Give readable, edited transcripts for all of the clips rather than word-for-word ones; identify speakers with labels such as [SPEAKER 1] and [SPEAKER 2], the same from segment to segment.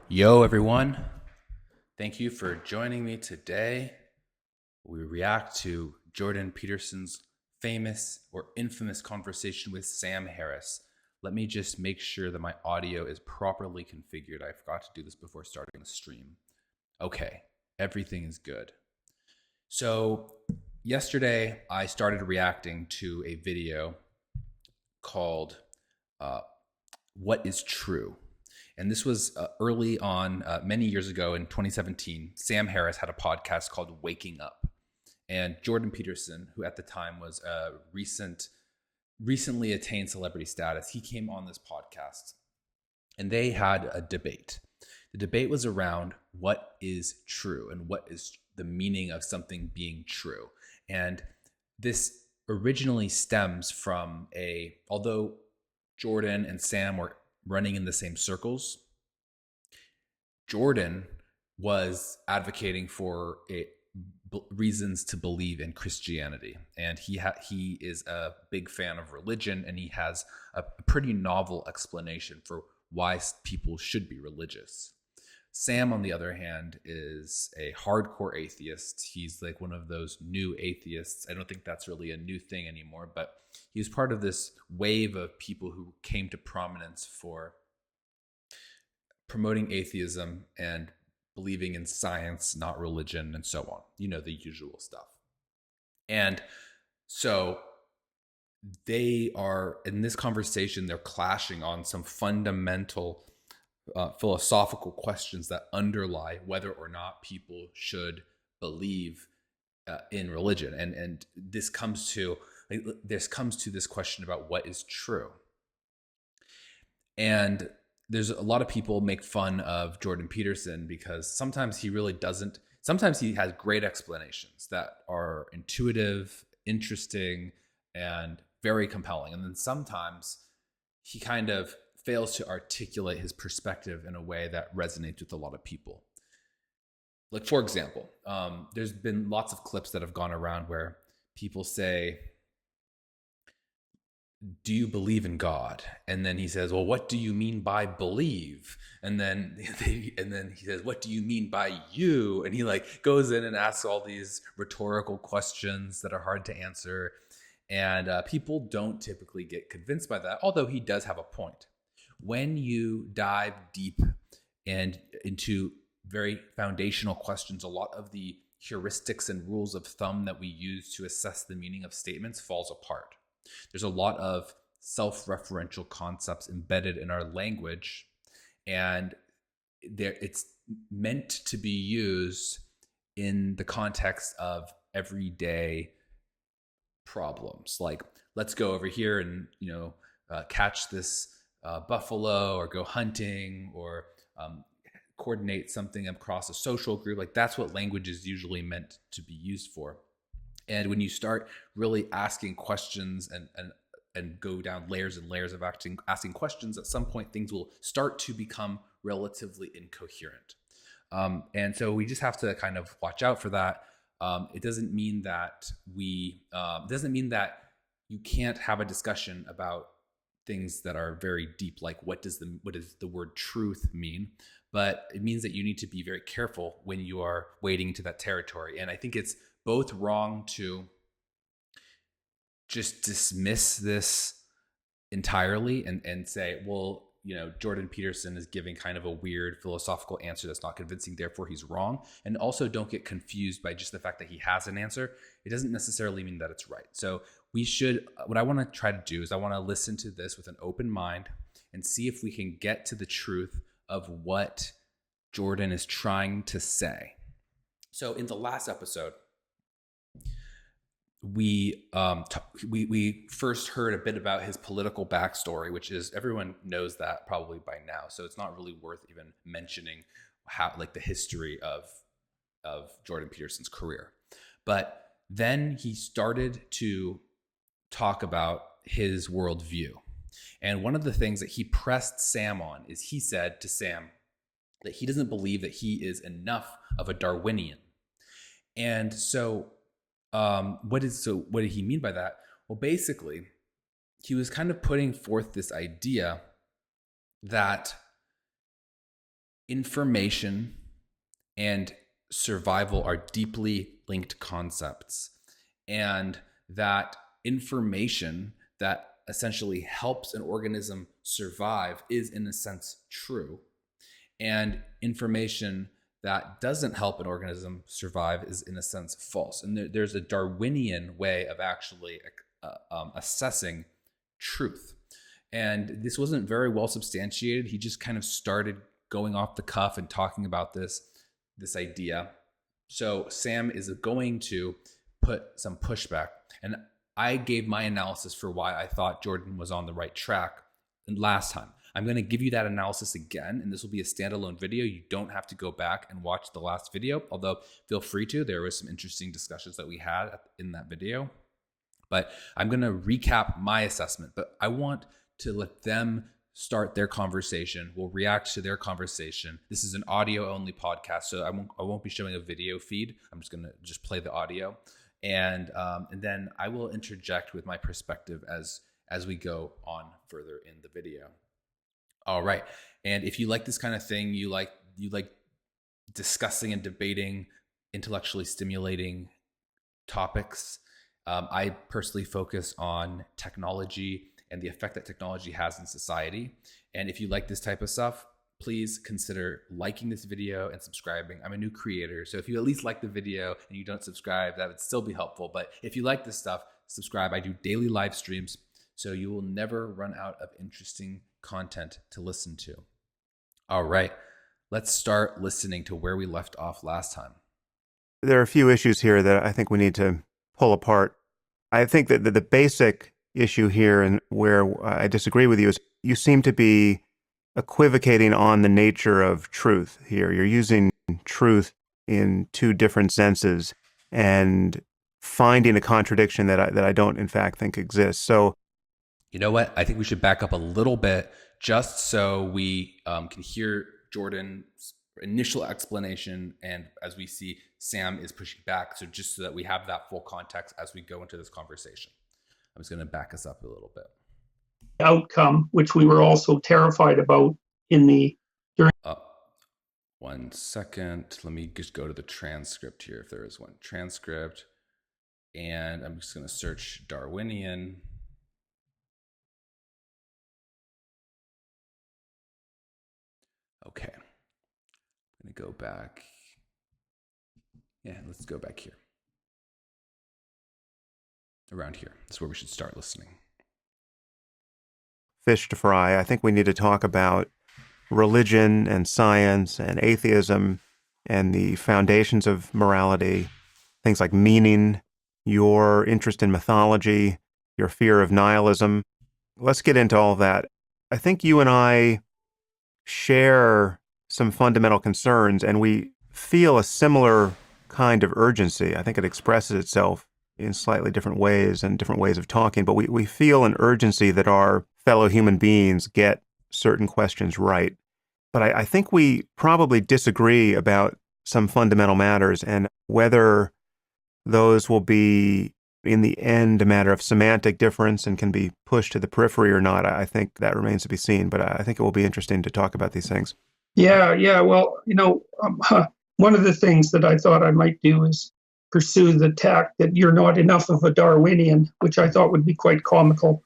[SPEAKER 1] Yo, everyone. Thank you for joining me today. We react to Jordan Peterson's famous or infamous conversation with Sam Harris. Let me just make sure that my audio is properly configured. I forgot to do this before starting the stream. Okay, everything is good. So, yesterday I started reacting to a video called What is True? And this was early on, many years ago in 2017. Sam Harris had a podcast called Waking Up. And Jordan Peterson, who at the time was a recently attained celebrity status, he came on this podcast and they had a debate. The debate was around what is true and what is the meaning of something being true. And this originally stems from although Jordan and Sam were running in the same circles, Jordan was advocating for reasons to believe in Christianity, and he is a big fan of religion, and he has a pretty novel explanation for why people should be religious. Sam, on the other hand, is a hardcore atheist. He's like one of those new atheists. I don't think that's really a new thing anymore, but he's part of this wave of people who came to prominence for promoting atheism and believing in science, not religion, and so on. You know, the usual stuff. And so they are, in this conversation, they're clashing on some fundamental philosophical questions that underlie whether or not people should believe in religion. And this comes to this question about what is true. And there's a lot of people make fun of Jordan Peterson because sometimes he really doesn't. Sometimes he has great explanations that are intuitive, interesting, and very compelling. And then sometimes he kind of fails to articulate his perspective in a way that resonates with a lot of people. Like, for example, there's been lots of clips that have gone around where people say, do you believe in God? And then he says, well, what do you mean by believe? And then he says, what do you mean by you? And he like goes in and asks all these rhetorical questions that are hard to answer. And people don't typically get convinced by that, although he does have a point. When you dive deep and into very foundational questions, a lot of the heuristics and rules of thumb that we use to assess the meaning of statements falls apart. There's a lot of self-referential concepts embedded in our language, and it's meant to be used in the context of everyday problems. Like, let's go over here and catch this buffalo, or go hunting, or coordinate something across a social group. Like, that's what language is usually meant to be used for. And when you start really asking questions and go down layers and layers of asking questions, at some point things will start to become relatively incoherent. And so we just have to kind of watch out for that. It doesn't mean that you can't have a discussion about things that are very deep, like what does the word truth mean? But it means that you need to be very careful when you are wading into that territory. And I think it's both wrong to just dismiss this entirely and say, well, Jordan Peterson is giving kind of a weird philosophical answer that's not convincing, therefore he's wrong. And also don't get confused by just the fact that he has an answer. It doesn't necessarily mean that it's right. So what I want to try to do is I want to listen to this with an open mind and see if we can get to the truth of what Jordan is trying to say. So in the last episode, we first heard a bit about his political backstory, which is, everyone knows that probably by now, so it's not really worth even mentioning how, like, the history of Jordan Peterson's career. But then he started to talk about his worldview, and one of the things that he pressed Sam on is, he said to Sam that he doesn't believe that he is enough of a Darwinian. And so what did he mean by that? Well, basically, he was kind of putting forth this idea that information and survival are deeply linked concepts, and that information that essentially helps an organism survive is, in a sense, true, and information that doesn't help an organism survive is, in a sense, false. And there's a Darwinian way of actually assessing truth. And this wasn't very well substantiated. He just kind of started going off the cuff and talking about this idea. So Sam is going to put some pushback. And I gave my analysis for why I thought Jordan was on the right track last time. I'm going to give you that analysis again, and this will be a standalone video. You don't have to go back and watch the last video, although feel free to. There was some interesting discussions that we had in that video. But I'm going to recap my assessment, but I want to let them start their conversation. We'll react to their conversation. This is an audio only podcast, so I won't be showing a video feed. I'm just going to play the audio. And then I will interject with my perspective as we go on further in the video. All right. And if you like this kind of thing, you like discussing and debating intellectually stimulating topics, I personally focus on technology and the effect that technology has in society. And if you like this type of stuff, please consider liking this video and subscribing. I'm a new creator, so if you at least like the video and you don't subscribe, that would still be helpful. But if you like this stuff, subscribe. I do daily live streams, so you will never run out of interesting content to listen to. All right, let's start listening to where we left off last time.
[SPEAKER 2] There are a few issues here that I think we need to pull apart. I think that the basic issue here, and where I disagree with you, is you seem to be equivocating on the nature of truth here. You're using truth in two different senses and finding a contradiction that I don't, in fact, think exists. So,
[SPEAKER 1] you know what? I think we should back up a little bit just so we can hear Jordan's initial explanation, and as we see Sam is pushing back, so just so that we have that full context as we go into this conversation. I'm just going to back us up a little bit.
[SPEAKER 3] Outcome, which we were also terrified about during.
[SPEAKER 1] 1 second. Let me just go to the transcript here, if there is one. Transcript. And I'm just going to search Darwinian. Okay. I'm going to go back. Yeah, let's go back here. Around here. That's where we should start listening.
[SPEAKER 2] Fish to fry. I think we need to talk about religion and science and atheism and the foundations of morality, things like meaning, your interest in mythology, your fear of nihilism. Let's get into all of that. I think you and I share some fundamental concerns, and we feel a similar kind of urgency. I think it expresses itself in slightly different ways and different ways of talking, but we feel an urgency that our fellow human beings get certain questions right. But I think we probably disagree about some fundamental matters, and whether those will be, in the end, a matter of semantic difference and can be pushed to the periphery or not, I think that remains to be seen. But I think it will be interesting to talk about these things.
[SPEAKER 3] Yeah. Well, one of the things that I thought I might do is pursue the tack that you're not enough of a Darwinian, which I thought would be quite comical,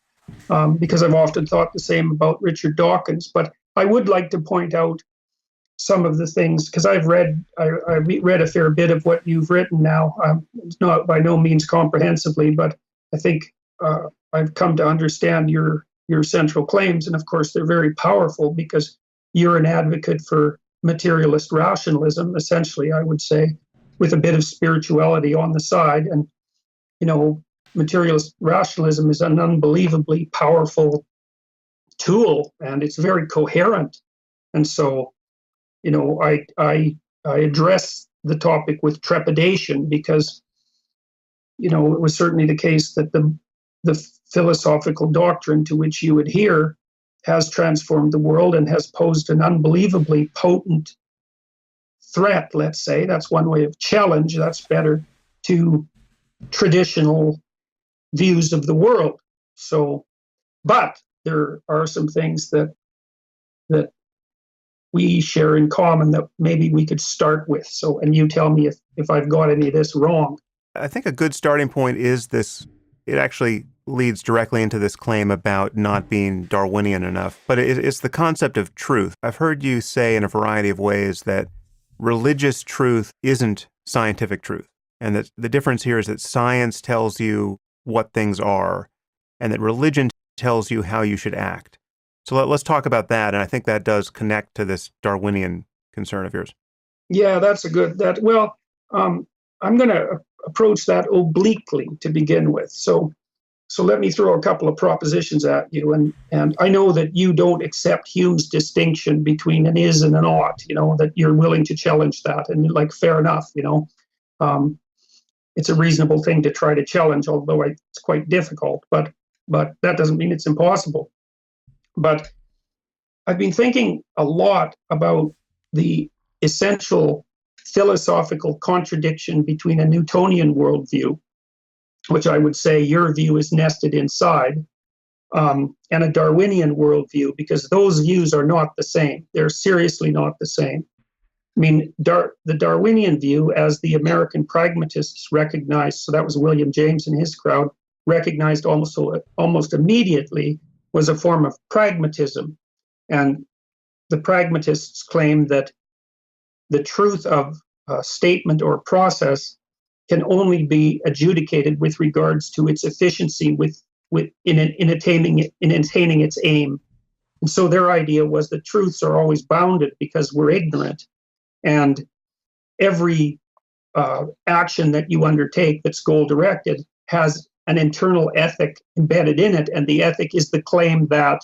[SPEAKER 3] because I've often thought the same about Richard Dawkins. But I would like to point out some of the things, because I read a fair bit of what you've written now. It's not by no means comprehensively, but I think I've come to understand your central claims. And of course, they're very powerful because you're an advocate for materialist rationalism, essentially, I would say, with a bit of spirituality on the side. And, materialist rationalism is an unbelievably powerful tool, and it's very coherent. And so, I address the topic with trepidation because, it was certainly the case that the philosophical doctrine to which you adhere has transformed the world and has posed an unbelievably potent threat, let's say. That's one way of challenge, that's better, to traditional views of the world. So, but there are some things that we share in common that maybe we could start with. So, and you tell me if I've got any of this wrong.
[SPEAKER 2] I think a good starting point is this. It actually leads directly into this claim about not being Darwinian enough, but it's the concept of truth. I've heard you say in a variety of ways that religious truth isn't scientific truth, and that the difference here is that science tells you what things are, and that religion tells you how you should act. So let's talk about that, and I think that does connect to this Darwinian concern of yours.
[SPEAKER 3] Yeah, that's a good, I'm going to approach that obliquely to begin with. So let me throw a couple of propositions at you. And I know that you don't accept Hume's distinction between an is and an ought, that you're willing to challenge that. And like, fair enough, it's a reasonable thing to try to challenge, although it's quite difficult, but that doesn't mean it's impossible. But I've been thinking a lot about the essential philosophical contradiction between a Newtonian worldview, which I would say your view is nested inside, and a Darwinian worldview, because those views are not the same. They're seriously not the same. I mean, the Darwinian view, as the American pragmatists recognized, so that was William James and his crowd, recognized almost immediately, was a form of pragmatism. And the pragmatists claimed that the truth of a statement or process can only be adjudicated with regards to its efficiency in attaining its aim. And so their idea was that truths are always bounded because we're ignorant, and every action that you undertake that's goal-directed has an internal ethic embedded in it, and the ethic is the claim that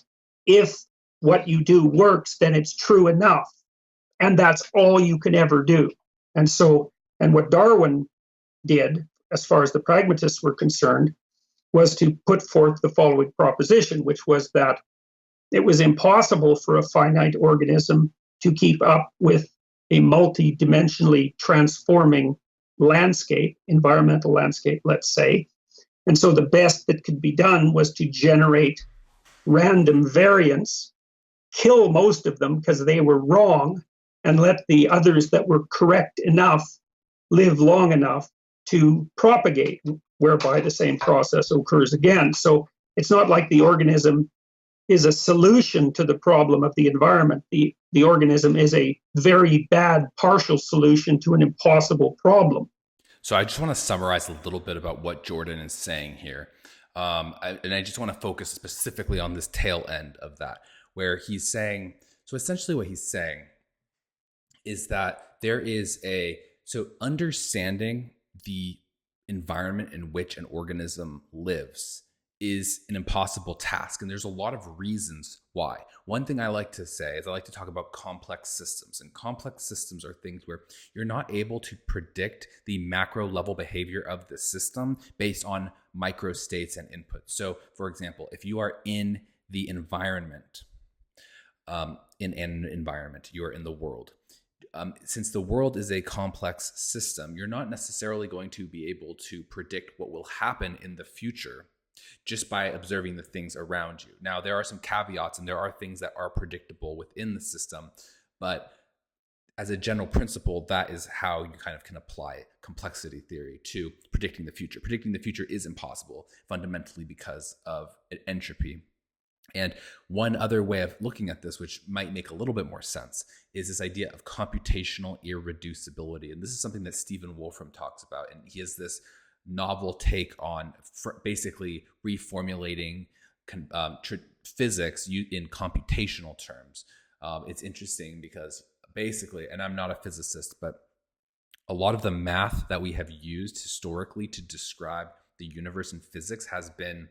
[SPEAKER 3] if what you do works, then it's true enough, and that's all you can ever do. And what Darwin did, as far as the pragmatists were concerned, was to put forth the following proposition, which was that it was impossible for a finite organism to keep up with a multi-dimensionally transforming landscape, environmental landscape, let's say. And so the best that could be done was to generate random variants, kill most of them because they were wrong, and let the others that were correct enough live long enough to propagate, whereby the same process occurs again. So it's not like the organism is a solution to the problem of the environment. The organism is a very bad partial solution to an impossible problem.
[SPEAKER 1] So I just want to summarize a little bit about what Jordan is saying here. And I just want to focus specifically on this tail end of that, where he's saying, so essentially what he's saying is that there is so understanding the environment in which an organism lives is an impossible task. And there's a lot of reasons why. One thing I like to say is I like to talk about complex systems. And complex systems are things where you're not able to predict the macro level behavior of the system based on micro states and inputs. So for example, if you are in the environment, in an environment, you are in the world. Since the world is a complex system, you're not necessarily going to be able to predict what will happen in the future just by observing the things around you. Now, there are some caveats and there are things that are predictable within the system, but as a general principle, that is how you kind of can apply complexity theory to predicting the future. Predicting the future is impossible fundamentally because of entropy. And one other way of looking at this, which might make a little bit more sense, is this idea of computational irreducibility. And this is something that Stephen Wolfram talks about. And he has this novel take on basically reformulating physics in computational terms. It's interesting because basically, and I'm not a physicist, but a lot of the math that we have used historically to describe the universe in physics has been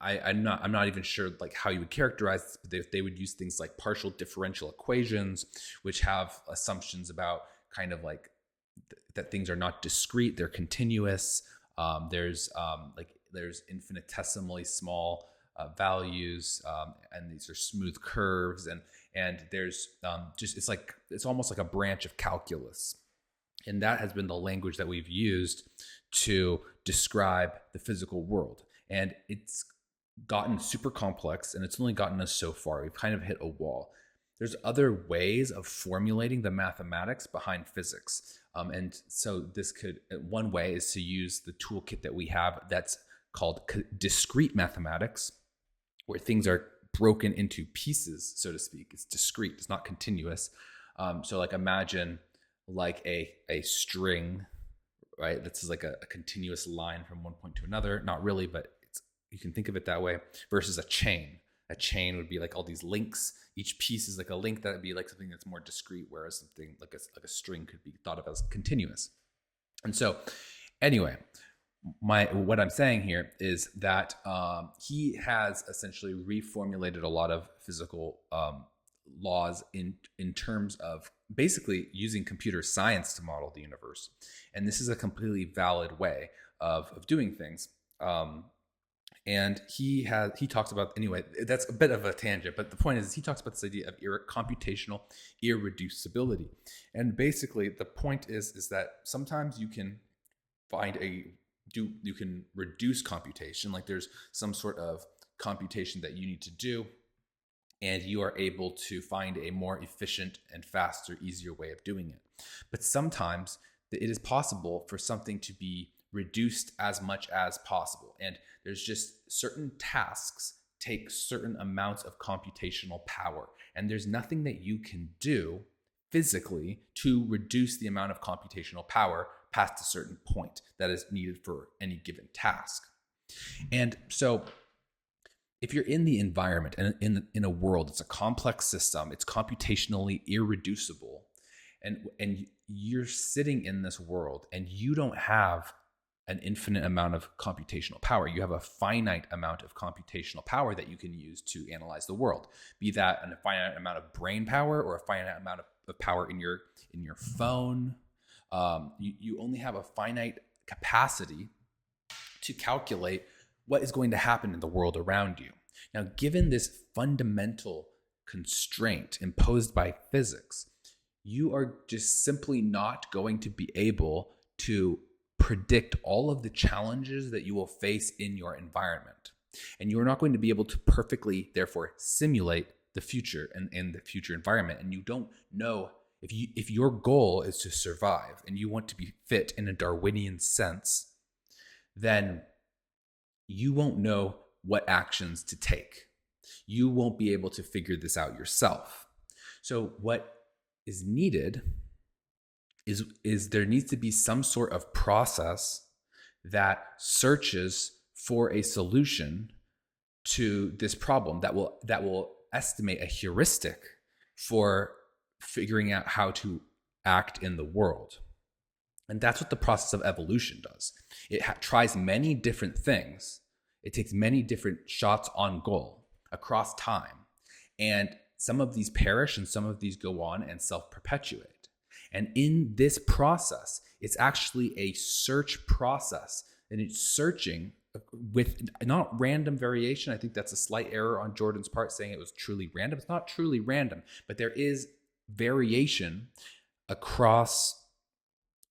[SPEAKER 1] I'm not even sure like how you would characterize this, but they would use things like partial differential equations, which have assumptions about kind of like that things are not discrete, they're continuous. There's infinitesimally small values, and these are smooth curves, and there's it's almost like a branch of calculus. And that has been the language that we've used to describe the physical world. And it's gotten super complex, and it's only gotten us so far. We've kind of hit a wall. There's other ways of formulating the mathematics behind physics. And so this could, one way is to use the toolkit that we have that's called discrete mathematics, where things are broken into pieces, so to speak. It's discrete, it's not continuous. So like imagine like a string, right? That's like a continuous line from one point to another. Not really, but you can think of it that way, versus a chain. A chain would be like all these links. Each piece is like a link. That would be like something that's more discrete, whereas something like a string could be thought of as continuous. And so anyway, what I'm saying here is that he has essentially reformulated a lot of physical laws in terms of basically using computer science to model the universe. And this is a completely valid way of doing things. And he talks about, anyway, that's a bit of a tangent, but the point is he talks about this idea of computational irreducibility. And basically the point is that sometimes you can you can reduce computation, like there's some sort of computation that you need to do, and you are able to find a more efficient and faster, easier way of doing it. But sometimes it is possible for something to be reduced as much as possible. And there's just certain tasks take certain amounts of computational power. And there's nothing that you can do physically to reduce the amount of computational power past a certain point that is needed for any given task. And so if you're in the environment and in a world, it's a complex system, it's computationally irreducible, and you're sitting in this world and you don't have an infinite amount of computational power. You have a finite amount of computational power that you can use to analyze the world, be that a finite amount of brain power or a finite amount of power in your phone. You only have a finite capacity to calculate what is going to happen in the world around you. Now, given this fundamental constraint imposed by physics, you are just simply not going to be able to predict all of the challenges that you will face in your environment. And you are not going to be able to perfectly, therefore, simulate the future and the future environment. And you don't know if your goal is to survive and you want to be fit in a Darwinian sense, then you won't know what actions to take. You won't be able to figure this out yourself. So what is needed is there needs to be some sort of process that searches for a solution to this problem that will estimate a heuristic for figuring out how to act in the world. And that's what the process of evolution does. It tries many different things. It takes many different shots on goal across time. And some of these perish and some of these go on and self-perpetuate. And in this process, it's actually a search process, and it's searching with not random variation. I think that's a slight error on Jordan's part, saying it was truly random. It's not truly random, but there is variation across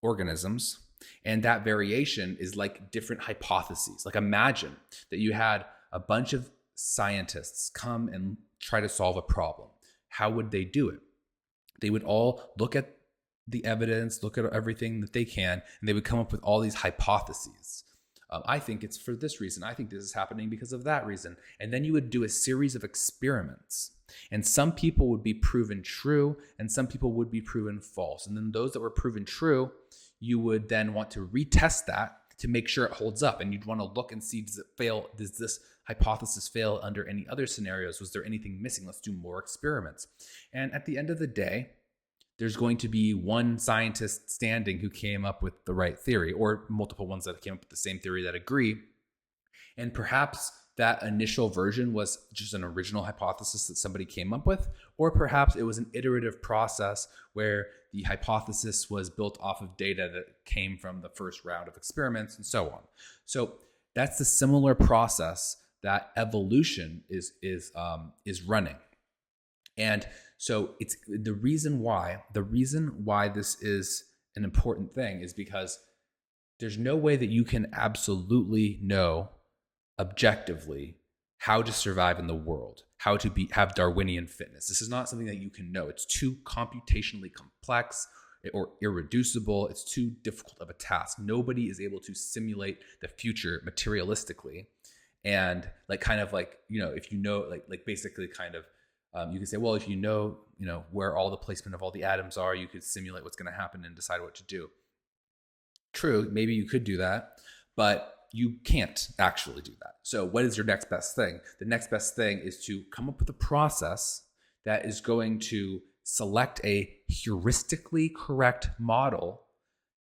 [SPEAKER 1] organisms, and that variation is like different hypotheses. Like imagine that you had a bunch of scientists come and try to solve a problem. How would they do it? They would all look at the evidence, look at everything that they can, and they would come up with all these hypotheses. I think it's for this reason. I think this is happening because of that reason. And then you would do a series of experiments. And some people would be proven true, and some people would be proven false. And then those that were proven true, you would then want to retest that to make sure it holds up. And you'd want to look and see, does it fail? Does this hypothesis fail under any other scenarios? Was there anything missing? Let's do more experiments. And at the end of the day, there's going to be one scientist standing who came up with the right theory, or multiple ones that came up with the same theory that agree. And perhaps that initial version was just an original hypothesis that somebody came up with, or perhaps it was an iterative process where the hypothesis was built off of data that came from the first round of experiments, and so on. So that's the similar process that evolution is running. And so it's the reason why this is an important thing is because there's no way that you can absolutely know objectively how to survive in the world, how to have Darwinian fitness. This is not something that you can know. It's too computationally complex or irreducible. It's too difficult of a task. Nobody is able to simulate the future materialistically. And like, kind of like, if you know, like basically kind of, you can say, well, if you know, where all the placement of all the atoms are, you could simulate what's going to happen and decide what to do. True, maybe you could do that, but you can't actually do that. So what is your next best thing? The next best thing is to come up with a process that is going to select a heuristically correct model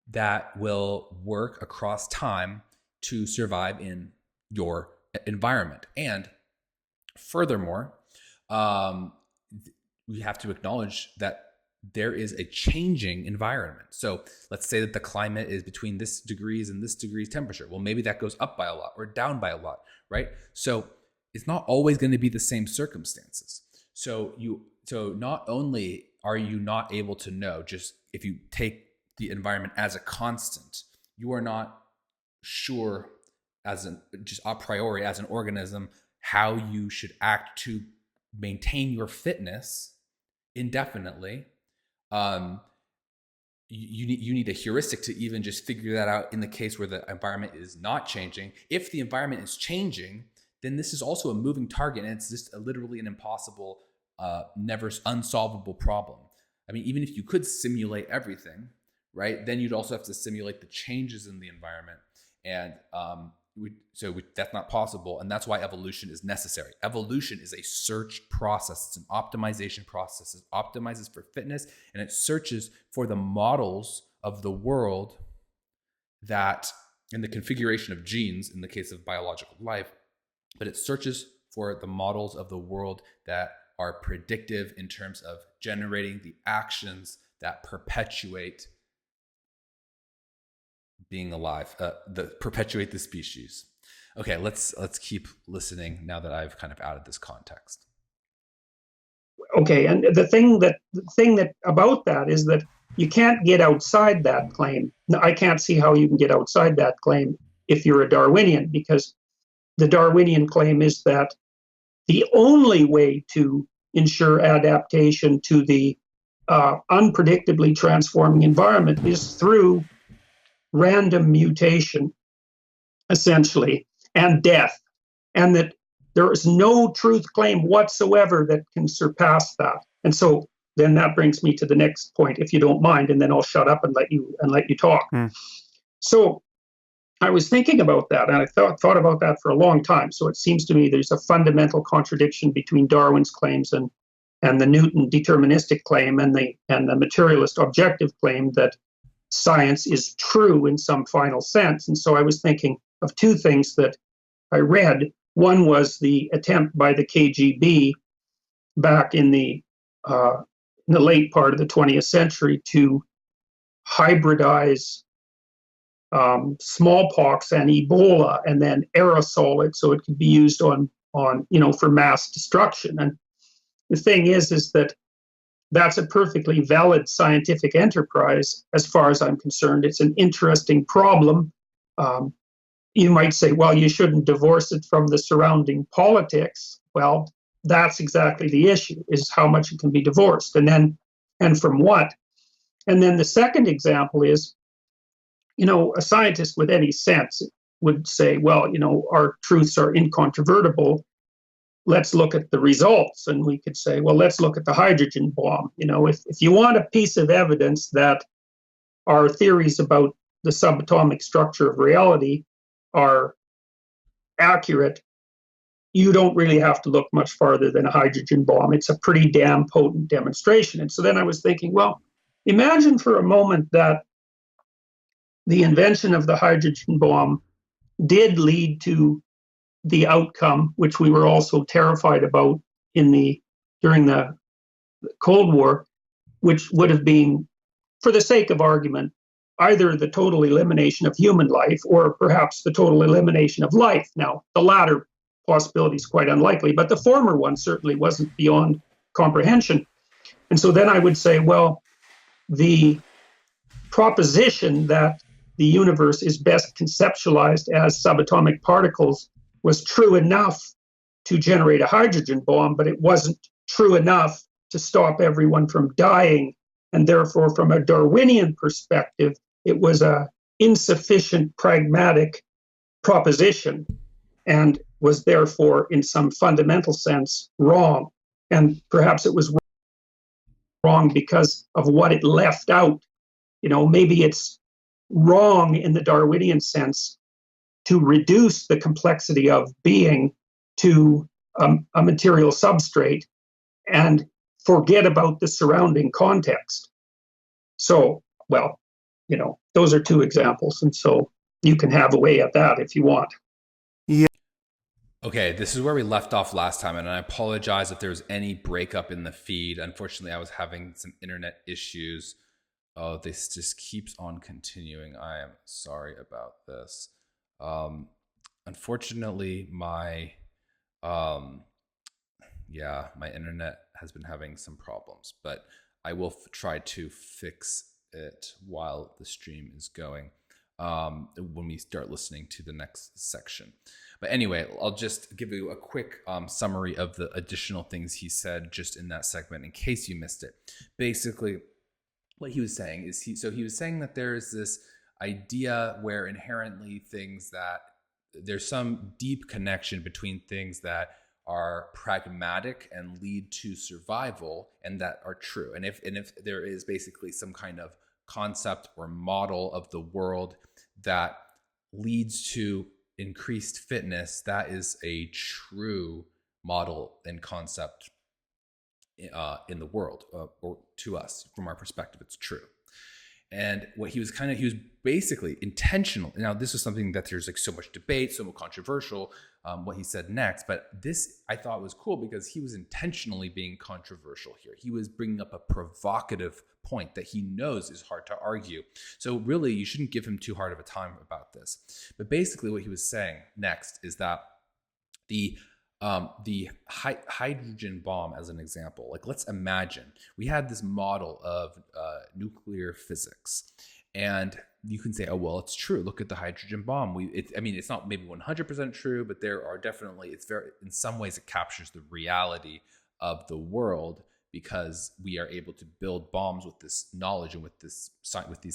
[SPEAKER 1] that will work across time to survive in your environment. And furthermore, we have to acknowledge that there is a changing environment. So let's say that the climate is between this degrees and this degrees temperature. Well, maybe that goes up by a lot or down by a lot, right? So it's not always going to be the same circumstances. So not only are you not able to know, just if you take the environment as a constant, you are not sure just a priori as an organism how you should act to maintain your fitness indefinitely. You need a heuristic to even just figure that out in the case where the environment is not changing. If the environment is changing, then this is also a moving target, and it's just literally an impossible, never unsolvable problem. I mean, even if you could simulate everything, right, then you'd also have to simulate the changes in the environment, and that's not possible, and that's why evolution is necessary. Evolution is a search process. It's an optimization process. It optimizes for fitness, and it searches for the models of the world that, in the configuration of genes, in the case of biological life, but it searches for the models of the world that are predictive in terms of generating the actions that perpetuate being alive, perpetuate the species. Okay, let's keep listening now that I've kind of added this context.
[SPEAKER 3] Okay, and the thing that about that is that you can't get outside that claim. I can't see how you can get outside that claim if you're a Darwinian, because the Darwinian claim is that the only way to ensure adaptation to the unpredictably transforming environment is through random mutation, essentially, and death, and that there is no truth claim whatsoever that can surpass that. And so then that brings me to the next point, if you don't mind, and then I'll shut up and let you talk. So I was thinking about that, and I thought about that for a long time. So it seems to me there's a fundamental contradiction between Darwin's claims and the Newton deterministic claim and the materialist objective claim that science is true in some final sense. And so I was thinking of two things that I read. One was the attempt by the KGB back in the late part of the 20th century to hybridize smallpox and Ebola and then aerosol it so it could be used on for mass destruction. And the thing is that that's a perfectly valid scientific enterprise as far as I'm concerned. It's an interesting problem. You might say, well, you shouldn't divorce it from the surrounding politics. Well, that's exactly the issue, is how much it can be divorced, and from what. And then the second example is, a scientist with any sense would say, well, our truths are incontrovertible. Let's look at the results. And we could say, well, let's look at the hydrogen bomb. If you want a piece of evidence that our theories about the subatomic structure of reality are accurate, you don't really have to look much farther than a hydrogen bomb. It's a pretty damn potent demonstration. And so then I was thinking, well, imagine for a moment that the invention of the hydrogen bomb did lead to the outcome, which we were also terrified about during the Cold War, which would have been, for the sake of argument, either the total elimination of human life or perhaps the total elimination of life. Now, the latter possibility is quite unlikely, but the former one certainly wasn't beyond comprehension. And so then I would say, well, the proposition that the universe is best conceptualized as subatomic particles was true enough to generate a hydrogen bomb, but it wasn't true enough to stop everyone from dying. And therefore, from a Darwinian perspective, it was a insufficient pragmatic proposition and was therefore, in some fundamental sense, wrong. And perhaps it was wrong because of what it left out. Maybe it's wrong in the Darwinian sense to reduce the complexity of being to a material substrate and forget about the surrounding context. So, well, those are two examples. And so you can have a way at that if you want.
[SPEAKER 2] Yeah.
[SPEAKER 1] Okay, this is where we left off last time, and I apologize if there's any breakup in the feed. Unfortunately, I was having some internet issues. Oh, this just keeps on continuing. I am sorry about this. Unfortunately, my internet has been having some problems, but I will try to fix it while the stream is going when we start listening to the next section. But anyway, I'll just give you a quick summary of the additional things he said just in that segment in case you missed it. Basically, what he was saying is he was saying that there is this idea where inherently there's some deep connection between things that are pragmatic and lead to survival and that are true. And if there is basically some kind of concept or model of the world that leads to increased fitness, that is a true model and concept in the world, or to us, from our perspective, it's true. And what he was basically intentional. Now, this is something that there's so much debate, so much controversial, what he said next. But this I thought was cool because he was intentionally being controversial here. He was bringing up a provocative point that he knows is hard to argue. So really, you shouldn't give him too hard of a time about this. But basically, what he was saying next is that the hydrogen bomb, as an example, like let's imagine we had this model of nuclear physics, and you can say, oh, well, it's true. Look at the hydrogen bomb. It's not maybe 100% true, but there are definitely, in some ways it captures the reality of the world because we are able to build bombs with this knowledge and with these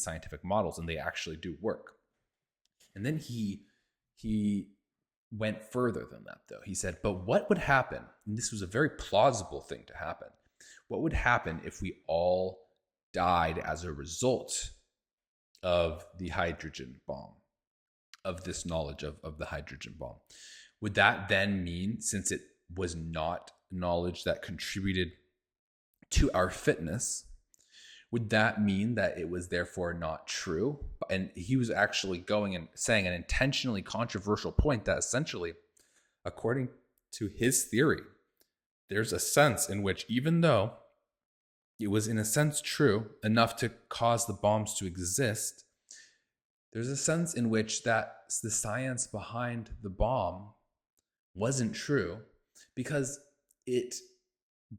[SPEAKER 1] scientific models, and they actually do work. And then he went further than that, though. He said, but what would happen, and this was a very plausible thing to happen, what would happen if we all died as a result of the hydrogen bomb, of this knowledge of the hydrogen bomb? Would that then mean, since it was not knowledge that contributed to our fitness, would that mean that it was therefore not true? And he was actually going and saying an intentionally controversial point that essentially, according to his theory, there's a sense in which even though it was in a sense true enough to cause the bombs to exist, there's a sense in which that the science behind the bomb wasn't true because it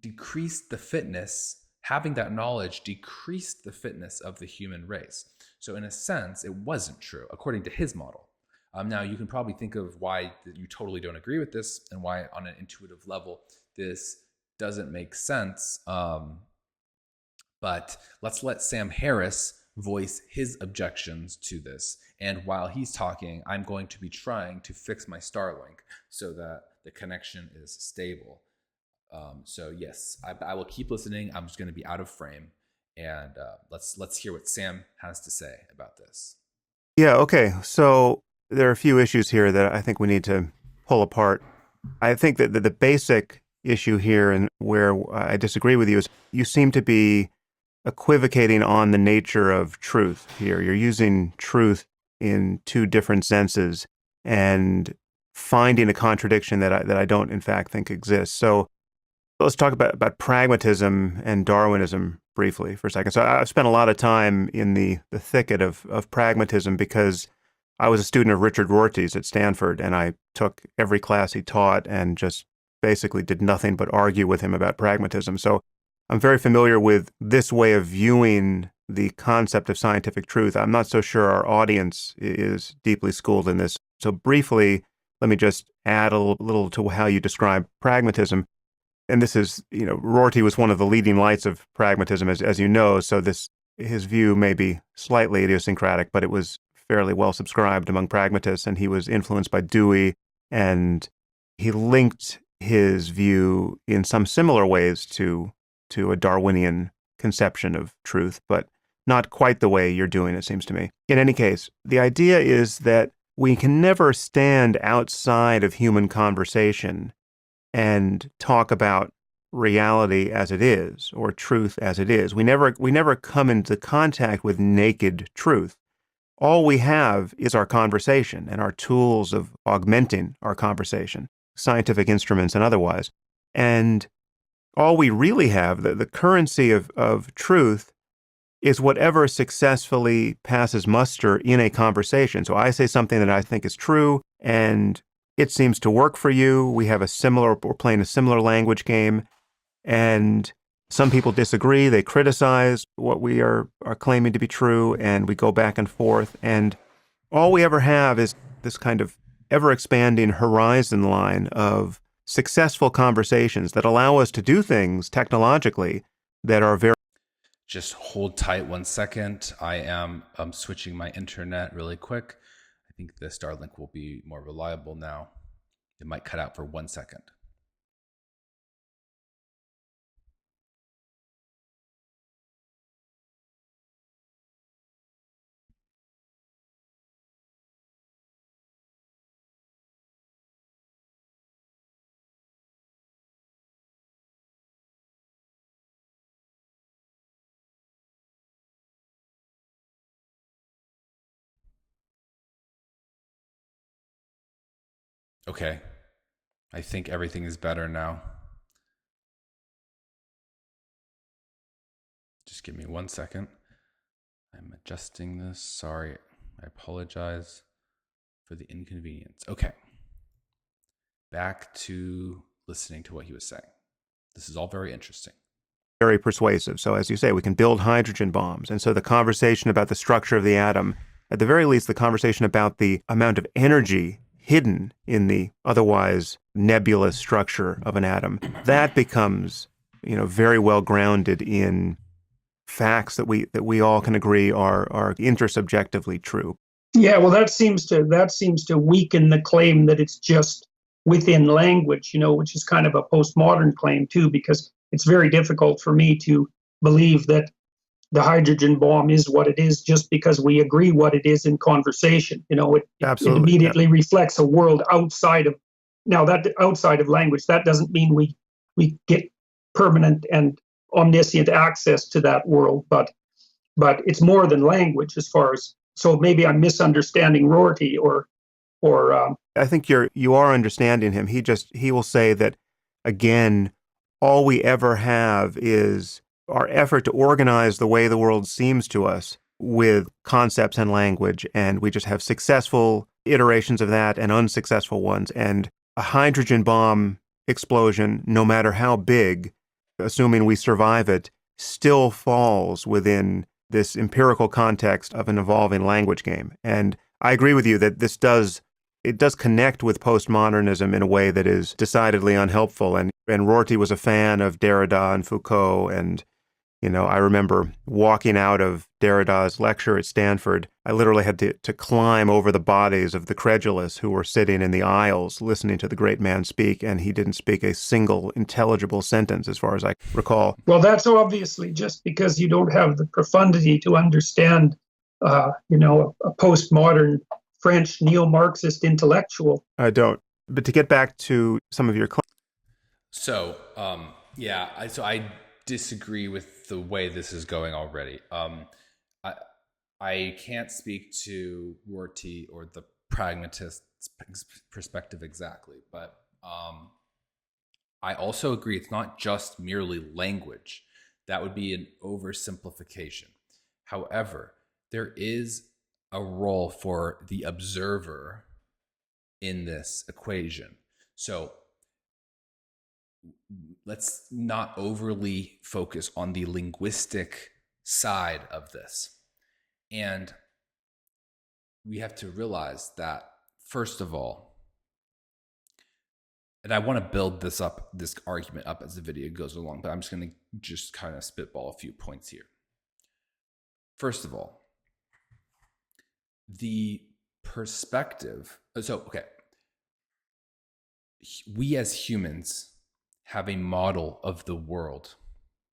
[SPEAKER 1] decreased the fitness. Having that knowledge decreased the fitness of the human race. So in a sense, it wasn't true, according to his model. Now, you can probably think of why you totally don't agree with this and why on an intuitive level, this doesn't make sense. But let's let Sam Harris voice his objections to this. And while he's talking, I'm going to be trying to fix my Starlink so that the connection is stable. So yes, I will keep listening. I'm just going to be out of frame, and let's hear what Sam has to say about this.
[SPEAKER 2] Yeah. Okay. So there are a few issues here that I think we need to pull apart. I think that the basic issue here, and where I disagree with you, is you seem to be equivocating on the nature of truth here. You're using truth in two different senses and finding a contradiction that I don't in fact think exists. So let's talk about pragmatism and Darwinism briefly for a second. So I've spent a lot of time in the thicket of pragmatism because I was a student of Richard Rorty's at Stanford, and I took every class he taught and just basically did nothing but argue with him about pragmatism. So I'm very familiar with this way of viewing the concept of scientific truth. I'm not so sure our audience is deeply schooled in this. So briefly, let me just add a little to how you describe pragmatism. And this is, Rorty was one of the leading lights of pragmatism, as you know, so his view may be slightly idiosyncratic, but it was fairly well subscribed among pragmatists, and he was influenced by Dewey, and he linked his view in some similar ways to a Darwinian conception of truth, but not quite the way you're doing, it seems to me. In any case, the idea is that we can never stand outside of human conversation and talk about reality as it is or truth as it is. We never come into contact with naked truth. All we have is our conversation and our tools of augmenting our conversation, scientific instruments and otherwise. And all we really have, the currency of truth, is whatever successfully passes muster in a conversation. So I say something that I think is true, and it seems to work for you. We're playing a similar language game, and some people disagree. They criticize what we are claiming to be true, and we go back and forth. And all we ever have is this kind of ever-expanding horizon line of successful conversations that allow us to do things technologically that are very...
[SPEAKER 1] Just hold tight 1 second. I am switching my internet really quick. I think the Starlink will be more reliable now. It might cut out for 1 second. Okay. I think everything is better now. Just give me 1 second. I'm adjusting this. Sorry. I apologize for the inconvenience. Okay. Back to listening to what he was saying. This is all very interesting.
[SPEAKER 2] Very persuasive. So as you say, we can build hydrogen bombs. And so the conversation about the structure of the atom, at the very least, the conversation about the amount of energy hidden in the otherwise nebulous structure of an atom, that becomes, very well grounded in facts that we all can agree are intersubjectively true.
[SPEAKER 3] Yeah, well, that seems to weaken the claim that it's just within language, which is kind of a postmodern claim too, because it's very difficult for me to believe that the hydrogen bomb is what it is just because we agree what it is in conversation. It immediately reflects a world outside of language. That doesn't mean we get permanent and omniscient access to that world, but it's more than language as far as. So maybe I'm misunderstanding Rorty or
[SPEAKER 2] I think you are understanding him. He will say that, again, all we ever have is our effort to organize the way the world seems to us with concepts and language, and we just have successful iterations of that and unsuccessful ones. And a hydrogen bomb explosion, no matter how big, assuming we survive it, still falls within this empirical context of an evolving language game. And I agree with you that it does connect with postmodernism in a way that is decidedly unhelpful. And Rorty was a fan of Derrida and Foucault. And, I remember walking out of Derrida's lecture at Stanford. I literally had to climb over the bodies of the credulous who were sitting in the aisles listening to the great man speak. And he didn't speak a single intelligible sentence, as far as I recall.
[SPEAKER 3] Well, that's obviously just because you don't have the profundity to understand, a postmodern French neo-Marxist intellectual.
[SPEAKER 2] I don't. But to get back to some of your claims.
[SPEAKER 1] So, I disagree with the way this is going already. I can't speak to Rorty or the pragmatist perspective exactly, but I also agree it's not just merely language. That would be an oversimplification. However, there is a role for the observer in this equation. So let's not overly focus on the linguistic side of this. And we have to realize that, first of all, and I want to build this argument up as the video goes along, but I'm just going to just kind of spitball a few points here. First of all, the perspective. So, okay. We as humans have a model of the world.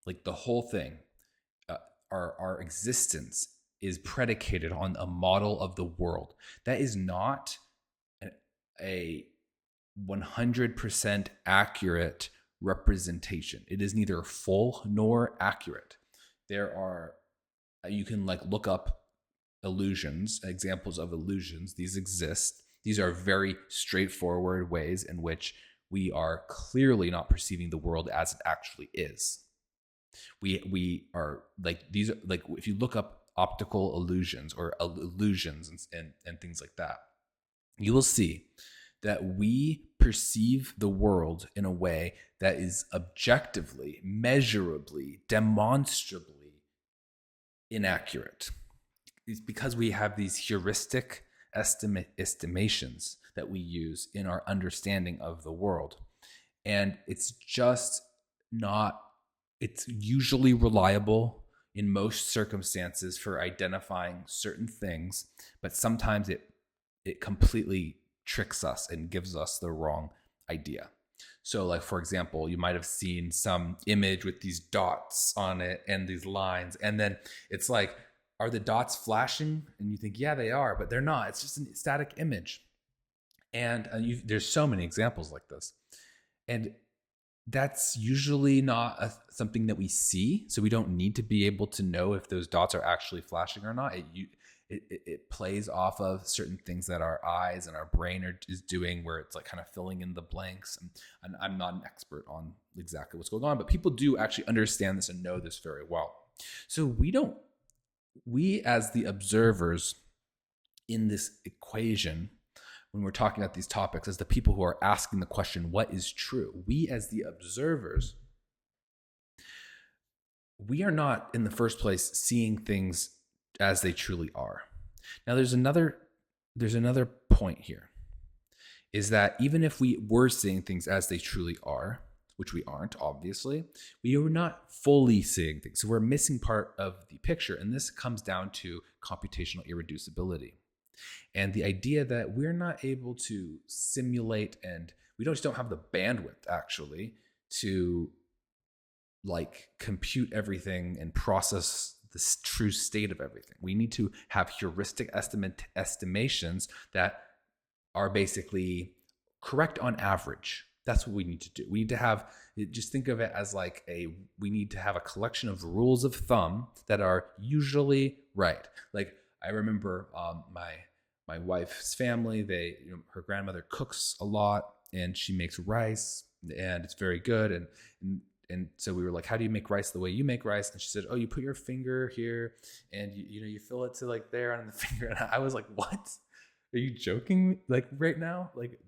[SPEAKER 1] Like the whole thing, our existence is predicated on a model of the world. That is not a 100% accurate representation. It is neither full nor accurate. You can like look up illusions, examples of illusions. These exist. These are very straightforward ways in which we are clearly not perceiving the world as it actually is. We are like, these are like, if you look up optical illusions or illusions and things like that, you will see that we perceive the world in a way that is objectively, measurably, demonstrably inaccurate. It's because we have these heuristic estimations that we use in our understanding of the world. And it's just not, it's usually reliable in most circumstances for identifying certain things, but sometimes it completely tricks us and gives us the wrong idea. So like, for example, you might have seen some image with these dots on it and these lines, and then it's like, are the dots flashing? And you think, yeah, they are, but they're not. It's just a static image. And there's so many examples like this. And that's usually not something that we see. So we don't need to be able to know if those dots are actually flashing or not. It plays off of certain things that our eyes and our brain is doing, where it's like kind of filling in the blanks. And I'm not an expert on exactly what's going on, but people do actually understand this and know this very well. So we as the observers in this equation, when we're talking about these topics, as the people who are asking the question, what is true? We as the observers, we are not in the first place seeing things as they truly are. Now there's another point here, is that even if we were seeing things as they truly are, which we aren't, obviously, we are not fully seeing things. So we're missing part of the picture. And this comes down to computational irreducibility. And the idea that we're not able to simulate, and we just don't have the bandwidth actually to like compute everything and process the true state of everything. We need to have heuristic estimations that are basically correct on average. That's what we need to do. We need to have, just think of it as like we need to have a collection of rules of thumb that are usually right. Like I remember my wife's family, her grandmother cooks a lot and she makes rice and it's very good. And so we were like, how do you make rice the way you make rice? And she said, oh, you put your finger here and you fill it to like there on the finger. And I was like, what? Are you joking? Like right now? Like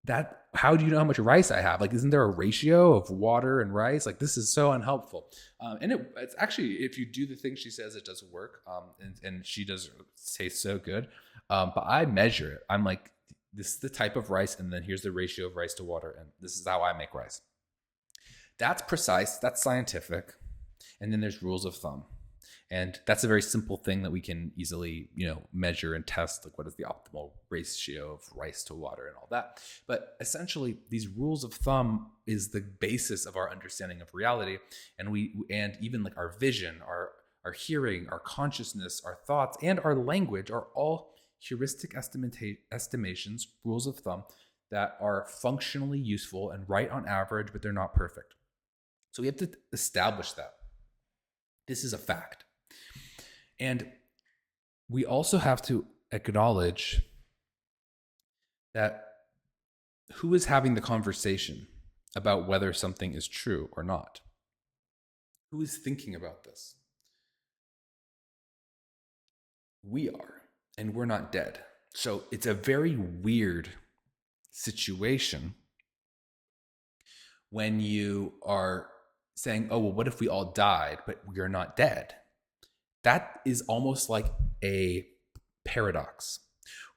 [SPEAKER 1] that, how do you know how much rice I have? Like, isn't there a ratio of water and rice? Like, this is so unhelpful. And it's actually, if you do the thing she says, it does work. And she does taste so good. But I measure it. I'm like, this is the type of rice. And then here's the ratio of rice to water. And this is how I make rice. That's precise. That's scientific. And then there's rules of thumb. And that's a very simple thing that we can easily, measure and test, like what is the optimal ratio of rice to water and all that. But essentially, these rules of thumb is the basis of our understanding of reality. And even like our vision, our hearing, our consciousness, our thoughts, and our language are all heuristic estimations, rules of thumb that are functionally useful and right on average, but they're not perfect. So we have to establish that. This is a fact. And we also have to acknowledge that who is having the conversation about whether something is true or not? Who is thinking about this? We are, and we're not dead. So it's a very weird situation when you are saying, oh, well, what if we all died, but we're not dead? That is almost like a paradox.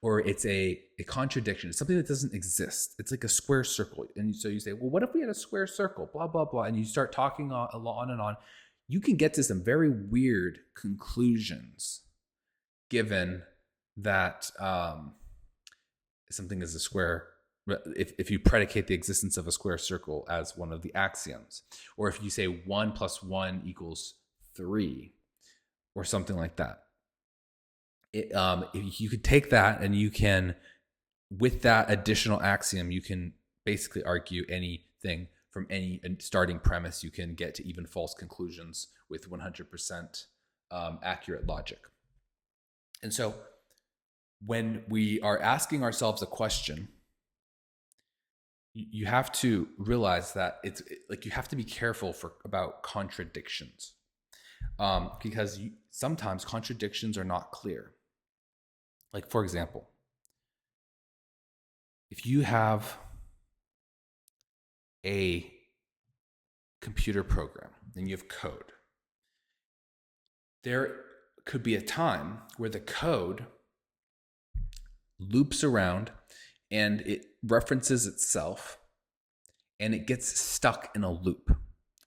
[SPEAKER 1] or it's a contradiction. It's something that doesn't exist. It's like a square circle. And so you say, well, what if we had a square circle, blah, blah, blah. And you start talking on and on. You can get to some very weird conclusions given that something is a square. If you predicate the existence of a square circle as one of the axioms, or if you say 1 + 1 = 3, or something like that. If you could take that and you can, with that additional axiom, you can basically argue anything from any starting premise. You can get to even false conclusions with 100% accurate logic. And so when we are asking ourselves a question, you have to realize that it's like you have to be careful about contradictions, because sometimes contradictions are not clear. Like, for example, if you have a computer program and you have code, there could be a time where the code loops around and it references itself and it gets stuck in a loop.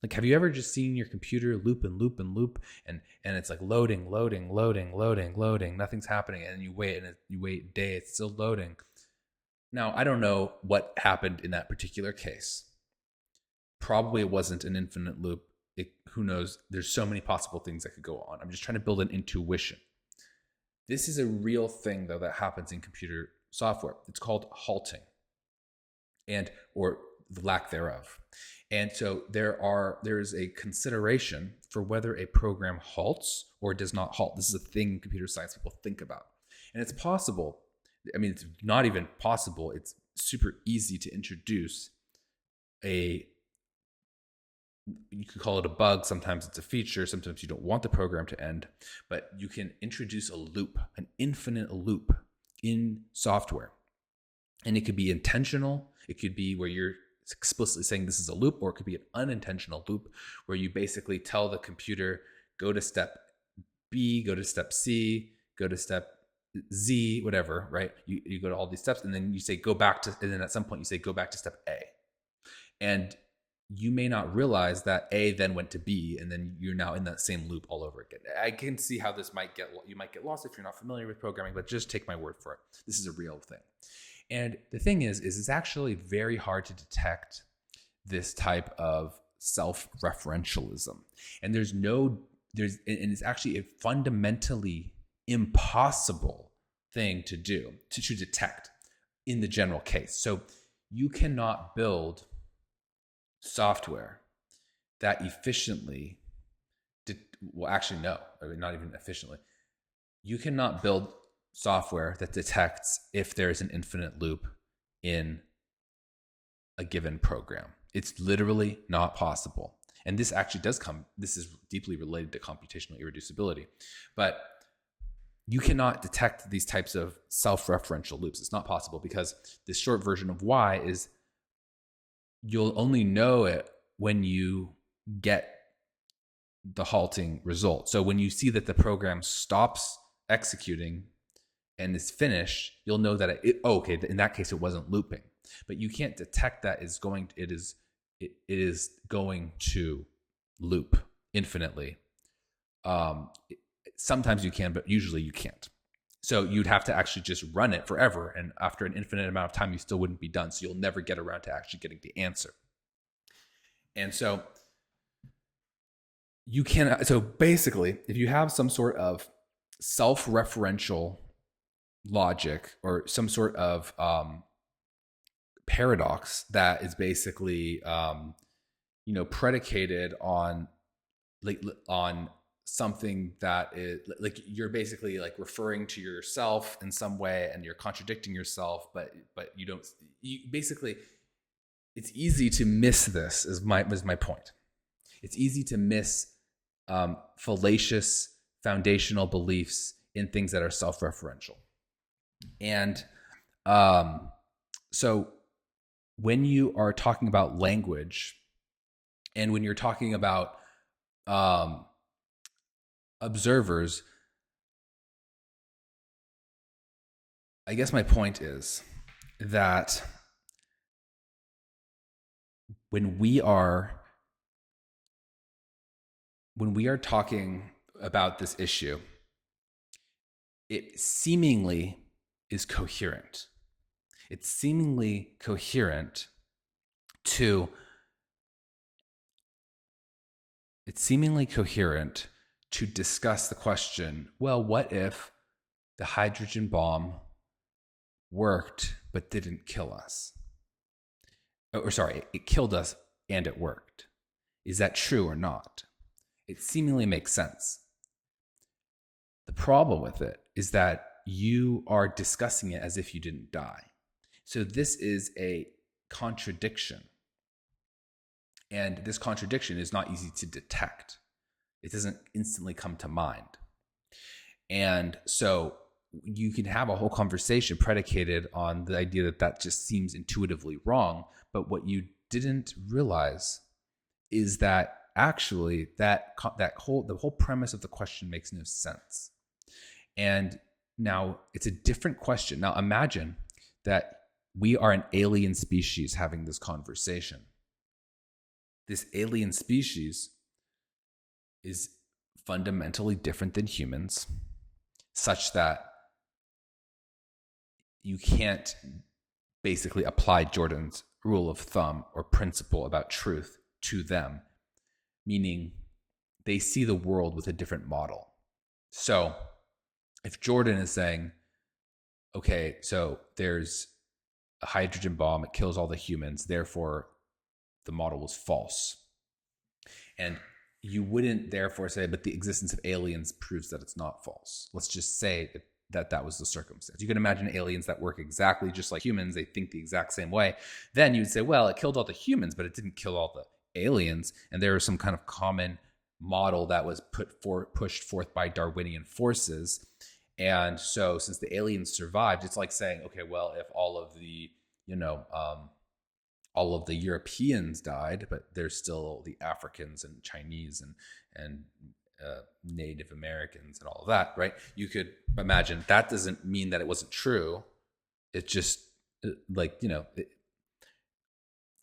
[SPEAKER 1] Like, have you ever just seen your computer loop and loop and loop, and it's like loading, nothing's happening, and you wait a day, it's still loading. Now, I don't know what happened in that particular case. Probably it wasn't an infinite loop. Who knows? There's so many possible things that could go on. I'm just trying to build an intuition. This is a real thing, though, that happens in computer software. It's called halting, or the lack thereof. And so there is a consideration for whether a program halts or does not halt. This is a thing computer science people think about. And it's possible. I mean, it's not even possible. It's super easy to introduce you could call it a bug. Sometimes it's a feature. Sometimes you don't want the program to end, but you can introduce a loop, an infinite loop in software. And it could be intentional. It could be where you're explicitly saying this is a loop, or it could be an unintentional loop where you basically tell the computer, go to step B, go to step C, go to step Z, whatever, right? You go to all these steps, and then you say and then at some point you say go back to step A. And you may not realize that A then went to B, and then you're now in that same loop all over again. I can see how you might get lost if you're not familiar with programming, but just take my word for it. This is a real thing. And the thing is it's actually very hard to detect this type of self-referentialism. And it's actually a fundamentally impossible thing to do, to detect in the general case. So you cannot build software that efficiently, not even efficiently. You cannot build software that detects if there's an infinite loop in a given program. It's literally not possible. And this actually this is deeply related to computational irreducibility. But you cannot detect these types of self-referential loops. It's not possible, because the short version of why is you'll only know it when you get the halting result. So when you see that the program stops executing and is finished, you'll know that in that case it wasn't looping. But you can't detect that it is going to loop infinitely. Sometimes you can, but usually you can't. So you'd have to actually just run it forever, and after an infinite amount of time, you still wouldn't be done. So you'll never get around to actually getting the answer. And so basically, if you have some sort of self-referential logic or some sort of paradox that is basically predicated on something that is like you're basically like referring to yourself in some way and you're contradicting yourself, but it's easy to miss this is my point. It's easy to miss fallacious foundational beliefs in things that are self-referential. And so when you are talking about language and when you're talking about observers, I guess my point is that when we are talking about this issue, it seemingly is coherent. It's seemingly coherent to discuss the question, well, what if the hydrogen bomb worked but didn't kill us? Or sorry, it killed us and it worked. Is that true or not? It seemingly makes sense. The problem with it is that you are discussing it as if you didn't die. So this is a contradiction. And this contradiction is not easy to detect. It doesn't instantly come to mind. And so you can have a whole conversation predicated on the idea that that just seems intuitively wrong. But what you didn't realize is that actually the whole premise of the question makes no sense. And now it's a different question. Now imagine that we are an alien species having this conversation. This alien species is fundamentally different than humans, such that you can't basically apply Jordan's rule of thumb or principle about truth to them, meaning they see the world with a different model. So if Jordan is saying, okay, so there's a hydrogen bomb, it kills all the humans, therefore the model was false. And you wouldn't therefore say, but the existence of aliens proves that it's not false. Let's just say that was the circumstance. You can imagine aliens that work exactly just like humans. They think the exact same way. Then you'd say, well, it killed all the humans, but it didn't kill all the aliens. And there was some kind of common model that was pushed forth by Darwinian forces. And so since the aliens survived, it's like saying, okay, well, if all of the, all of the Europeans died, but there's still the Africans and Chinese and Native Americans and all of that, right? You could imagine that doesn't mean that it wasn't true. It just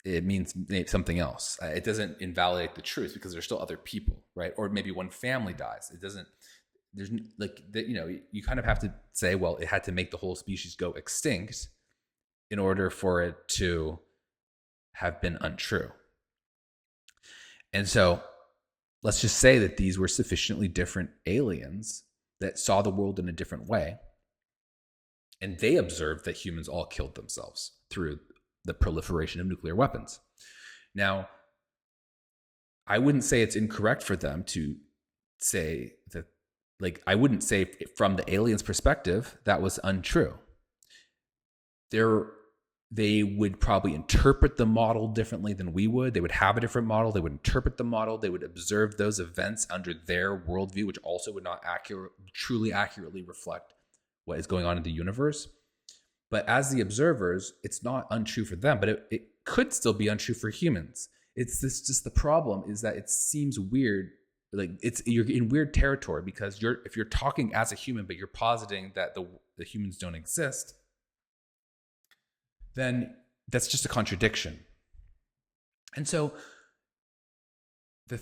[SPEAKER 1] it means something else. It doesn't invalidate the truth because there's still other people, right? Or maybe one family dies. It doesn't. There's you kind of have to say, well, it had to make the whole species go extinct in order for it to have been untrue. And so let's just say that these were sufficiently different aliens that saw the world in a different way. And they observed that humans all killed themselves through the proliferation of nuclear weapons. Now, I wouldn't say it's incorrect for them to say that, I wouldn't say from the aliens' perspective that was untrue. They would probably interpret the model differently than we would. They would have a different model. They would interpret the model. They would observe those events under their worldview, which also would not truly accurately reflect what is going on in the universe. But as the observers, it's not untrue for them, but it could still be untrue for humans. It's just the problem is that it seems weird. You're in weird territory because if you're talking as a human, but you're positing that the humans don't exist, then that's just a contradiction. And so the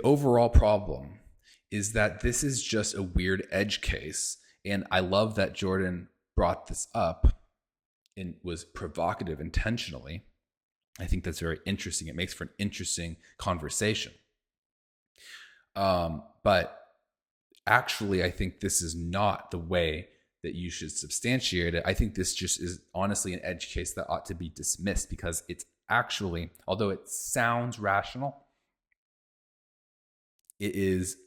[SPEAKER 1] overall problem is that this is just a weird edge case. And I love that Jordan brought this up and was provocative intentionally. I think that's very interesting. It makes for an interesting conversation. But actually, I think this is not the way that you should substantiate it. I think this just is honestly an edge case that ought to be dismissed because it's actually, although it sounds rational, it is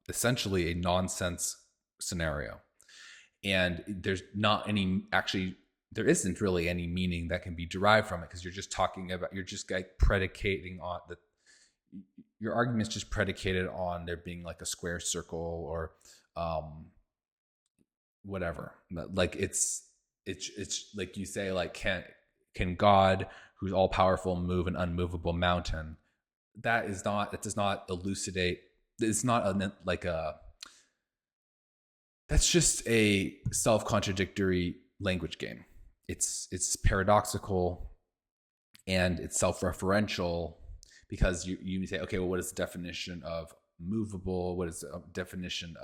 [SPEAKER 1] essentially a nonsense scenario. And there isn't really any meaning that can be derived from it because you're just predicating on your argument's just predicated on there being like a square circle or whatever. Like it's like you say, like can God, who's all powerful, move an unmovable mountain? That does not elucidate. It's not That's just a self-contradictory language game. It's paradoxical and it's self-referential, because you say, okay, well, what is the definition of movable? What is the definition?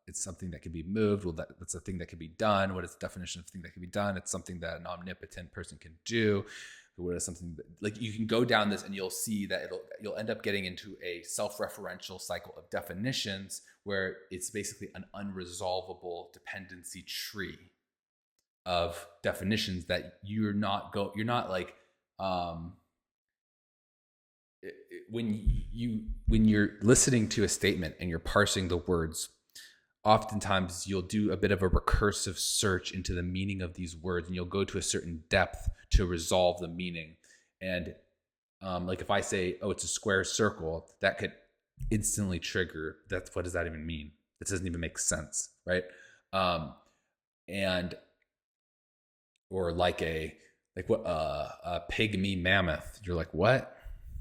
[SPEAKER 1] It's something that can be moved. Well, that's a thing that can be done. What is the definition of a thing that can be done? It's something that an omnipotent person can do. What is something that, like, you can go down this and you'll see that you'll end up getting into a self-referential cycle of definitions where it's basically an unresolvable dependency tree of definitions that you're not like when you're listening to a statement and you're parsing the words, oftentimes you'll do a bit of a recursive search into the meaning of these words, and you'll go to a certain depth to resolve the meaning. And like if I say, oh, it's a square circle, that could instantly trigger, what does that even mean? It doesn't even make sense, right? And or like a pygmy mammoth. You're like, what?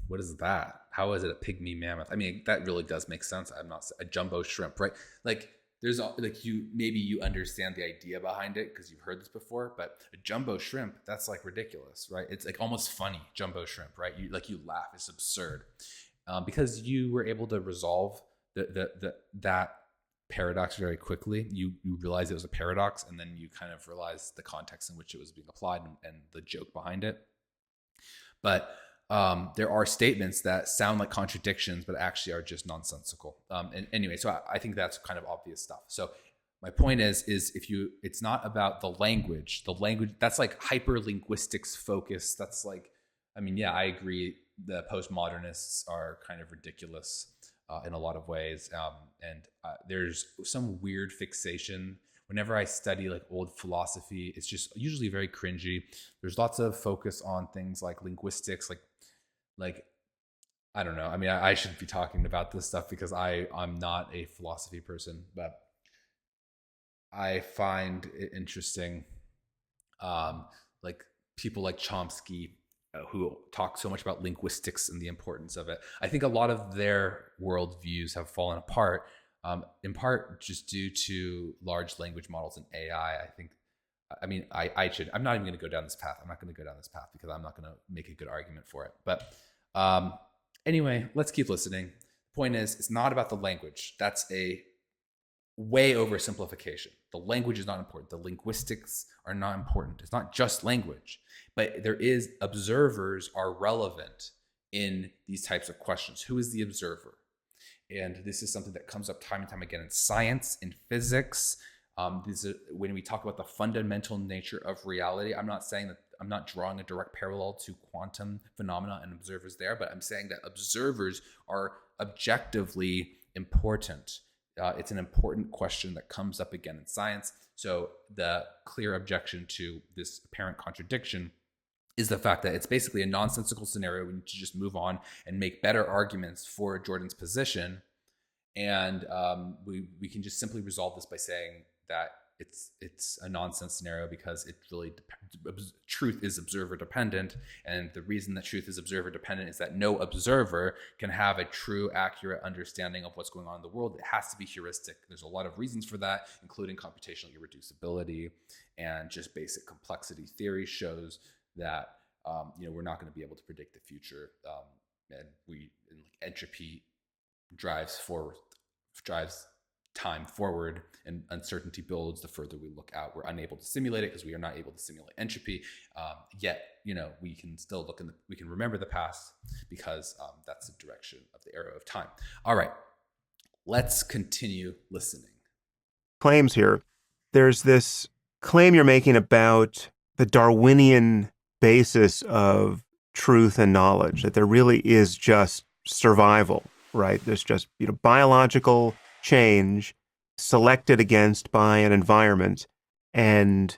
[SPEAKER 1] What is that? How is it a pygmy mammoth? I mean, that really does make sense. I'm not a jumbo shrimp, right? Like there's like you understand the idea behind it because you've heard this before, but a jumbo shrimp, that's like ridiculous, right? It's like almost funny, jumbo shrimp, right? You laugh, it's absurd, because you were able to resolve that paradox very quickly. You realize it was a paradox, and then you kind of realize the context in which it was being applied and the joke behind it. But there are statements that sound like contradictions, but actually are just nonsensical. And anyway, so I think that's kind of obvious stuff. So my point is it's not about the language that's like hyperlinguistics focus. That's like, I mean, yeah, I agree. The postmodernists are kind of ridiculous in a lot of ways. And there's some weird fixation. Whenever I study like old philosophy, it's just usually very cringy. There's lots of focus on things like linguistics, like I don't know. I mean, I shouldn't be talking about this stuff because I'm not a philosophy person, but I find it interesting. Like people like Chomsky, who talk so much about linguistics and the importance of it. I think a lot of their worldviews have fallen apart, in part just due to large language models and AI. I'm not even going to go down this path. I'm not going to go down this path because I'm not going to make a good argument for it. But anyway, let's keep listening. The point is, it's not about the language. That's a way oversimplification. The language is not important. The linguistics are not important. It's not just language, but observers are relevant in these types of questions. Who is the observer? And this is something that comes up time and time again in science, in physics. When we talk about the fundamental nature of reality, I'm not drawing a direct parallel to quantum phenomena and observers there, but I'm saying that observers are objectively important. It's an important question that comes up again in science. So the clear objection to this apparent contradiction is the fact that it's basically a nonsensical scenario. We need to just move on and make better arguments for Jordan's position. And we can just simply resolve this by saying that it's a nonsense scenario because it really truth is observer dependent, and the reason that truth is observer dependent is that no observer can have a true, accurate understanding of what's going on in the world. It has to be heuristic. There's a lot of reasons for that, including computational irreducibility, and just basic complexity theory shows that we're not going to be able to predict the future, and entropy drives time forward, and uncertainty builds the further we look out. We're unable to simulate it because we are not able to simulate entropy. Yet, we can still we can remember the past because that's the direction of the arrow of time. All right, let's continue listening.
[SPEAKER 2] Claims here. There's this claim you're making about the Darwinian basis of truth and knowledge, that there really is just survival, right? There's just, biological change selected against by an environment, and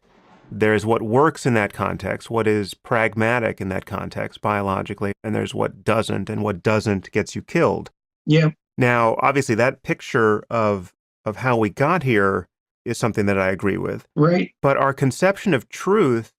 [SPEAKER 2] there's what works in that context, what is pragmatic in that context biologically, and there's what doesn't, and what doesn't gets you killed.
[SPEAKER 3] Yeah.
[SPEAKER 2] Now, obviously, that picture of how we got here is something that I agree with.
[SPEAKER 3] Right.
[SPEAKER 2] But our conception of truth,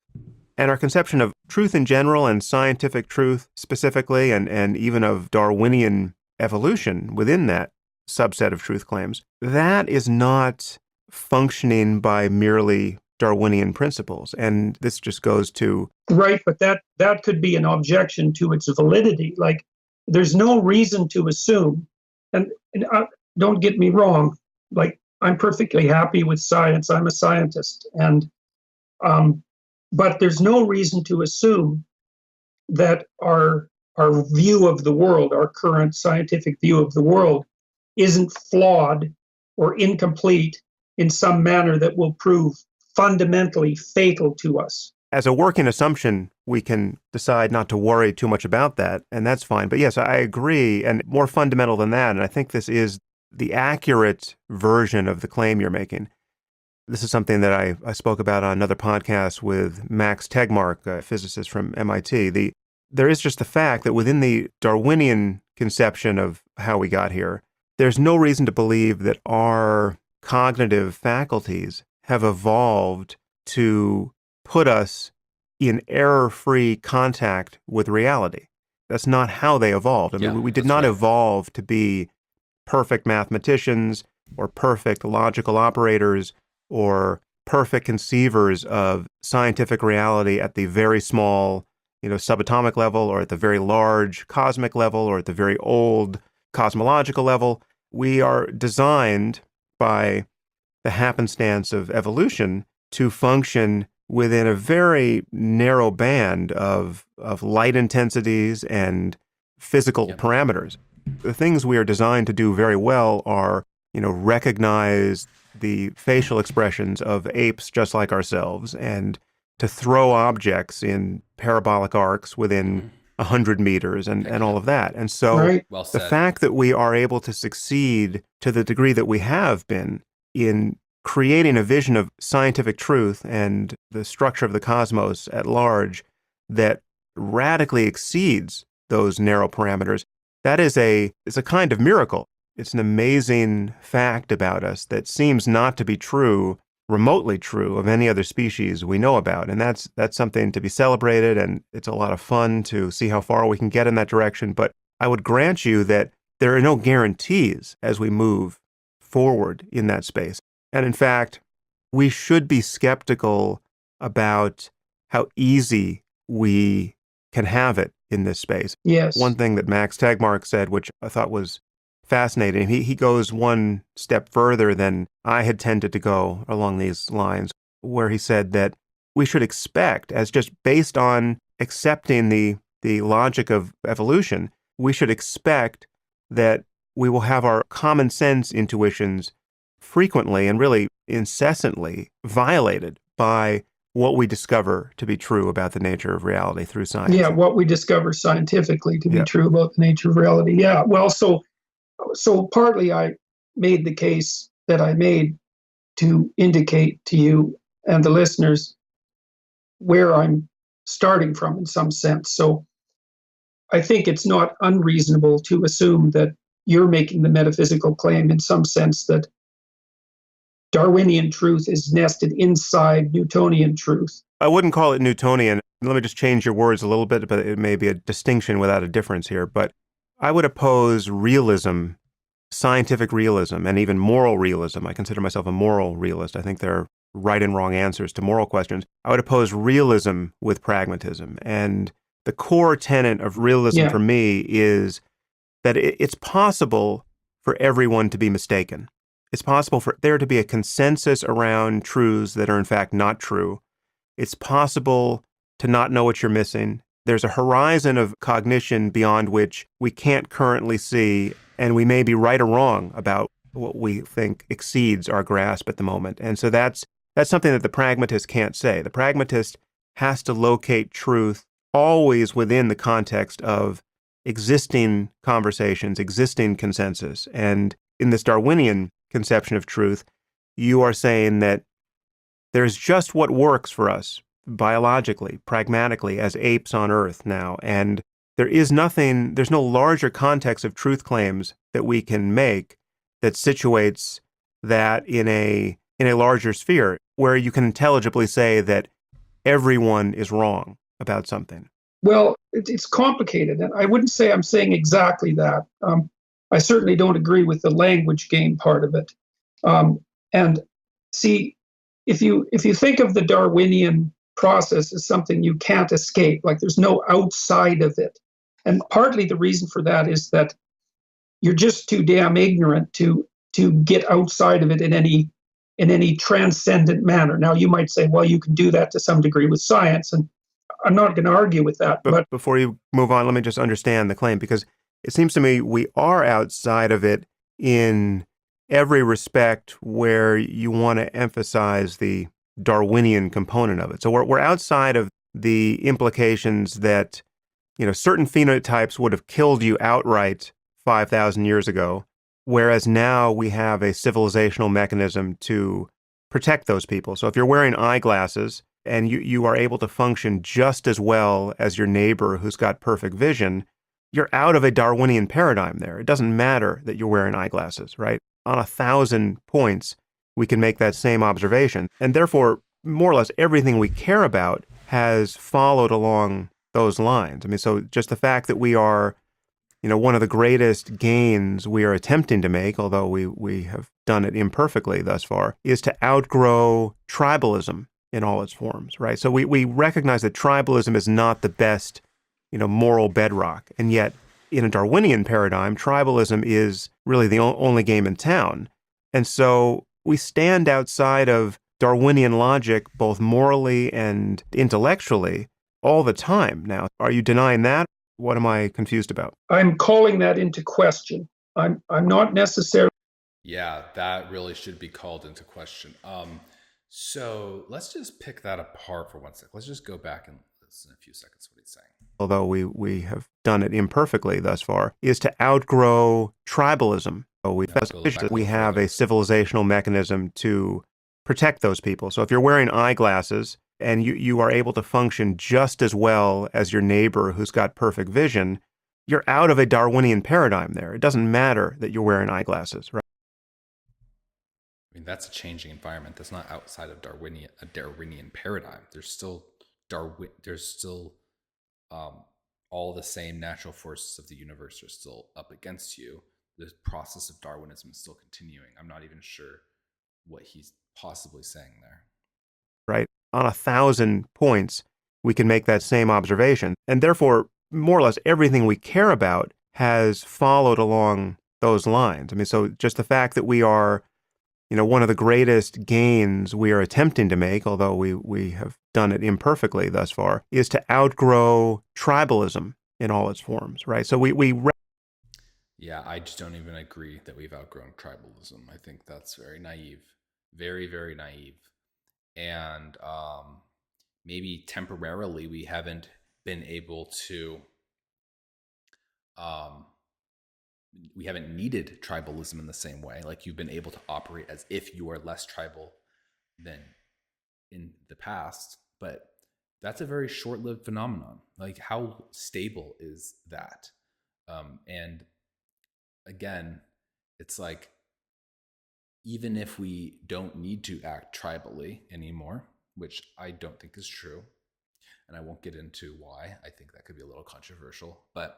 [SPEAKER 2] and our conception of truth in general and scientific truth specifically, and even of Darwinian evolution within that subset of truth claims, that is not functioning by merely Darwinian principles. And this just goes to...
[SPEAKER 3] Right, but that could be an objection to its validity. Like, there's no reason to assume, and don't get me wrong, like, I'm perfectly happy with science. I'm a scientist, and but there's no reason to assume that our view of the world, our current scientific view of the world, isn't flawed or incomplete in some manner that will prove fundamentally fatal to us.
[SPEAKER 2] As a working assumption, we can decide not to worry too much about that, and that's fine. But yes, I agree, and more fundamental than that, and I think this is the accurate version of the claim you're making. This is something that I spoke about on another podcast with Max Tegmark, a physicist from MIT. There is just the fact that within the Darwinian conception of how we got here, there's no reason to believe that our cognitive faculties have evolved to put us in error-free contact with reality. That's not how they evolved. I mean, we did not evolve to be perfect mathematicians or perfect logical operators or perfect conceivers of scientific reality at the very small, subatomic level, or at the very large cosmic level, or at the very old cosmological level. We are designed by the happenstance of evolution to function within a very narrow band of light intensities and physical parameters. The things we are designed to do very well are, recognize the facial expressions of apes just like ourselves, and to throw objects in parabolic arcs within 100 meters and all of that. And so
[SPEAKER 3] Right.
[SPEAKER 1] Well said.
[SPEAKER 2] the fact that we are able to succeed to the degree that we have been in creating a vision of scientific truth and the structure of the cosmos at large that radically exceeds those narrow parameters, that is it's a kind of miracle. It's an amazing fact about us that seems not to be true, remotely true, of any other species we know about. And that's something to be celebrated, and it's a lot of fun to see how far we can get in that direction. But I would grant you that there are no guarantees as we move forward in that space. And in fact, we should be skeptical about how easy we can have it in this space.
[SPEAKER 3] Yes.
[SPEAKER 2] One thing that Max Tegmark said, which I thought was fascinating, he goes one step further than I had tended to go along these lines, where he said that we should expect, as just based on accepting the logic of evolution, we should expect that we will have our common sense intuitions frequently and really incessantly violated by what we discover to be true about the nature of reality through science.
[SPEAKER 3] Yeah, what we discover scientifically to be
[SPEAKER 2] Yeah.
[SPEAKER 3] true about the nature of reality. Yeah, well, so partly I made the case that I made to indicate to you and the listeners where I'm starting from in some sense. So I think it's not unreasonable to assume that you're making the metaphysical claim in some sense that Darwinian truth is nested inside Newtonian truth.
[SPEAKER 2] I wouldn't call it Newtonian. Let me just change your words a little bit, but it may be a distinction without a difference here. But I would oppose realism, scientific realism, and even moral realism. I consider myself a moral realist. I think there are right and wrong answers to moral questions. I would oppose realism with pragmatism. And the core tenet of realism for me is that it's possible for everyone to be mistaken. It's possible for there to be a consensus around truths that are in fact not true. It's possible to not know what you're missing. There's a horizon of cognition beyond which we can't currently see, and we may be right or wrong about what we think exceeds our grasp at the moment. And so that's something that the pragmatist can't say. The pragmatist has to locate truth always within the context of existing conversations, existing consensus. And in this Darwinian conception of truth, you are saying that there's just what works for us biologically, pragmatically, as apes on Earth now. And there's no larger context of truth claims that we can make that situates that in a larger sphere where you can intelligibly say that everyone is wrong about something.
[SPEAKER 3] Well, it's complicated, and I wouldn't say I'm saying exactly that. I certainly don't agree with the language game part of it. And see, if you think of the Darwinian process as something you can't escape, like there's no outside of it, and partly the reason for that is that you're just too damn ignorant to get outside of it in any transcendent manner. Now you might say, well, you can do that to some degree with science, and I'm not going to argue with that.
[SPEAKER 2] But before you move on, let me just understand the claim, because it seems to me we are outside of it in every respect where you want to emphasize the Darwinian component of it. So we're outside of the implications that, certain phenotypes would have killed you outright 5,000 years ago, whereas now we have a civilizational mechanism to protect those people. So if you're wearing eyeglasses and you are able to function just as well as your neighbor who's got perfect vision, you're out of a Darwinian paradigm there. It doesn't matter that you're wearing eyeglasses, right? On 1,000 points, we can make that same observation. And therefore, more or less everything we care about has followed along those lines. I mean, so just the fact that we are, one of the greatest gains we are attempting to make, although we have done it imperfectly thus far, is to outgrow tribalism in all its forms, right? So we recognize that tribalism is not the best, moral bedrock. And yet, in a Darwinian paradigm, tribalism is really the only game in town. And so we stand outside of Darwinian logic, both morally and intellectually, all the time. Now, are you denying that? What am I confused about?
[SPEAKER 3] I'm calling that into question. I'm not necessarily.
[SPEAKER 1] Yeah, that really should be called into question. So let's just pick that apart for 1 second. Let's just go back and listen a few seconds what he's saying.
[SPEAKER 2] Although we have done it imperfectly thus far, is to outgrow tribalism. So we have a civilizational mechanism to protect those people. So if you're wearing eyeglasses and you are able to function just as well as your neighbor who's got perfect vision, you're out of a Darwinian paradigm there. It doesn't matter that you're wearing eyeglasses, right?
[SPEAKER 1] I mean, that's a changing environment. That's not outside of a Darwinian paradigm. There's still all the same natural forces of the universe are still up against you. The process of Darwinism is still continuing. I'm not even sure what he's possibly saying there.
[SPEAKER 2] Right. On 1,000 points, we can make that same observation. And therefore, more or less everything we care about has followed along those lines. I mean, so just the fact that we are, one of the greatest gains we are attempting to make, although we have done it imperfectly thus far, is to outgrow tribalism in all its forms, right? So
[SPEAKER 1] Yeah, I just don't even agree that we've outgrown tribalism. I think that's very naive, very, very naive. And maybe temporarily we haven't been able to, we haven't needed tribalism in the same way. Like you've been able to operate as if you are less tribal than in the past. But that's a very short-lived phenomenon. Like how stable is that? And again, it's like, even if we don't need to act tribally anymore, which I don't think is true, and I won't get into why, I think that could be a little controversial, but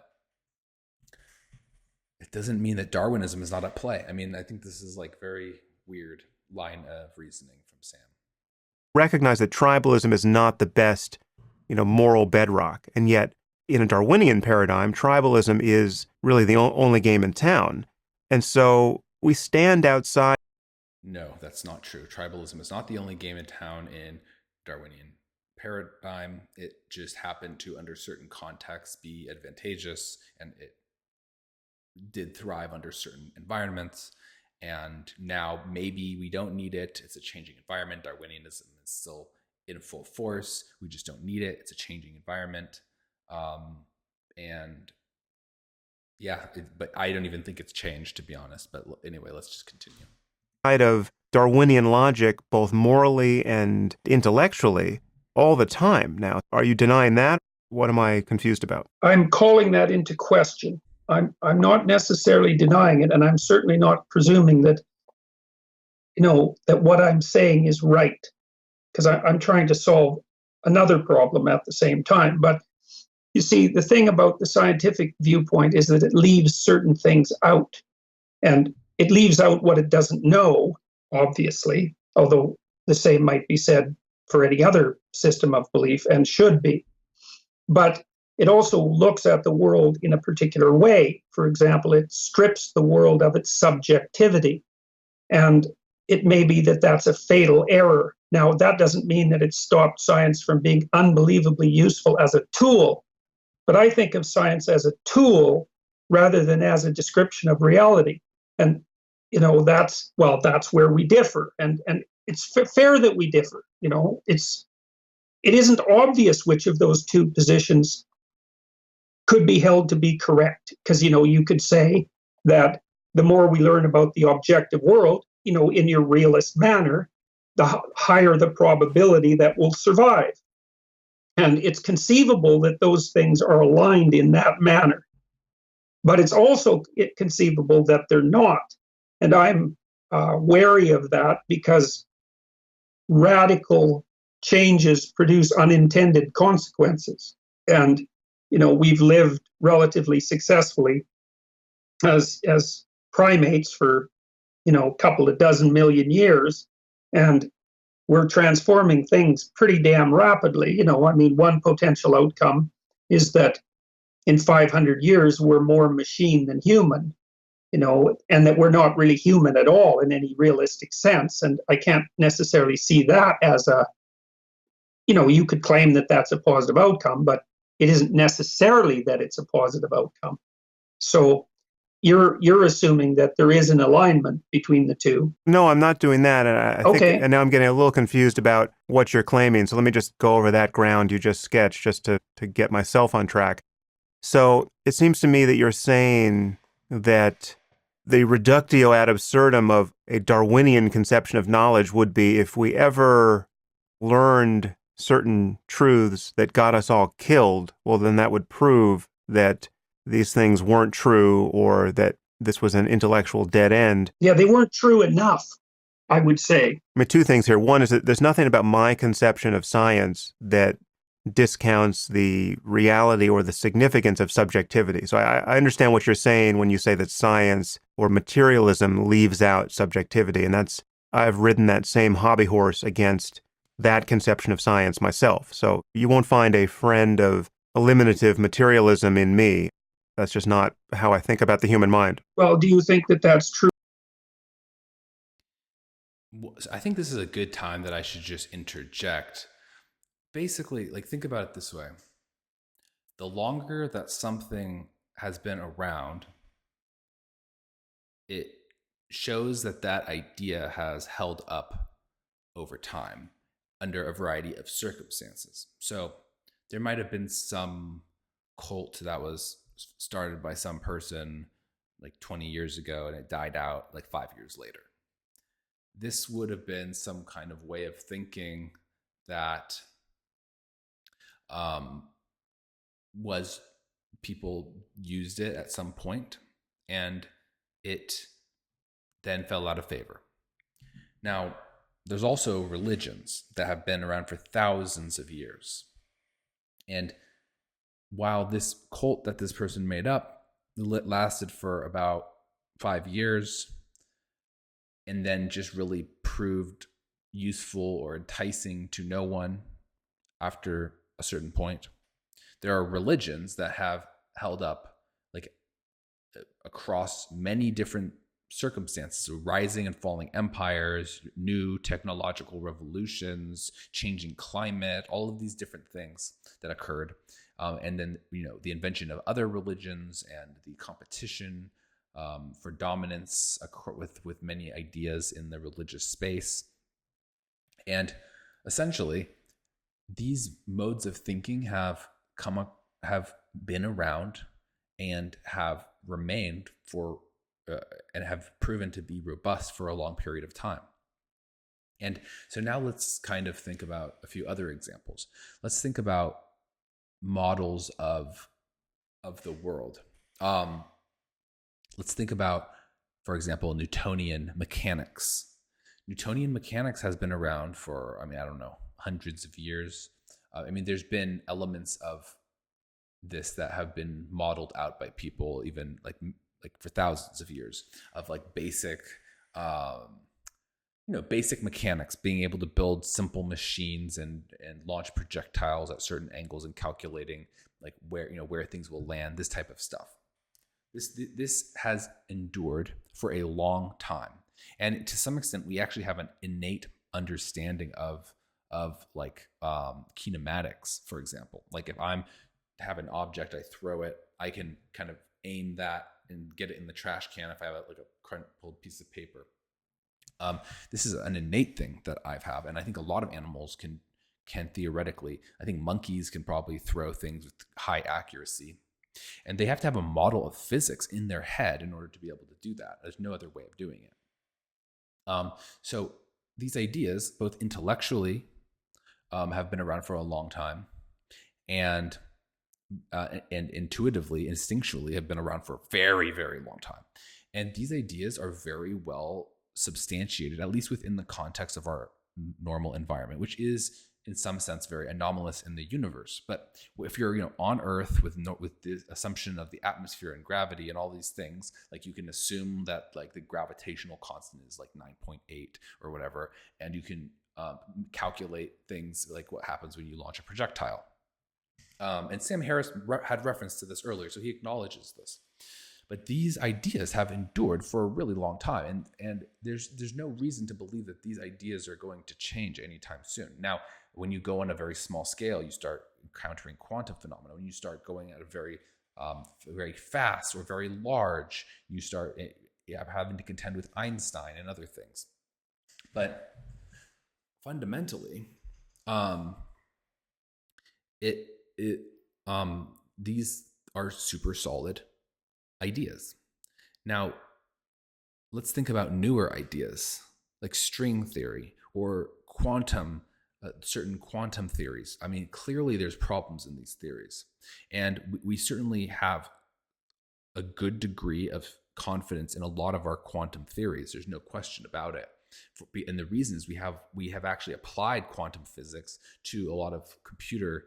[SPEAKER 1] it doesn't mean that Darwinism is not at play. I mean, I think this is like very weird line of reasoning from Sam.
[SPEAKER 2] Recognize that tribalism is not the best, moral bedrock. And yet, in a Darwinian paradigm, tribalism is really the only game in town. And so we stand outside.
[SPEAKER 1] No, that's not true. Tribalism is not the only game in town in Darwinian paradigm. It just happened to, under certain contexts, be advantageous, and it did thrive under certain environments. And now maybe we don't need it. It's a changing environment. Darwinianism is still in full force. We just don't need it. It's a changing environment. And yeah, but I don't even think it's changed, to be honest. But anyway, let's just continue.
[SPEAKER 2] Of Darwinian logic, both morally and intellectually, all the time. Now, are you denying that? What am I confused about?
[SPEAKER 3] I'm calling that into question. I'm not necessarily denying it, and I'm certainly not presuming that, that what I'm saying is right, because I'm trying to solve another problem at the same time. But you see, the thing about the scientific viewpoint is that it leaves certain things out, and it leaves out what it doesn't know, obviously, although the same might be said for any other system of belief and should be. But it also looks at the world in a particular way. For example, it strips the world of its subjectivity. And it may be that that's a fatal error. Now, that doesn't mean that it stopped science from being unbelievably useful as a tool, but I think of science as a tool rather than as a description of reality. And that's where we differ. And it's fair that we differ. It isn't obvious which of those two positions could be held to be correct, because you could say that the more we learn about the objective world, in your realist manner, the higher the probability that we'll survive. And it's conceivable that those things are aligned in that manner. But it's also conceivable that they're not. And I'm wary of that, because radical changes produce unintended consequences. And, we've lived relatively successfully as primates for, a couple of dozen million years. And we're transforming things pretty damn rapidly. One potential outcome is that in 500 years, we're more machine than human, and that we're not really human at all in any realistic sense. And I can't necessarily see that as you could claim that that's a positive outcome, but it isn't necessarily that it's a positive outcome. So you're assuming that there is an alignment between the two.
[SPEAKER 2] No, I'm not doing that. And I think, and now I'm getting a little confused about what you're claiming. So let me just go over that ground you just sketched, just to get myself on track. So it seems to me that you're saying that the reductio ad absurdum of a Darwinian conception of knowledge would be, if we ever learned certain truths that got us all killed, well, then that would prove that these things weren't true, or that this was an intellectual dead end.
[SPEAKER 3] Yeah, they weren't true enough, I would say.
[SPEAKER 2] I mean, two things here. One is that there's nothing about my conception of science that discounts the reality or the significance of subjectivity. So I understand what you're saying when you say that science or materialism leaves out subjectivity. And I've ridden that same hobby horse against that conception of science myself. So you won't find a friend of eliminative materialism in me. That's just not how I think about the human mind.
[SPEAKER 3] Well, do you think that that's true?
[SPEAKER 1] I think this is a good time that I should just interject. Basically, think about it this way. The longer that something has been around, it shows that idea has held up over time under a variety of circumstances. So there might have been some cult that was started by some person 20 years ago, and it died out 5 years later. This would have been some kind of way of thinking that was people used it at some point, and it then fell out of favor. Now, there's also religions that have been around for thousands of years. And while this cult that this person made up lasted for about 5 years and then just really proved useful or enticing to no one after a certain point, there are religions that have held up across many different circumstances, so rising and falling empires, new technological revolutions, changing climate, all of these different things that occurred. And then, the invention of other religions and the competition for dominance with many ideas in the religious space. And essentially, these modes of thinking have been around and have remained for and have proven to be robust for a long period of time. And so now let's kind of think about a few other examples. Let's think about models of the world. Let's think about, for example, Newtonian mechanics. Newtonian mechanics has been around for, I don't know, hundreds of years. There's been elements of this that have been modeled out by people even like for thousands of years, of basic basic mechanics, being able to build simple machines and launch projectiles at certain angles and calculating like where things will land, this type of stuff. This has endured for a long time, and to some extent, we actually have an innate understanding of like kinematics, for example. Like if I have an object, I throw it, I can kind of aim that and get it in the trash can if I have like a crumpled piece of paper. This is an innate thing that I have, and I think a lot of animals can theoretically. I think monkeys can probably throw things with high accuracy. And they have to have a model of physics in their head in order to be able to do that. There's no other way of doing it. So these ideas, both intellectually, have been around for a long time, and intuitively, instinctually, have been around for a very, very long time. And these ideas are very well substantiated, at least within the context of our normal environment, which is in some sense very anomalous in the universe. But if you're on Earth with the assumption of the atmosphere and gravity and all these things, like you can assume that like the gravitational constant is like 9.8 or whatever, and you can calculate things like what happens when you launch a projectile. And Sam Harris had reference to this earlier, so he acknowledges this. But these ideas have endured for a really long time, and there's no reason to believe that these ideas are going to change anytime soon. Now, when you go on a very small scale, you start encountering quantum phenomena. When you start going at a very very fast or very large, you start having to contend with Einstein and other things. But fundamentally, these are super solid ideas. Now, let's think about newer ideas like string theory or quantum, certain quantum theories. I mean, clearly there's problems in these theories, and we certainly have a good degree of confidence in a lot of our quantum theories. There's no question about it. And the reason is we have actually applied quantum physics to a lot of computer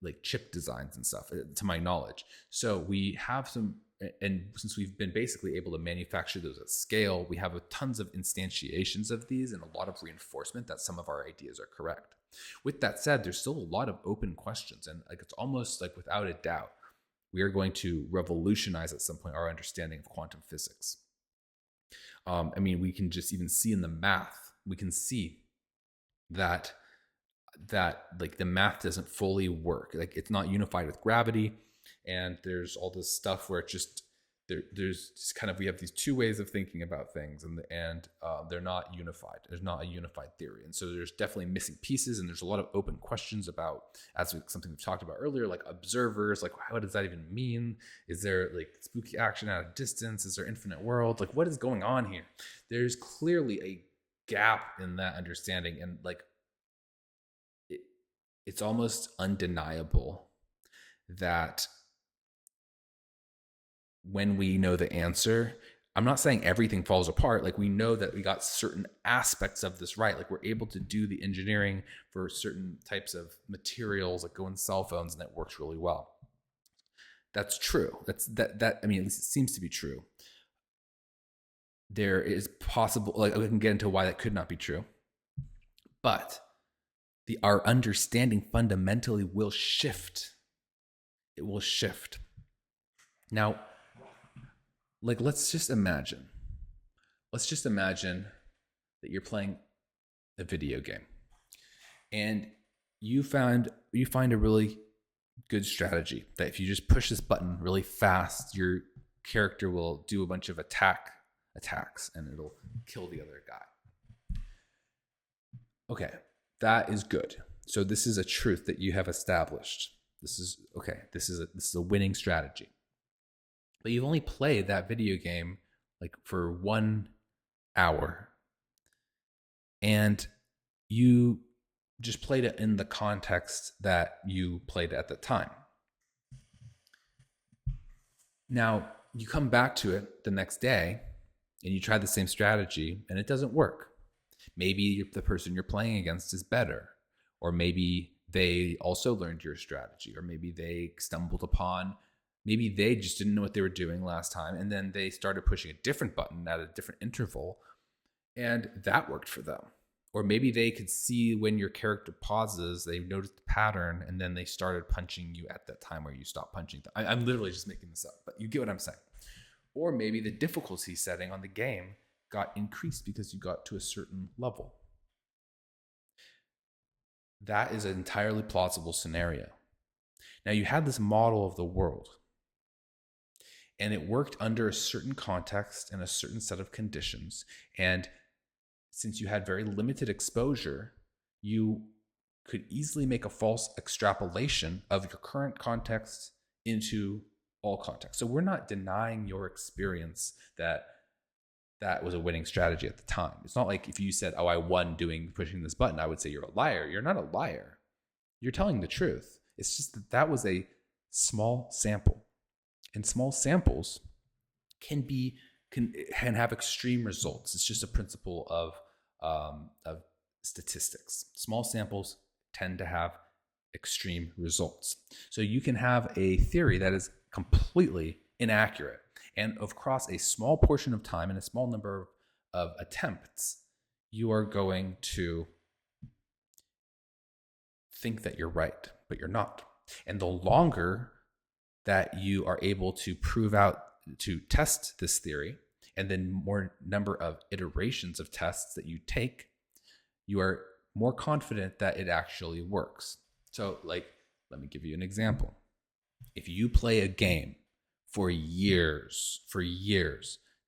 [SPEAKER 1] like chip designs and stuff, to my knowledge. So we have some, and since we've been basically able to manufacture those at scale, we have tons of instantiations of these and a lot of reinforcement that some of our ideas are correct. With that said, there's still a lot of open questions, and like it's almost like without a doubt, we are going to revolutionize at some point our understanding of quantum physics. I mean, we can just even see in the math, we can see that like the math doesn't fully work. Like it's not unified with gravity, and there's all this stuff where it just there's just kind of, we have these two ways of thinking about things, and they're not unified. There's not a unified theory, and so there's definitely missing pieces, and there's a lot of open questions about, something we've talked about earlier, like observers, like what does that even mean? Is there like spooky action at a distance? Is there infinite world? Like what is going on here? There's clearly a gap in that understanding, and like it's almost undeniable that when we know the answer, I'm not saying everything falls apart. Like we know that we got certain aspects of this right. Like we're able to do the engineering for certain types of materials that go in cell phones, and that works really well. That's true. That I mean, at least it seems to be true. There is possible, like we can get into why that could not be true, but our understanding fundamentally will shift. It will shift. Now, like let's just imagine that you're playing a video game, and you find a really good strategy that if you just push this button really fast, your character will do a bunch of attacks and it'll kill the other guy. Okay, that is good. So this is a truth that you have established. This is okay. This is a winning strategy. But you've only played that video game like for 1 hour, and you just played it in the context that you played at the time. Now you come back to it the next day and you try the same strategy and it doesn't work. Maybe the person you're playing against is better, or maybe they also learned your strategy, or maybe they stumbled upon, maybe they just didn't know what they were doing last time, and then they started pushing a different button at a different interval, And that worked for them. Or maybe they could see when your character pauses, they noticed the pattern, and then they started punching you at that time where you stopped punching them. I'm literally just making this up, but you get what I'm saying. Or maybe the difficulty setting on the game got increased because you got to a certain level. That is an entirely plausible scenario. Now, you had this model of the world, and it worked under a certain context and a certain set of conditions. And since you had very limited exposure, you could easily make a false extrapolation of your current context into all context. So we're not denying your experience that that was a winning strategy at the time. It's not like if you said, oh, I won pushing this button, I would say you're a liar. You're not a liar. You're telling the truth. It's just that that was a small sample. And small samples can have extreme results. It's just a principle of statistics. Small samples tend to have extreme results. So you can have a theory that is completely inaccurate, and across a small portion of time and a small number of attempts, you are going to think that you're right, but you're not. And the longer that you are able to to test this theory, and then more number of iterations of tests that you take, you are more confident that it actually works. So, like, let me give you an example. If you play a game for years,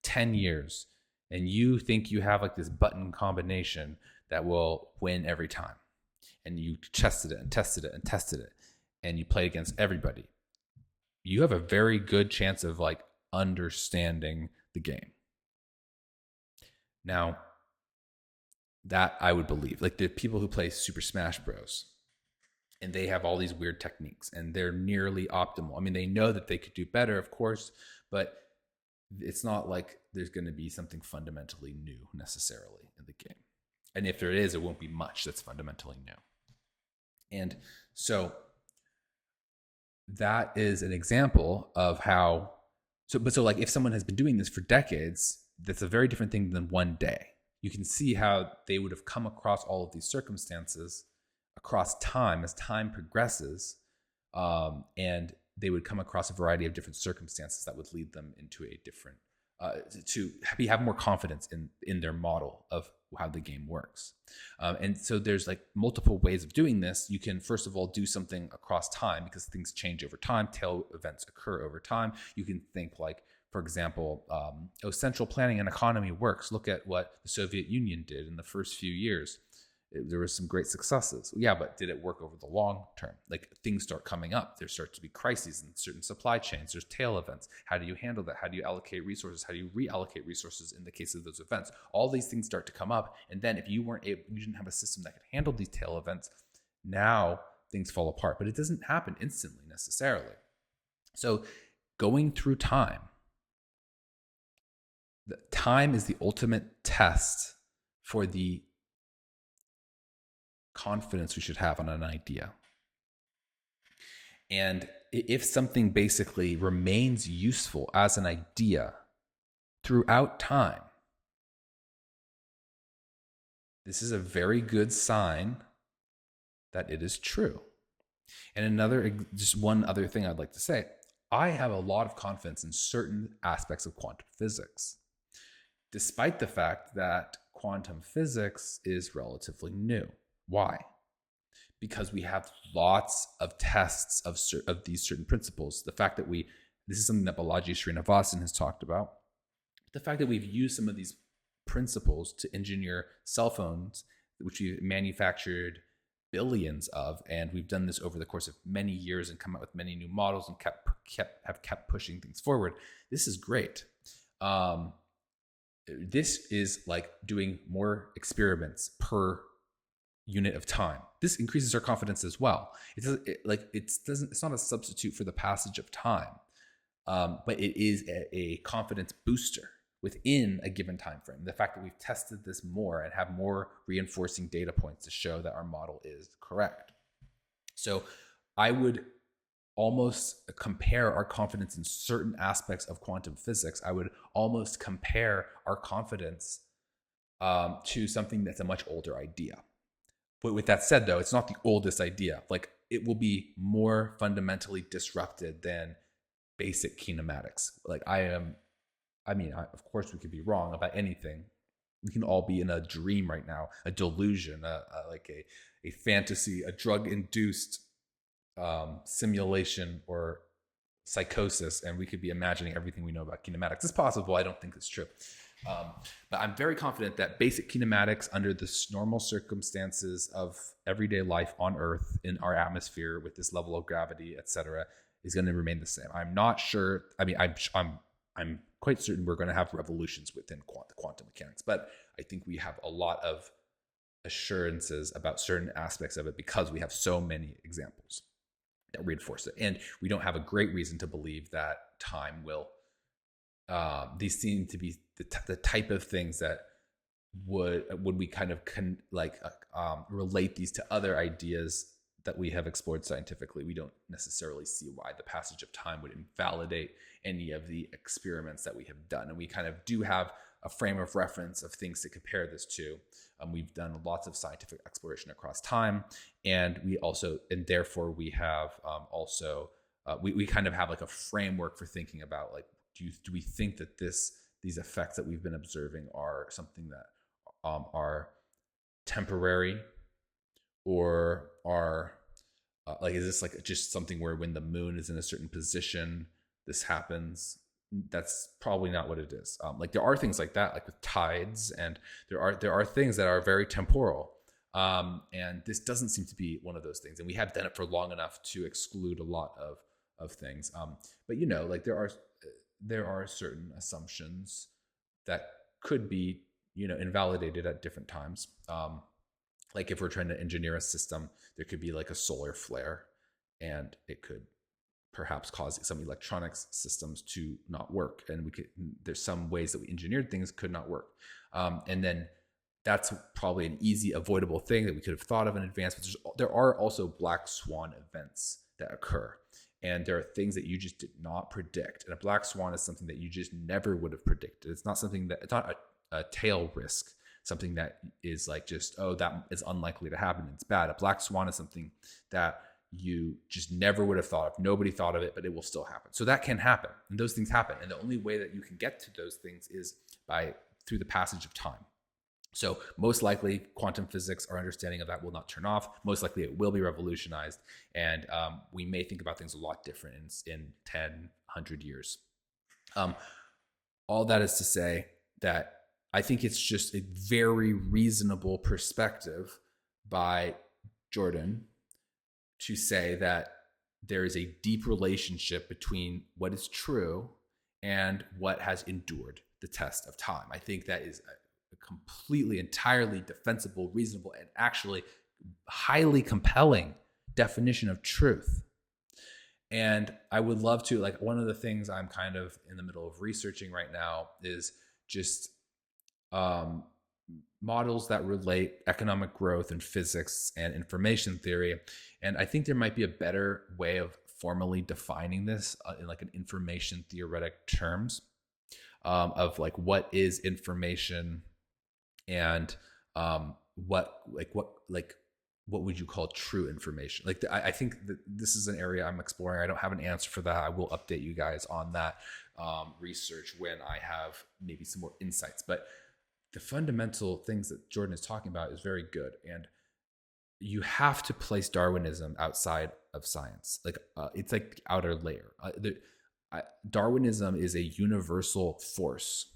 [SPEAKER 1] 10 years, and you think you have like this button combination that will win every time, and you tested it and tested it and tested it, and you play against everybody, you have a very good chance of like understanding the game. Now, that I would believe, like the people who play Super Smash Bros. And they have all these weird techniques and they're nearly optimal. I mean, they know that they could do better, of course, but it's not like there's going to be something fundamentally new necessarily in the game. And if there is, it won't be much that's fundamentally new. And so that is an example of how, so like if someone has been doing this for decades, that's a very different thing than one day. You can see how they would have come across all of these circumstances across time as time progresses, and they would come across a variety of different circumstances that would lead them into a different, to have more confidence in their model of how the game works. And so there's like multiple ways of doing this. You can first of all do something across time because things change over time. Tail events occur over time. You can think like, for example, central planning and economy works. Look at what the Soviet Union did in the first few years. There was some great successes. Yeah, but did it work over the long term? Like things start coming up. There start to be crises in certain supply chains. There's tail events. How do you handle that? How do you allocate resources? How do you reallocate resources in the case of those events? All these things start to come up. And then if you didn't have a system that could handle these tail events, now things fall apart. But it doesn't happen instantly necessarily. So going through time, the time is the ultimate test for the confidence we should have on an idea. And if something basically remains useful as an idea throughout time, this is a very good sign that it is true. And just one other thing I'd like to say, I have a lot of confidence in certain aspects of quantum physics, despite the fact that quantum physics is relatively new. Why? Because we have lots of tests of these certain principles. The fact that this is something that Balaji Srinivasan has talked about. The fact that we've used some of these principles to engineer cell phones, which we've manufactured billions of, and we've done this over the course of many years and come out with many new models and have kept pushing things forward. This is great. This is like doing more experiments per unit of time. This increases our confidence as well. It's not a substitute for the passage of time, but it is a confidence booster within a given time frame. The fact that we've tested this more and have more reinforcing data points to show that our model is correct. So I would almost compare our confidence in certain aspects of quantum physics. I would almost compare our confidence to something that's a much older idea. But with that said, though, it's not the oldest idea. Like, it will be more fundamentally disrupted than basic kinematics. Like, of course, we could be wrong about anything. We can all be in a dream right now, a delusion, like a fantasy, a drug-induced simulation or psychosis, and we could be imagining everything we know about kinematics. It's possible. I don't think it's true. But I'm very confident that basic kinematics under the normal circumstances of everyday life on Earth, in our atmosphere, with this level of gravity, etc., is going to remain the same. I'm not sure. I mean, I'm quite certain we're going to have revolutions within quantum mechanics, but I think we have a lot of assurances about certain aspects of it because we have so many examples that reinforce it, and we don't have a great reason to believe that time will. These seem to be the type of things that would we kind of relate these to other ideas that we have explored scientifically. We don't necessarily see why the passage of time would invalidate any of the experiments that we have done, and we kind of do have a frame of reference of things to compare this to. We've done lots of scientific exploration across time, and therefore we have we kind of have like a framework for thinking about, like, do we think that these effects that we've been observing are something that are temporary, or are is this like just something where when the moon is in a certain position this happens? That's probably not what it is. Like, there are things like that, like with tides, and there are things that are very temporal, and this doesn't seem to be one of those things, and we have done it for long enough to exclude a lot of things. But like there are certain assumptions that could be invalidated at different times. Like, if we're trying to engineer a system, there could be like a solar flare, and it could perhaps cause some electronics systems to not work, and there's some ways that we engineered things could not work, and then that's probably an easy avoidable thing that we could have thought of in advance. But there are also black swan events that occur, and there are things that you just did not predict, and a black swan is something that you just never would have predicted. It's not a tail risk, something that is like just, oh, that is unlikely to happen, it's bad. A black swan is something that you just never would have thought of. Nobody thought of it, but it will still happen. So that can happen, and those things happen, and the only way that you can get to those things is through the passage of time. So most likely quantum physics, our understanding of that will not turn off. Most likely it will be revolutionized, and we may think about things a lot different in 10, 100 years. All that is to say that I think it's just a very reasonable perspective by Jordan to say that there is a deep relationship between what is true and what has endured the test of time. I think that is a completely, entirely defensible, reasonable, and actually highly compelling definition of truth. And I would love to, like, one of the things I'm kind of in the middle of researching right now is just models that relate economic growth and physics and information theory. And I think there might be a better way of formally defining this in like an information theoretic terms of like what is information and what would you call true information? Like, I think that this is an area I'm exploring. I don't have an answer for that. I will update you guys on that research when I have maybe some more insights. But the fundamental things that Jordan is talking about is very good. And you have to place Darwinism outside of science. Like, it's like the outer layer. Darwinism is a universal force.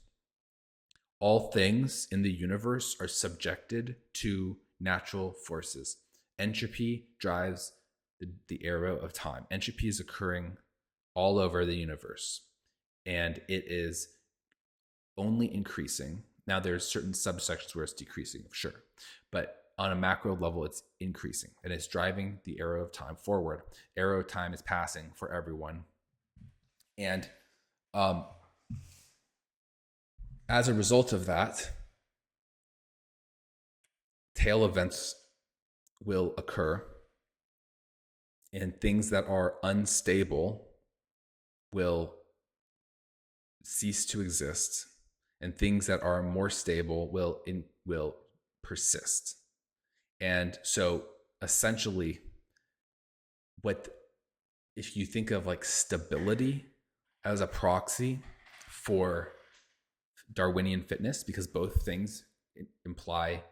[SPEAKER 1] All things in the universe are subjected to natural forces. Entropy drives the arrow of time. Entropy is occurring all over the universe, and it is only increasing. Now, there's certain subsections where it's decreasing, sure, but on a macro level, it's increasing, and it's driving the arrow of time forward. Arrow of time is passing for everyone, and as a result of that, tail events will occur, and things that are unstable will cease to exist, and things that are more stable will will persist. And so essentially, if you think of like stability as a proxy for Darwinian fitness, because both things imply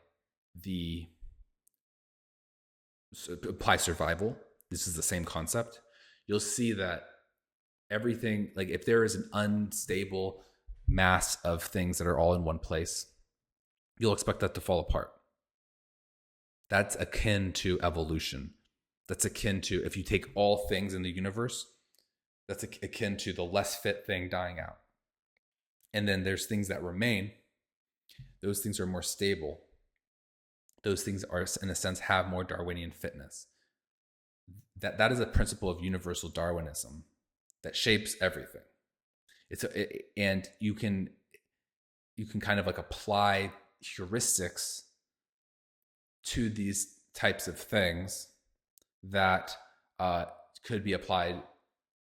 [SPEAKER 1] survival, this is the same concept, you'll see that everything, like if there is an unstable mass of things that are all in one place, you'll expect that to fall apart. That's akin to evolution. That's akin to, if you take all things in the universe, that's akin to the less fit thing dying out. And then there's things that remain. Those things are more stable. Those things are, in a sense, have more Darwinian fitness. That is a principle of universal Darwinism that shapes everything. And you can kind of like apply heuristics to these types of things that could be applied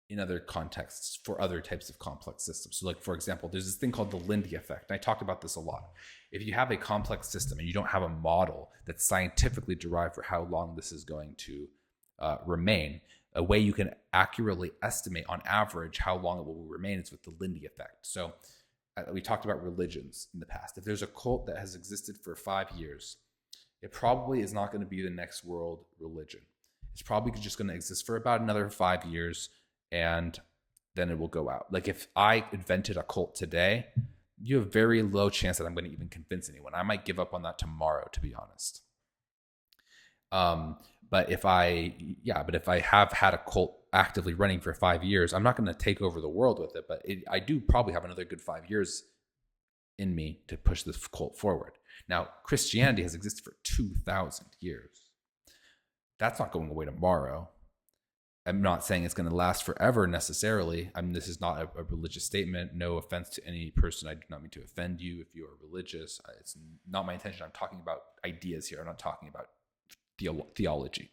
[SPEAKER 1] in other contexts for other types of complex systems. So like, for example, there's this thing called the Lindy effect. And I talked about this a lot. If you have a complex system and you don't have a model that's scientifically derived for how long this is going to remain, a way you can accurately estimate on average how long it will remain is with the Lindy effect. So we talked about religions in the past. If there's a cult that has existed for 5 years, it probably is not going to be the next world religion. It's probably just going to exist for about another 5 years, and then it will go out. Like if I invented a cult today, you have very low chance that I'm going to even convince anyone. I might give up on that tomorrow, to be honest. But if I have had a cult actively running for 5 years, I'm not going to take over the world with it, but I do probably have another good 5 years in me to push this cult forward. Now, Christianity has existed for 2,000 years. That's not going away tomorrow. I'm not saying it's going to last forever necessarily. I mean, this is not a religious statement. No offense to any person. I do not mean to offend you if you are religious. It's not my intention. I'm talking about ideas here. I'm not talking about theology.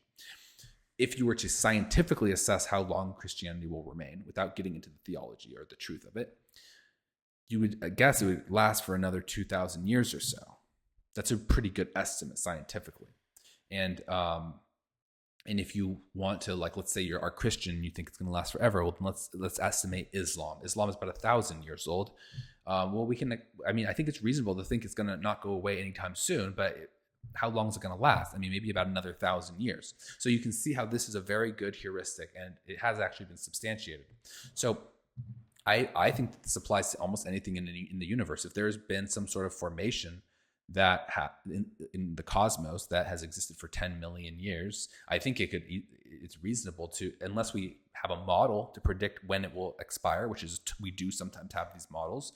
[SPEAKER 1] If you were to scientifically assess how long Christianity will remain without getting into the theology or the truth of it, you would guess it would last for another 2,000 years or so. That's a pretty good estimate scientifically. And if you want to, like, let's say you are Christian and you think it's going to last forever, well, then let's estimate Islam. Islam is about 1,000 years old. I think it's reasonable to think it's going to not go away anytime soon, but how long is it going to last? I mean, maybe about another 1,000 years. So you can see how this is a very good heuristic, and it has actually been substantiated. So I think that this applies to almost anything in the universe. If there's been some sort of formation that in the cosmos that has existed for 10 million years, I think it's reasonable to, unless we have a model to predict when it will expire, which is, we do sometimes have these models.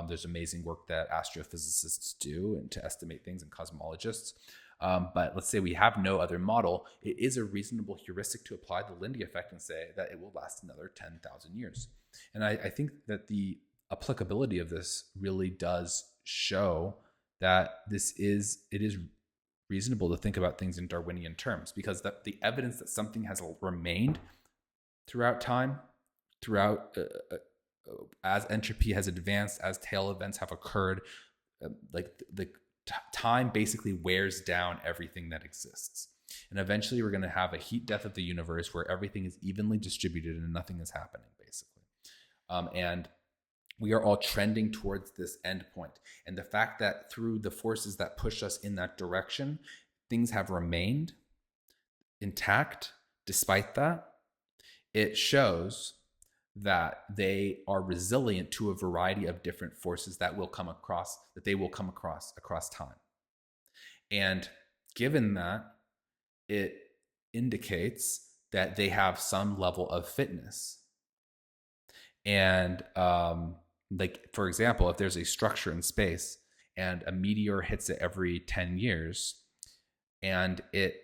[SPEAKER 1] There's amazing work that astrophysicists do and to estimate things, and cosmologists. But let's say we have no other model, it is a reasonable heuristic to apply the Lindy effect and say that it will last another 10,000 years. And I think that the applicability of this really does show that it is reasonable to think about things in Darwinian terms, because the evidence that something has remained throughout time, as entropy has advanced, as tail events have occurred, time basically wears down everything that exists. And eventually we're going to have a heat death of the universe where everything is evenly distributed and nothing is happening, basically. And we are all trending towards this end point. And the fact that through the forces that push us in that direction, things have remained intact despite that, it shows that they are resilient to a variety of different forces that they will come across time. And given that, it indicates that they have some level of fitness. And like, for example, if there's a structure in space and a meteor hits it every 10 years and it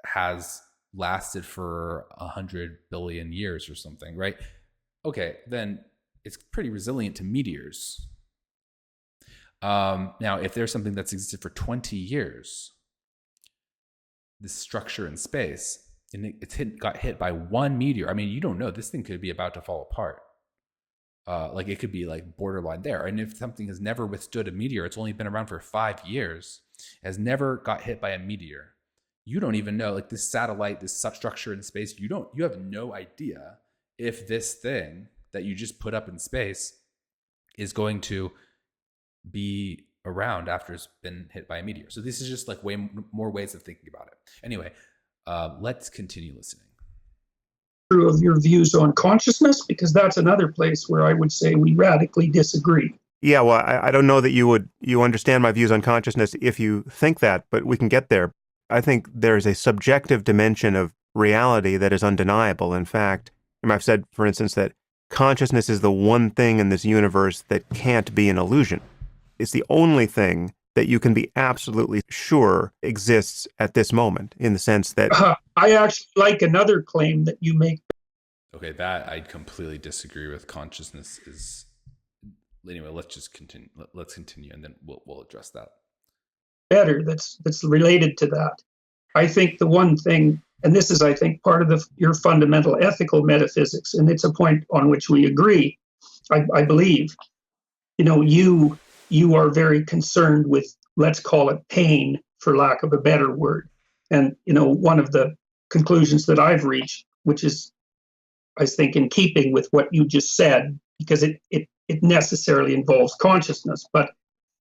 [SPEAKER 1] has lasted for 100 billion years or something, right? Okay, then it's pretty resilient to meteors. Now, if there's something that's existed for 20 years, this structure in space, and got hit by one meteor, I mean, you don't know, this thing could be about to fall apart. like it could be like borderline there. And if something has never withstood a meteor, it's only been around for 5 years, has never got hit by a meteor, you don't even know, like this satellite, this substructure in space, you have no idea if this thing that you just put up in space is going to be around after it's been hit by a meteor. So this is just like way more ways of thinking about it. Anyway, let's continue listening.
[SPEAKER 3] Of your views on consciousness, because that's another place where I would say we radically disagree.
[SPEAKER 2] Yeah, well, I don't know that you understand my views on consciousness if you think that, but we can get there. I think there's a subjective dimension of reality that is undeniable. In fact, I've said, for instance, that consciousness is the one thing in this universe that can't be an illusion. It's the only thing that you can be absolutely sure exists at this moment, in the sense that...
[SPEAKER 3] I actually like another claim that you make.
[SPEAKER 1] Okay, that I completely disagree with. Consciousness is... Anyway, let's just continue. Let's continue, and then we'll address that.
[SPEAKER 3] Better, that's related to that. I think the one thing, and this is, I think, part of your fundamental ethical metaphysics, and it's a point on which we agree, I believe. You are very concerned with, let's call it pain, for lack of a better word. And, one of the conclusions that I've reached, which is, I think, in keeping with what you just said, because it necessarily involves consciousness. But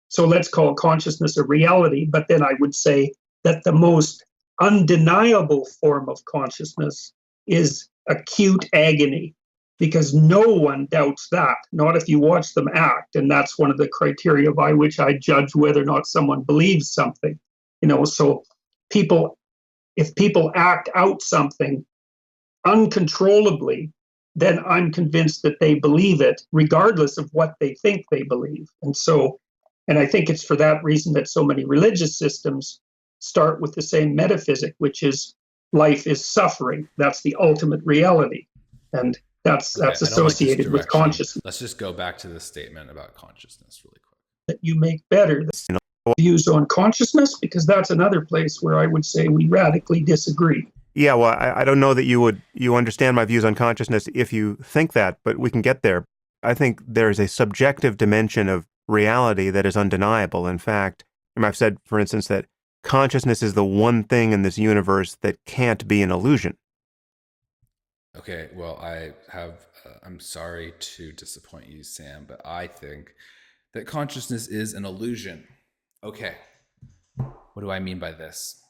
[SPEAKER 3] so let's call consciousness a reality. But then I would say that the most undeniable form of consciousness is acute agony, because no one doubts that, not if you watch them act. And that's one of the criteria by which I judge whether or not someone believes something. So if people act out something uncontrollably, then I'm convinced that they believe it, regardless of what they think they believe. And I think it's for that reason that so many religious systems start with the same metaphysic, which is life is suffering. That's the ultimate reality. And that's associated with consciousness.
[SPEAKER 1] Let's just go back to this statement about consciousness really quick.
[SPEAKER 3] That you make better. Views on consciousness, because that's another place where I would say we radically disagree.
[SPEAKER 2] Yeah, well, I don't know that you understand my views on consciousness if you think that, but we can get there. I think there's a subjective dimension of reality that is undeniable. In fact, I've said, for instance, that consciousness is the one thing in this universe that can't be an illusion.
[SPEAKER 1] Okay, well, I'm sorry to disappoint you, Sam, but I think that consciousness is an illusion. Okay, what do I mean by this?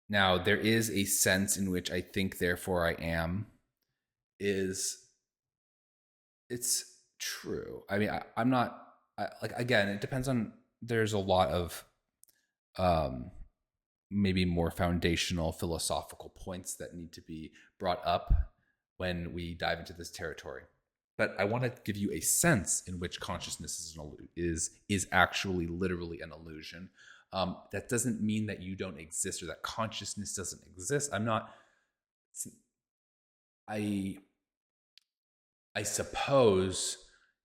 [SPEAKER 1] Now there is a sense in which I think, therefore I am, it's true. I mean, I'm not, again, it depends on, there's a lot of, maybe more foundational philosophical points that need to be brought up when we dive into this territory. But I want to give you a sense in which consciousness is actually literally an illusion. That doesn't mean that you don't exist or that consciousness doesn't exist. I suppose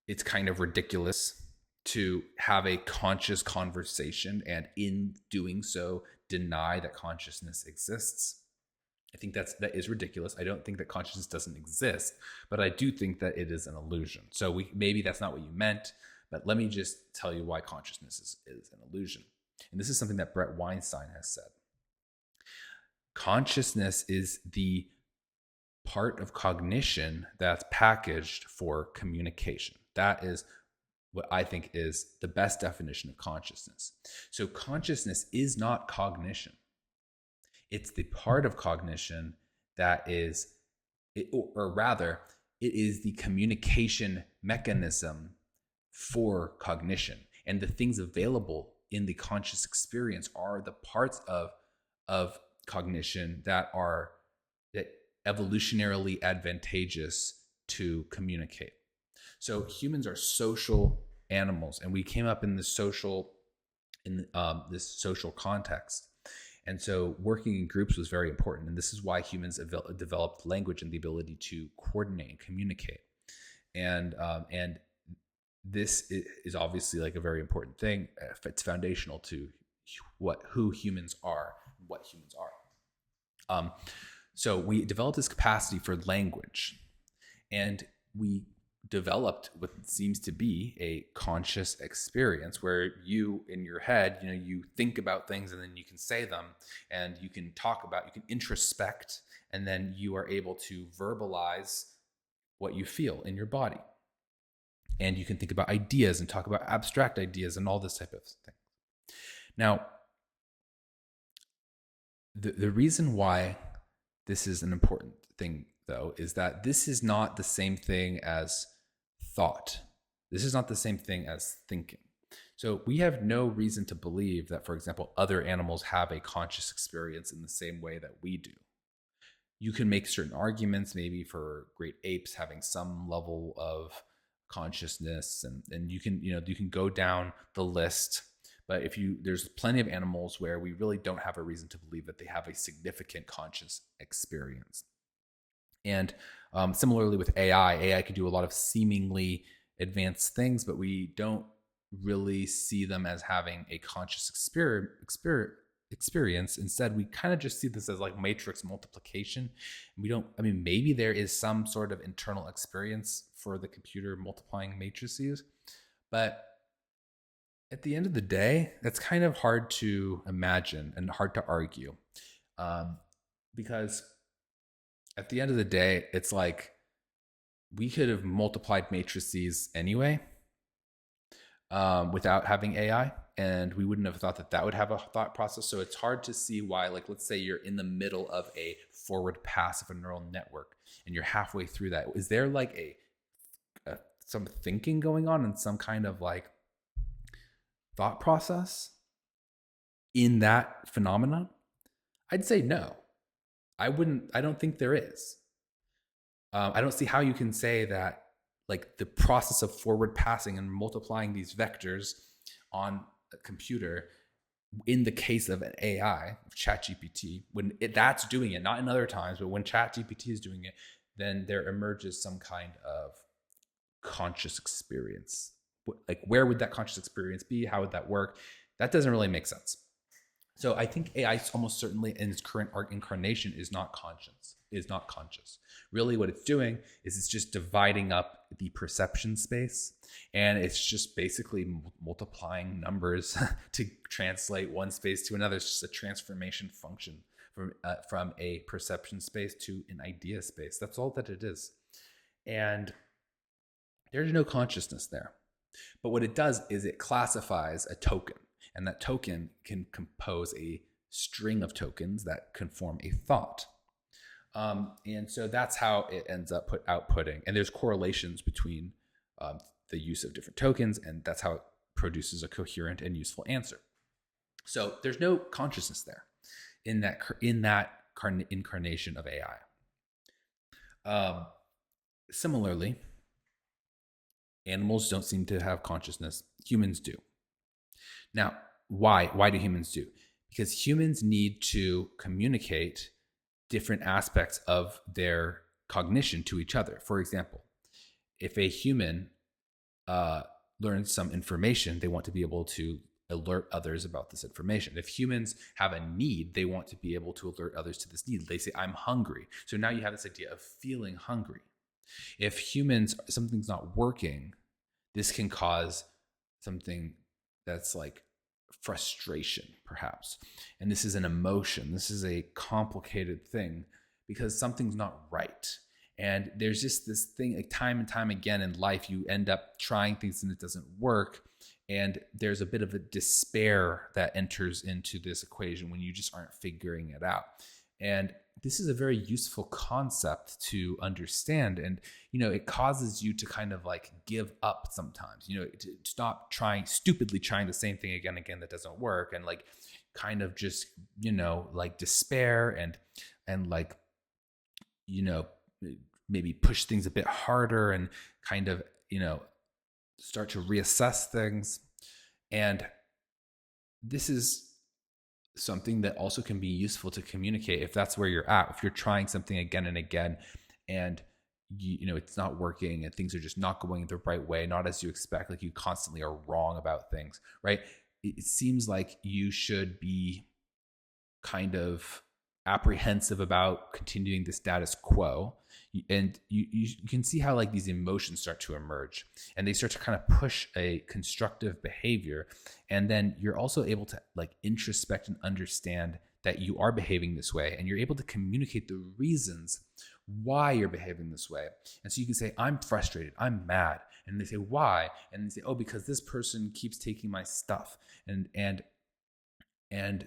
[SPEAKER 1] it's kind of ridiculous to have a conscious conversation and in doing so deny that consciousness exists. I think that is ridiculous. I don't think that consciousness doesn't exist, but I do think that it is an illusion. So maybe that's not what you meant, but let me just tell you why consciousness is an illusion. And this is something that Brett Weinstein has said. Consciousness is the part of cognition that's packaged for communication. That is what I think is the best definition of consciousness. So consciousness is not cognition. It's the part of cognition that is, or rather, it is the communication mechanism for cognition. And the things available in the conscious experience are the parts of cognition that are evolutionarily advantageous to communicate. So humans are social animals, and we came up in this social context. And so working in groups was very important. And this is why humans developed language and the ability to coordinate and communicate. And this is obviously like a very important thing. It's foundational to who humans are, what humans are. So we developed this capacity for language, and we developed what seems to be a conscious experience where you, in your head, you think about things and then you can say them, and you can you can introspect, and then you are able to verbalize what you feel in your body. And you can think about ideas and talk about abstract ideas and all this type of thing. Now, the reason why this is an important thing, though, is that this is not the same thing as thought. This is not the same thing as thinking. So we have no reason to believe that, for example, other animals have a conscious experience in the same way that we do. You can make certain arguments, maybe for great apes having some level of consciousness, and you can go down the list. But there's plenty of animals where we really don't have a reason to believe that they have a significant conscious experience. And similarly with AI can do a lot of seemingly advanced things, but we don't really see them as having a conscious experience. Instead, we kind of just see this as like matrix multiplication. Maybe there is some sort of internal experience for the computer multiplying matrices, but at the end of the day, that's kind of hard to imagine and hard to argue, because at the end of the day, it's like we could have multiplied matrices anyway without having AI, and we wouldn't have thought that would have a thought process. So it's hard to see why, like, let's say you're in the middle of a forward pass of a neural network and you're halfway through that. Is there like some thinking going on and some kind of like thought process in that phenomenon? I'd say no. I don't think there is. I don't see how you can say that, like, the process of forward passing and multiplying these vectors on a computer, in the case of an AI, ChatGPT, when that's doing it, not in other times, but when ChatGPT is doing it, then there emerges some kind of conscious experience. Like, where would that conscious experience be? How would that work? That doesn't really make sense. So I think AI almost certainly in its current incarnation is not conscious. Really what it's doing is it's just dividing up the perception space, and it's just basically multiplying numbers to translate one space to another. It's just a transformation function from a perception space to an idea space. That's all that it is. And there's no consciousness there. But what it does is it classifies a token, and that token can compose a string of tokens that can form a thought. And so that's how it ends up outputting. And there's correlations between the use of different tokens, and that's how it produces a coherent and useful answer. So there's no consciousness there in that incarnation of AI. Similarly, animals don't seem to have consciousness. Humans do. Now, why? Why do humans do? Because humans need to communicate different aspects of their cognition to each other. For example, if a human learns some information, they want to be able to alert others about this information. If humans have a need, they want to be able to alert others to this need. They say, I'm hungry. So now you have this idea of feeling hungry. If something's not working, this can cause something that's like frustration, perhaps. And this is an emotion. This is a complicated thing because something's not right. And there's just this thing, like, time and time again in life, you end up trying things and it doesn't work. And there's a bit of a despair that enters into this equation when you just aren't figuring it out. And this is a very useful concept to understand. And, it causes you to kind of like give up sometimes, to stop stupidly trying the same thing again and again that doesn't work, and like kind of just, like despair and like, maybe push things a bit harder and kind of, start to reassess things. And this is something that also can be useful to communicate if that's where you're at. If you're trying something again and again and it's not working and things are just not going the right way, not as you expect, like you constantly are wrong about things, right? It seems like you should be kind of apprehensive about continuing the status quo. And you can see how like these emotions start to emerge, and they start to kind of push a constructive behavior. And then you're also able to like introspect and understand that you are behaving this way, and you're able to communicate the reasons why you're behaving this way. And so you can say, I'm frustrated, I'm mad. And they say, why? And they say, oh, because this person keeps taking my stuff. And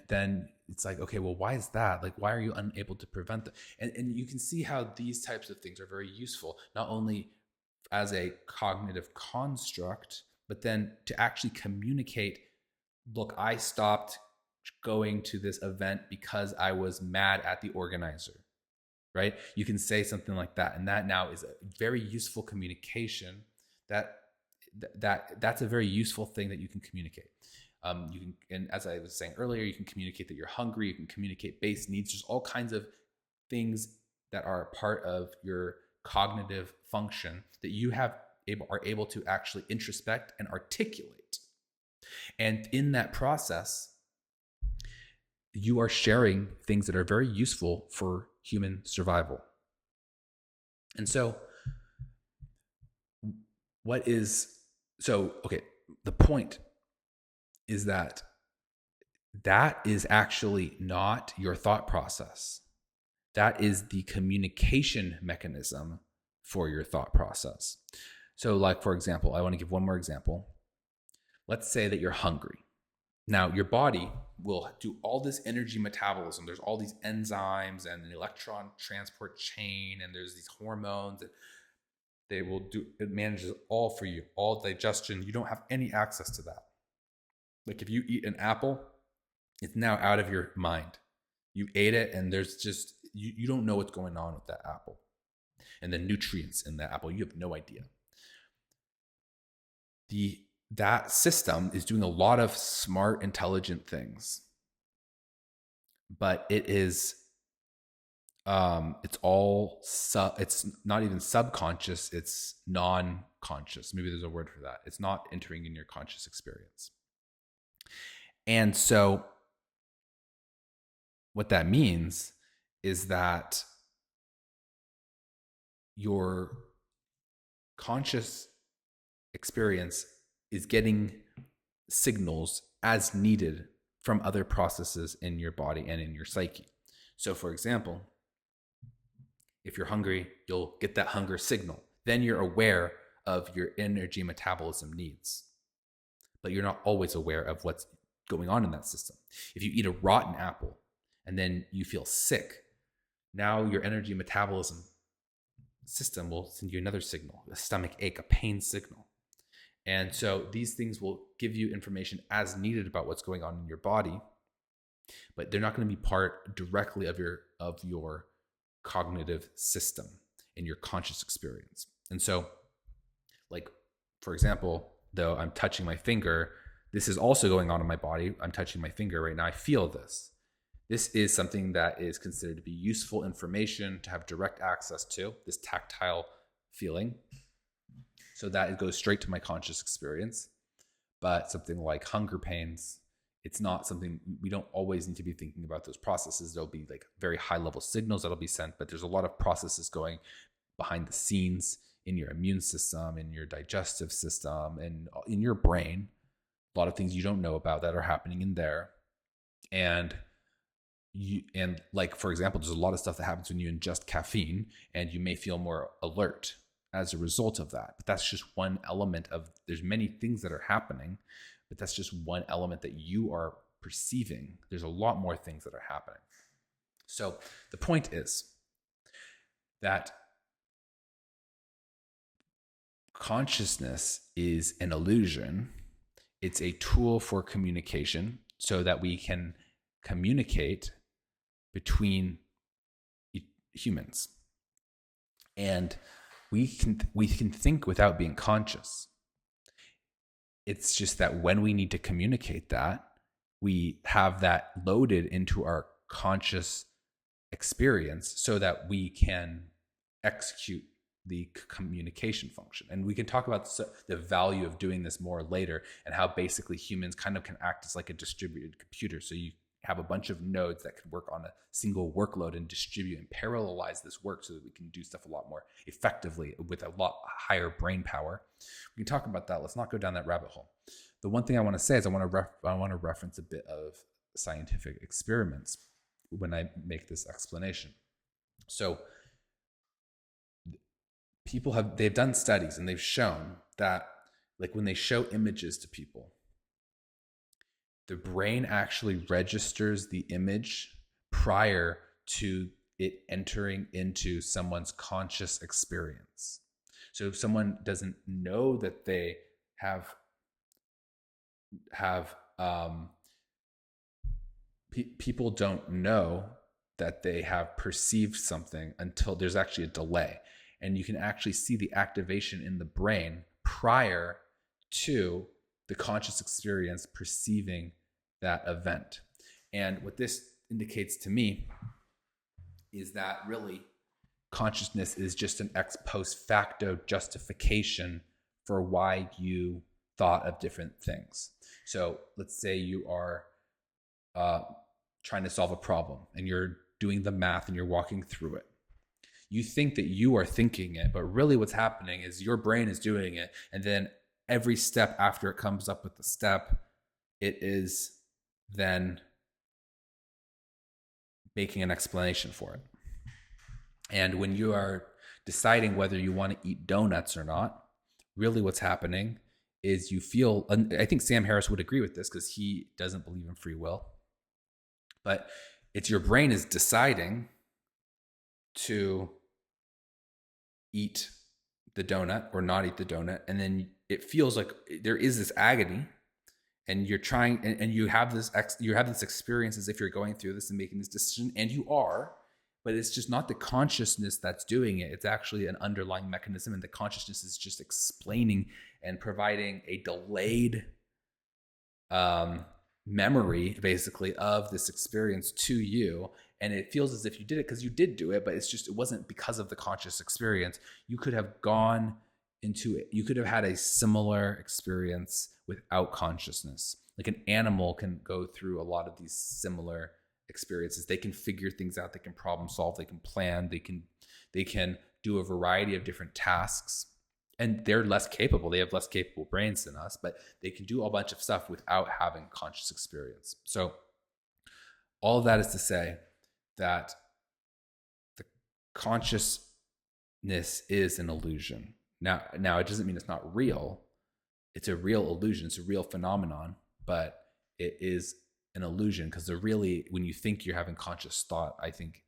[SPEAKER 1] then it's like, okay, well, why is that? Like, why are you unable to prevent that? And you can see how these types of things are very useful, not only as a cognitive construct, but then to actually communicate, look, I stopped going to this event because I was mad at the organizer, right? You can say something like that. And that now is a very useful communication. That's a very useful thing that you can communicate. You can, and as I was saying earlier, you can communicate that you're hungry. You can communicate base needs. There's all kinds of things that are part of your cognitive function that you are able to actually introspect and articulate. And in that process, you are sharing things that are very useful for human survival. And so, the point is that is actually not your thought process. That is the communication mechanism for your thought process. So like, for example, I want to give one more example. Let's say that you're hungry. Now, your body will do all this energy metabolism. There's all these enzymes and an electron transport chain, and there's these hormones, and it manages all for you, all digestion. You don't have any access to that. Like if you eat an apple, it's now out of your mind. You ate it, and there's just, you don't know what's going on with that apple. And the nutrients in that apple, you have no idea. That system is doing a lot of smart, intelligent things. But it is, it's not even subconscious, it's non-conscious. Maybe there's a word for that. It's not entering in your conscious experience. And so what that means is that your conscious experience is getting signals as needed from other processes in your body and in your psyche. So for example, if you're hungry, you'll get that hunger signal. Then you're aware of your energy metabolism needs, but you're not always aware of what's going on in that system. If you eat a rotten apple and then you feel sick, now your energy metabolism system will send you another signal, a stomach ache, a pain signal. And so these things will give you information as needed about what's going on in your body, but they're not going to be part directly of your cognitive system in your conscious experience. And so, like, for example, though I'm touching my finger, this is also going on in my body. I'm touching my finger right now. I feel this. This is something that is considered to be useful information to have direct access to, this tactile feeling. So that it goes straight to my conscious experience. But something like hunger pains, it's not something, we don't always need to be thinking about those processes. There'll be like very high level signals that'll be sent, but there's a lot of processes going behind the scenes in your immune system, in your digestive system, and in your brain. A lot of things you don't know about that are happening in there. And like, for example, there's a lot of stuff that happens when you ingest caffeine, and you may feel more alert as a result of that. But that's just one element there's many things that are happening, but that's just one element that you are perceiving. There's a lot more things that are happening. So the point is that consciousness is an illusion. It's a tool for communication so that we can communicate between humans. And we can think without being conscious. It's just that when we need to communicate that, we have that loaded into our conscious experience so that we can execute the communication function. And we can talk about the value of doing this more later, and how basically humans kind of can act as like a distributed computer. So have a bunch of nodes that could work on a single workload and distribute and parallelize this work so that we can do stuff a lot more effectively with a lot higher brain power. We can talk about that. Let's not go down that rabbit hole. The one thing I want to say is I want to reference a bit of scientific experiments when I make this explanation. So they've done studies and they've shown that, like, when they show images to people, the brain actually registers the image prior to it entering into someone's conscious experience. So if someone doesn't know that they have people don't know that they have perceived something until there's actually a delay. And you can actually see the activation in the brain prior to the conscious experience perceiving that event. And what this indicates to me is that really consciousness is just an ex post facto justification for why you thought of different things. So let's say you are trying to solve a problem and you're doing the math and you're walking through it. You think that you are thinking it, but really what's happening is your brain is doing it. And then every step after it comes up with the step, it is then making an explanation for it. And when you are deciding whether you want to eat donuts or not, really what's happening is you feel, and I think Sam Harris would agree with this because he doesn't believe in free will, but it's your brain is deciding to eat the donut or not eat the donut. And then it feels like there is this agony and you're trying, and you have this experience as if you're going through this and making this decision, and you are, but it's just not the consciousness that's doing it. It's actually an underlying mechanism, and the consciousness is just explaining and providing a delayed memory, basically, of this experience to you. And it feels as if you did it because you did do it, but it wasn't because of the conscious experience. You could have gone into it. You could have had a similar experience without consciousness. Like an animal can go through a lot of these similar experiences. They can figure things out. They can problem solve. They can plan. They can do a variety of different tasks. And they're less capable. They have less capable brains than us, but they can do a bunch of stuff without having conscious experience. So all of that is to say that the consciousness is an illusion. Now it doesn't mean it's not real. It's a real illusion. It's a real phenomenon, but it is an illusion because when you think you're having conscious thought, I think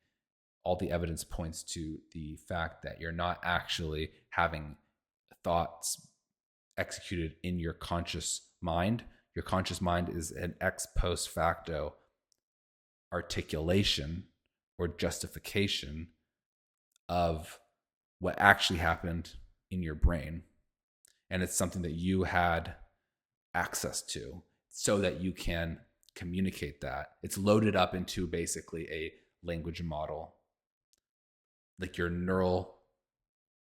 [SPEAKER 1] all the evidence points to the fact that you're not actually having thoughts executed in your conscious mind. Your conscious mind is an ex post facto articulation or justification of what actually happened in your brain. And it's something that you had access to so that you can communicate that. It's loaded up into basically a language model, like your neural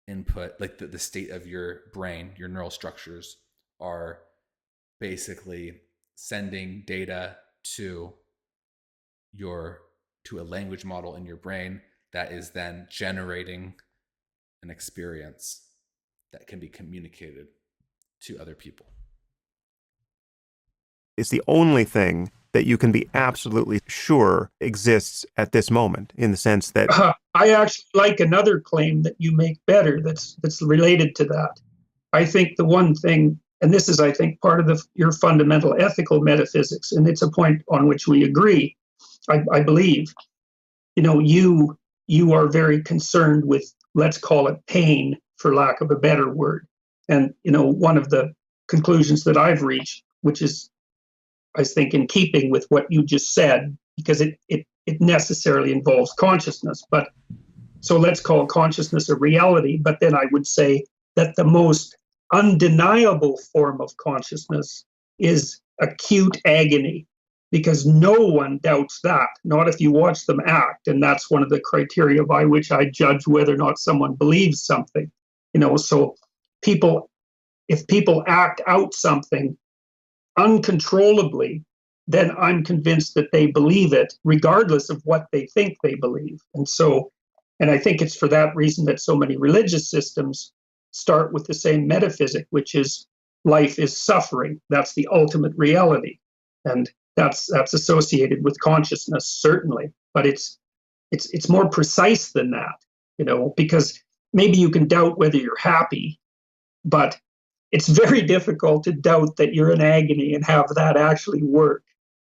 [SPEAKER 1] input, like the state of your brain, your neural structures are basically sending data to a language model in your brain that is then generating an experience that can be communicated to other people.
[SPEAKER 2] It's the only thing that you can be absolutely sure exists at this moment, in the sense that
[SPEAKER 3] I actually like another claim that you make better that's related to that. I think the one thing, and this is, I think, part of your fundamental ethical metaphysics, and it's a point on which we agree, I believe. You are very concerned with, let's call it pain, for lack of a better word. And, one of the conclusions that I've reached, which is, I think, in keeping with what you just said, because it necessarily involves consciousness. But so let's call consciousness a reality. But then I would say that the most undeniable form of consciousness is acute agony, because no one doubts that, not if you watch them act. And that's one of the criteria by which I judge whether or not someone believes something. So if people act out something uncontrollably, then I'm convinced that they believe it, regardless of what they think they believe. And I think it's for that reason that so many religious systems start with the same metaphysic, which is life is suffering. That's the ultimate reality. And that's associated with consciousness, certainly. But it's more precise than that, because maybe you can doubt whether you're happy, but it's very difficult to doubt that you're in agony and have that actually work.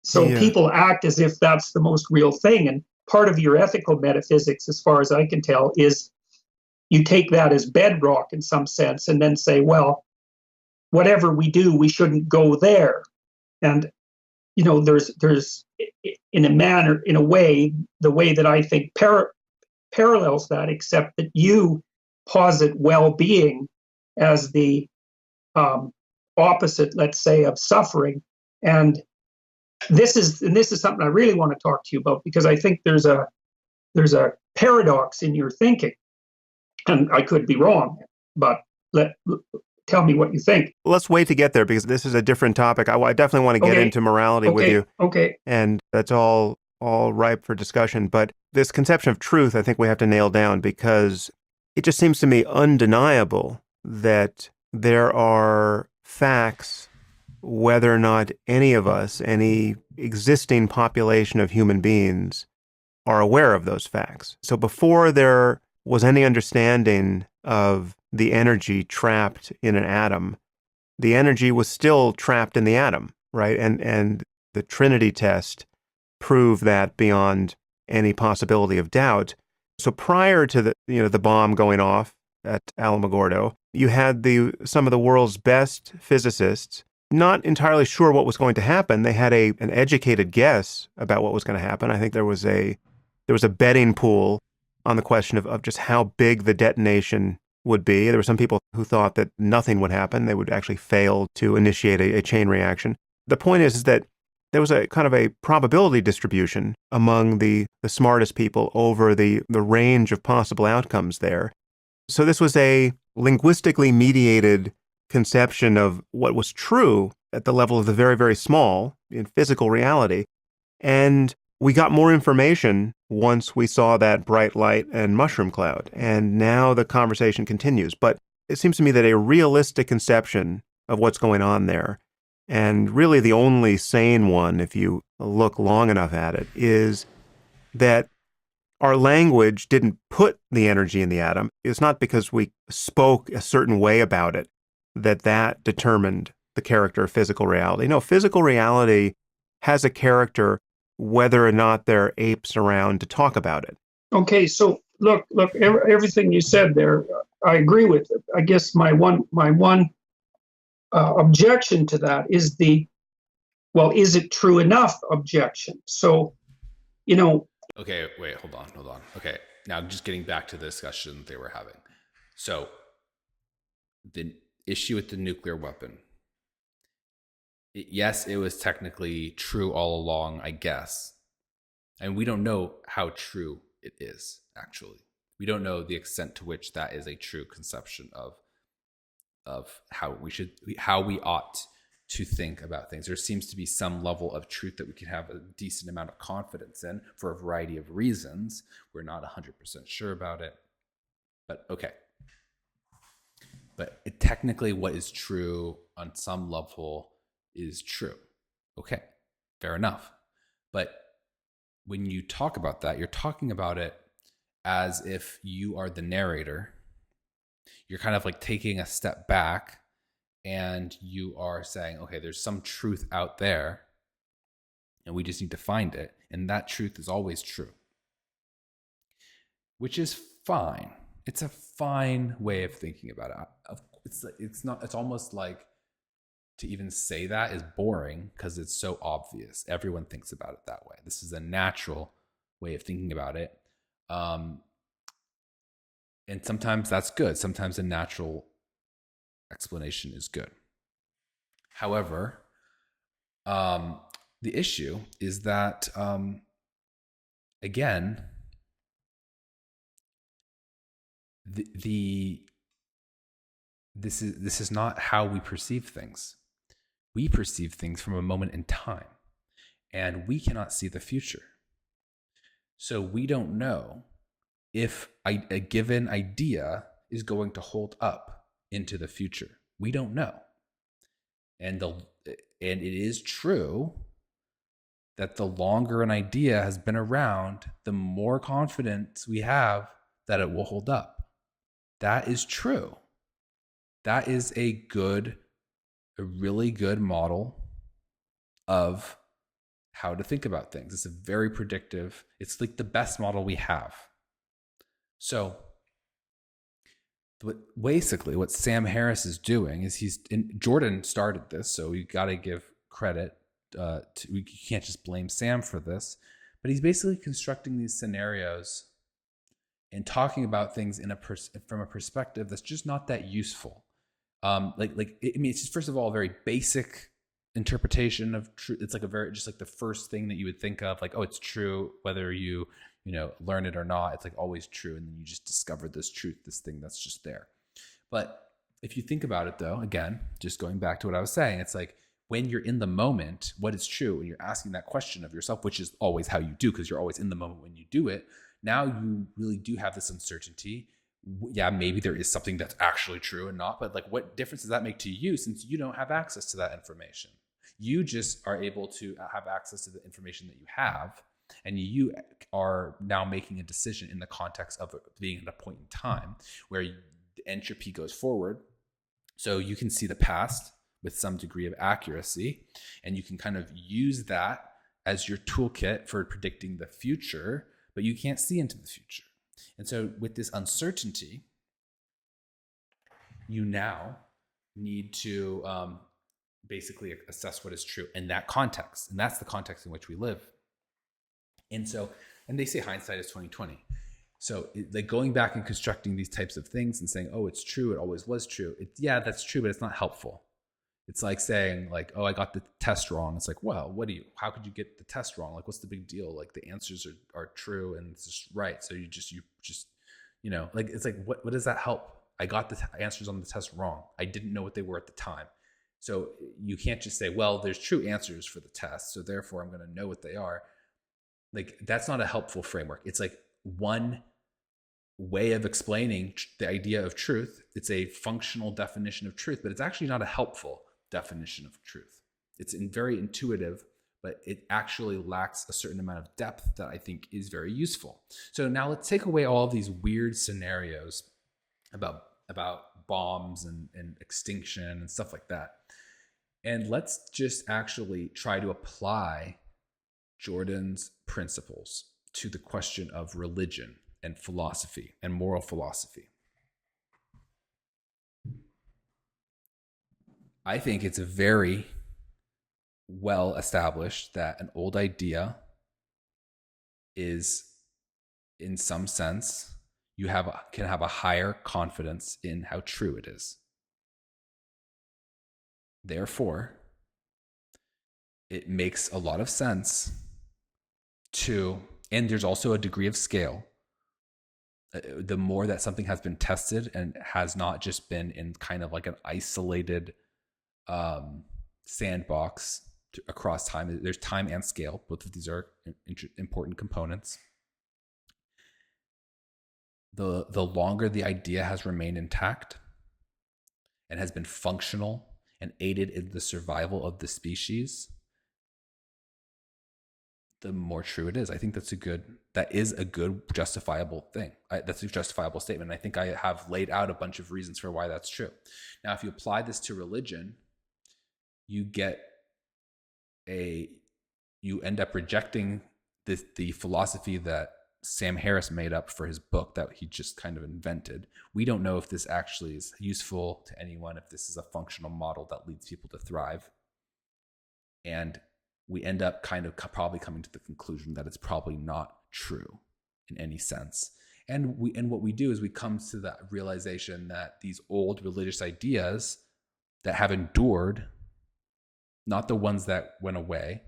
[SPEAKER 3] So people act as if that's the most real thing. And part of your ethical metaphysics, as far as I can tell, is you take that as bedrock in some sense and then say, well, whatever we do, we shouldn't go there. And, there's in a way, the way that I think parallels that, except that you posit well-being as the opposite, let's say, of suffering. And this is something I really want to talk to you about, because I think there's a paradox in your thinking, and I could be wrong, but tell me what you think.
[SPEAKER 2] Let's wait to get there, because this is a different topic. I definitely want to get into morality with you.
[SPEAKER 3] Okay.
[SPEAKER 2] And that's all ripe for discussion. But this conception of truth, I think we have to nail down, because it just seems to me undeniable that there are facts, whether or not any of us, any existing population of human beings, are aware of those facts. So before there was any understanding of the energy trapped in an atom, the energy was still trapped in the atom, right? And the Trinity test proved that beyond any possibility of doubt. So prior to the bomb going off at Alamogordo, you had some of the world's best physicists not entirely sure what was going to happen. They had an educated guess about what was going to happen. I think there was a betting pool on the question of just how big the detonation would be. There were some people who thought that nothing would happen. They would actually fail to initiate a chain reaction. The point is that there was a kind of a probability distribution among the smartest people over the range of possible outcomes there. So this was a linguistically mediated conception of what was true at the level of the very, very small in physical reality. And we got more information once we saw that bright light and mushroom cloud. And now the conversation continues. But it seems to me that a realistic conception of what's going on there, and really the only sane one, if you look long enough at it, is that our language didn't put the energy in the atom. It's not because we spoke a certain way about it that determined the character of physical reality. No, physical reality has a character whether or not there are apes around to talk about it.
[SPEAKER 3] Okay, so look, everything you said there, I agree with it. I guess my one objection to that is is it true enough objection? So,
[SPEAKER 1] Okay, wait, hold on. Okay, now just getting back to the discussion they were having. So, the issue with the nuclear weapon. Yes, it was technically true all along, I guess. And we don't know how true it is, actually. We don't know the extent to which that is a true conception of how we ought to think about things. There seems to be some level of truth that we can have a decent amount of confidence in for a variety of reasons. We're not 100% sure about it, but okay. But technically what is true on some level is true. Okay, fair enough. But when you talk about that, you're talking about it as if you are the narrator. You're kind of like taking a step back and you are saying, okay, there's some truth out there and we just need to find it. And that truth is always true, which is fine. It's a fine way of thinking about it. It's almost like to even say that is boring because it's so obvious. Everyone thinks about it that way. This is a natural way of thinking about it. And sometimes that's good. Sometimes a natural explanation is good. However, the issue is that, again, this is not how we perceive things. We perceive things from a moment in time. and we cannot see the future. So we don't know if a given idea is going to hold up into the future. We don't know. And it is true that the longer an idea has been around, the more confidence we have that it will hold up. That is true. That is a really good model of how to think about things. It's a very predictive, it's like the best model we have. So basically what Sam Harris is doing is Jordan started this, so you got to give credit you can't just blame Sam for this, but he's basically constructing these scenarios and talking about things from a perspective that's just not that useful. It's just, first of all, a very basic interpretation of truth. It's like just like the first thing that you would think of, like, oh, it's true whether you learn it or not. It's like always true, and then you just discover this truth, this thing that's just there. But if you think about it, though, again, just going back to what I was saying, it's like when you're in the moment, what is true, and you're asking that question of yourself, which is always how you do, because you're always in the moment when you do it. Now you really do have this uncertainty. Yeah, maybe there is something that's actually true and not, but like, what difference does that make to you, since you don't have access to that information? You just are able to have access to the information that you have, and you are now making a decision in the context of being at a point in time where the entropy goes forward. So you can see the past with some degree of accuracy, and you can kind of use that as your toolkit for predicting the future, but you can't see into the future. And so with this uncertainty, you now need to basically assess what is true in that context. And that's the context in which we live. And they say hindsight is 20/20. So like going back and constructing these types of things and saying, oh, it's true, it always was true. Yeah, that's true, but it's not helpful. It's like saying like, oh, I got the test wrong. It's like, well, how could you get the test wrong? Like, what's the big deal? Like, the answers are true and it's just right. So you just, like, it's like, what does that help? I got the answers on the test wrong. I didn't know what they were at the time. So you can't just say, well, there's true answers for the test, so therefore I'm going to know what they are. Like, that's not a helpful framework. It's like one way of explaining the idea of truth. It's a functional definition of truth, but it's actually not a helpful definition of truth. It's very intuitive, but it actually lacks a certain amount of depth that I think is very useful. So now let's take away all of these weird scenarios about bombs and extinction and stuff like that. And let's just actually try to apply Jordan's principles to the question of religion and philosophy and moral philosophy. I think it's very well established that an old idea is, in some sense, you can have a higher confidence in how true it is. Therefore, it makes a lot of sense and there's also a degree of scale. The more that something has been tested and has not just been in kind of like an isolated sandbox across time, there's time and scale. Both of these are important components. The longer the idea has remained intact and has been functional and aided in the survival of the species, the more true it is. I think that is a good justifiable thing. That's a justifiable statement. And I think I have laid out a bunch of reasons for why that's true. Now, if you apply this to religion, you end up rejecting the philosophy that Sam Harris made up for his book that he just kind of invented. We don't know if this actually is useful to anyone, if this is a functional model that leads people to thrive. And we end up kind of probably coming to the conclusion that it's probably not true in any sense. And what we do is we come to that realization that these old religious ideas that have endured, not the ones that went away,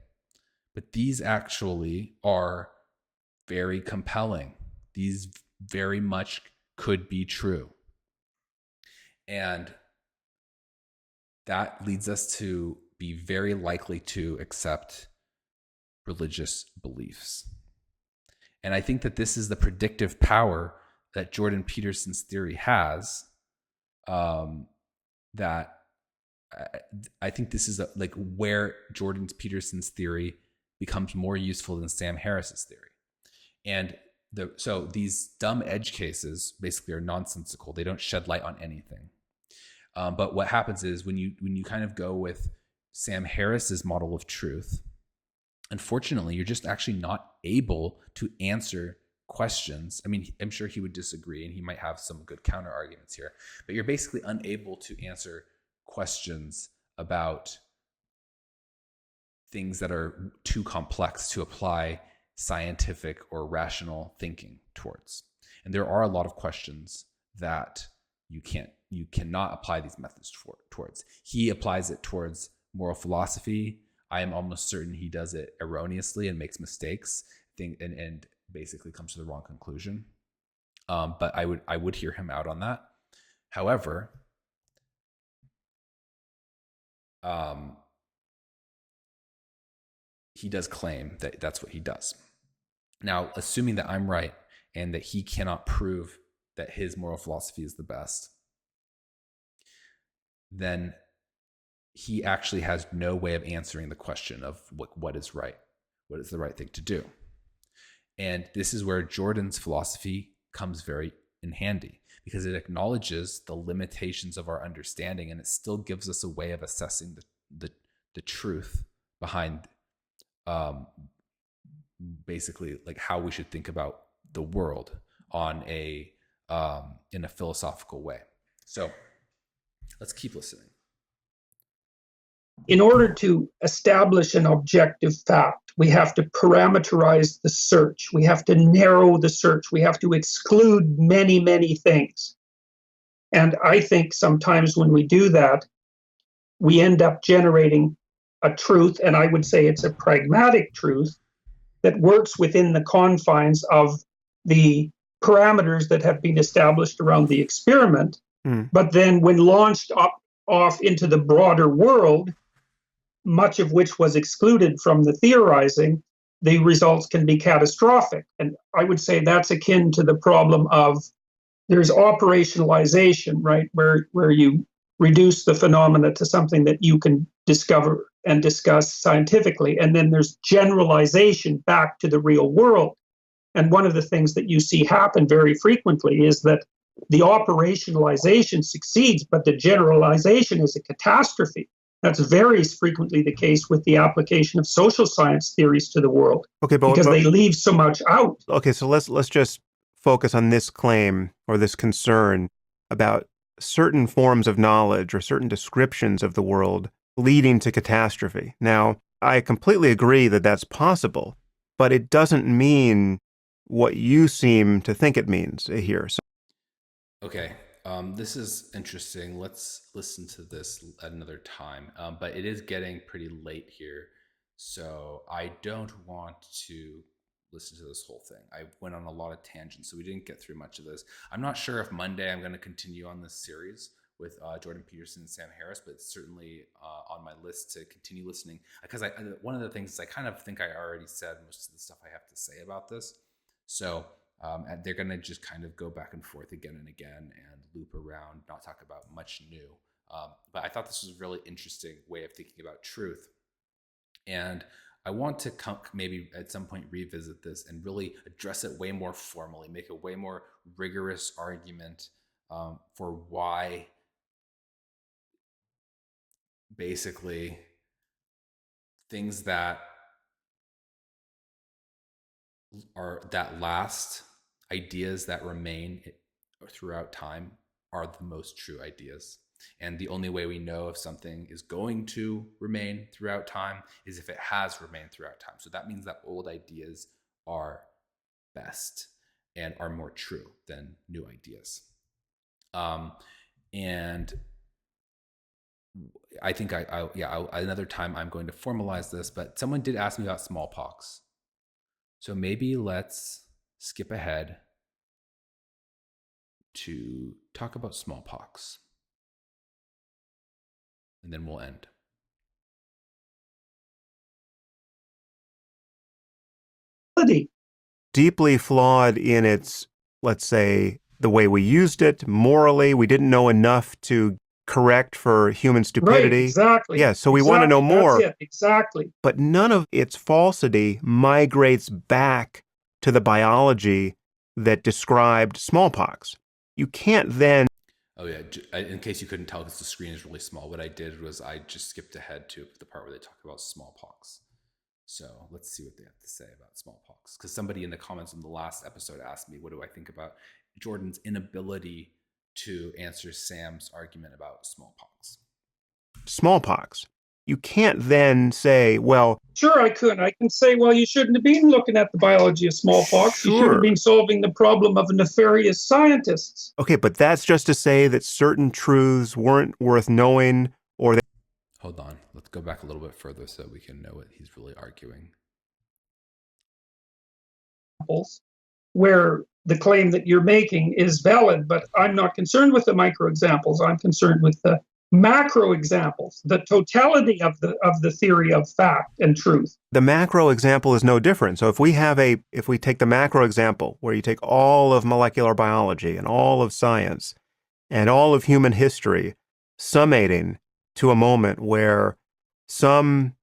[SPEAKER 1] but these actually are very compelling. These very much could be true. And that leads us to be very likely to accept religious beliefs. And I think that this is the predictive power that Jordan Peterson's theory has. That I think this is like where Jordan Peterson's theory becomes more useful than Sam Harris's theory. And so these dumb edge cases basically are nonsensical. They don't shed light on anything. But what happens is when you kind of go with Sam Harris's model of truth, unfortunately, you're just actually not able to answer questions. I mean, I'm sure he would disagree and he might have some good counter arguments here, but you're basically unable to answer questions about things that are too complex to apply scientific or rational thinking towards. And there are a lot of questions that you cannot apply these methods towards. He applies it towards moral philosophy. I am almost certain he does it erroneously and makes mistakes and basically comes to the wrong conclusion. But I would hear him out on that. However, he does claim that that's what he does. Now, assuming that I'm right and that he cannot prove that his moral philosophy is the best, then he actually has no way of answering the question of what is right, what is the right thing to do. And this is where Jordan's philosophy comes very in handy, because it acknowledges the limitations of our understanding and it still gives us a way of assessing the truth behind basically like how we should think about the world on in a philosophical way. So let's keep listening.
[SPEAKER 3] In order to establish an objective fact, we have to parameterize the search. We have to narrow the search. We have to exclude many, many things. And I think sometimes when we do that, we end up generating a truth, and I would say it's a pragmatic truth that works within the confines of the parameters that have been established around the experiment. But then when launched off into the broader world, much of which was excluded from the theorizing, the results can be catastrophic. And I would say that's akin to the problem of there's operationalization, right, where you reduce the phenomena to something that you can discover and discuss scientifically. And then there's generalization back to the real world. And one of the things that you see happen very frequently is that the operationalization succeeds, but the generalization is a catastrophe. That's very frequently the case with the application of social science theories to the world. Okay, because they leave so much out.
[SPEAKER 2] Okay, so let's just focus on this claim or this concern about certain forms of knowledge or certain descriptions of the world leading to catastrophe. Now, I completely agree that that's possible, but it doesn't mean what you seem to think it means here. So
[SPEAKER 1] okay. This is interesting. Let's listen to this at another time. But it is getting pretty late here, so I don't want to listen to this whole thing. I went on a lot of tangents, so we didn't get through much of this. I'm not sure if Monday I'm going to continue on this series with Jordan Peterson and Sam Harris, but it's certainly on my list to continue listening, because one of the things is I kind of think I already said most of the stuff I have to say about this. So they're going to just kind of go back and forth again and again and loop around, not talk about much new. But I thought this was a really interesting way of thinking about truth. And I want to maybe at some point revisit this and really address it way more formally, make a way more rigorous argument for why basically things that last, ideas that remain throughout time, are the most true ideas. And the only way we know if something is going to remain throughout time is if it has remained throughout time. So that means that old ideas are best and are more true than new ideas. And I think another time I'm going to formalize this, but someone did ask me about smallpox. So maybe let's skip ahead to talk about smallpox, and then we'll end.
[SPEAKER 2] Deeply flawed in its, let's say, the way we used it, morally. We didn't know enough to correct for human stupidity.
[SPEAKER 3] Right, exactly.
[SPEAKER 2] Yeah, so we want to know more.
[SPEAKER 3] That's it, exactly.
[SPEAKER 2] But none of its falsity migrates back to the biology that described smallpox. You can't then.
[SPEAKER 1] Oh yeah, in case you couldn't tell because the screen is really small, what I did was I just skipped ahead to the part where they talk about smallpox. So let's see what they have to say about smallpox. Because somebody in the comments in the last episode asked me, what do I think about Jordan's inability to answer Sam's argument about smallpox?
[SPEAKER 2] Smallpox. You can't then say, well...
[SPEAKER 3] Sure, I could. I can say, well, you shouldn't have been looking at the biology of smallpox.
[SPEAKER 2] Sure.
[SPEAKER 3] You should have been solving the problem of nefarious scientists.
[SPEAKER 2] Okay, but that's just to say that certain truths weren't worth knowing, or they...
[SPEAKER 1] Hold on. Let's go back a little bit further so we can know what he's really arguing.
[SPEAKER 3] Where the claim that you're making is valid, but I'm not concerned with the micro examples. I'm concerned with the macro examples, the totality of the theory of fact and truth.
[SPEAKER 2] The macro example is no different. So if we take the macro example, where you take all of molecular biology and all of science and all of human history, summating to a moment where some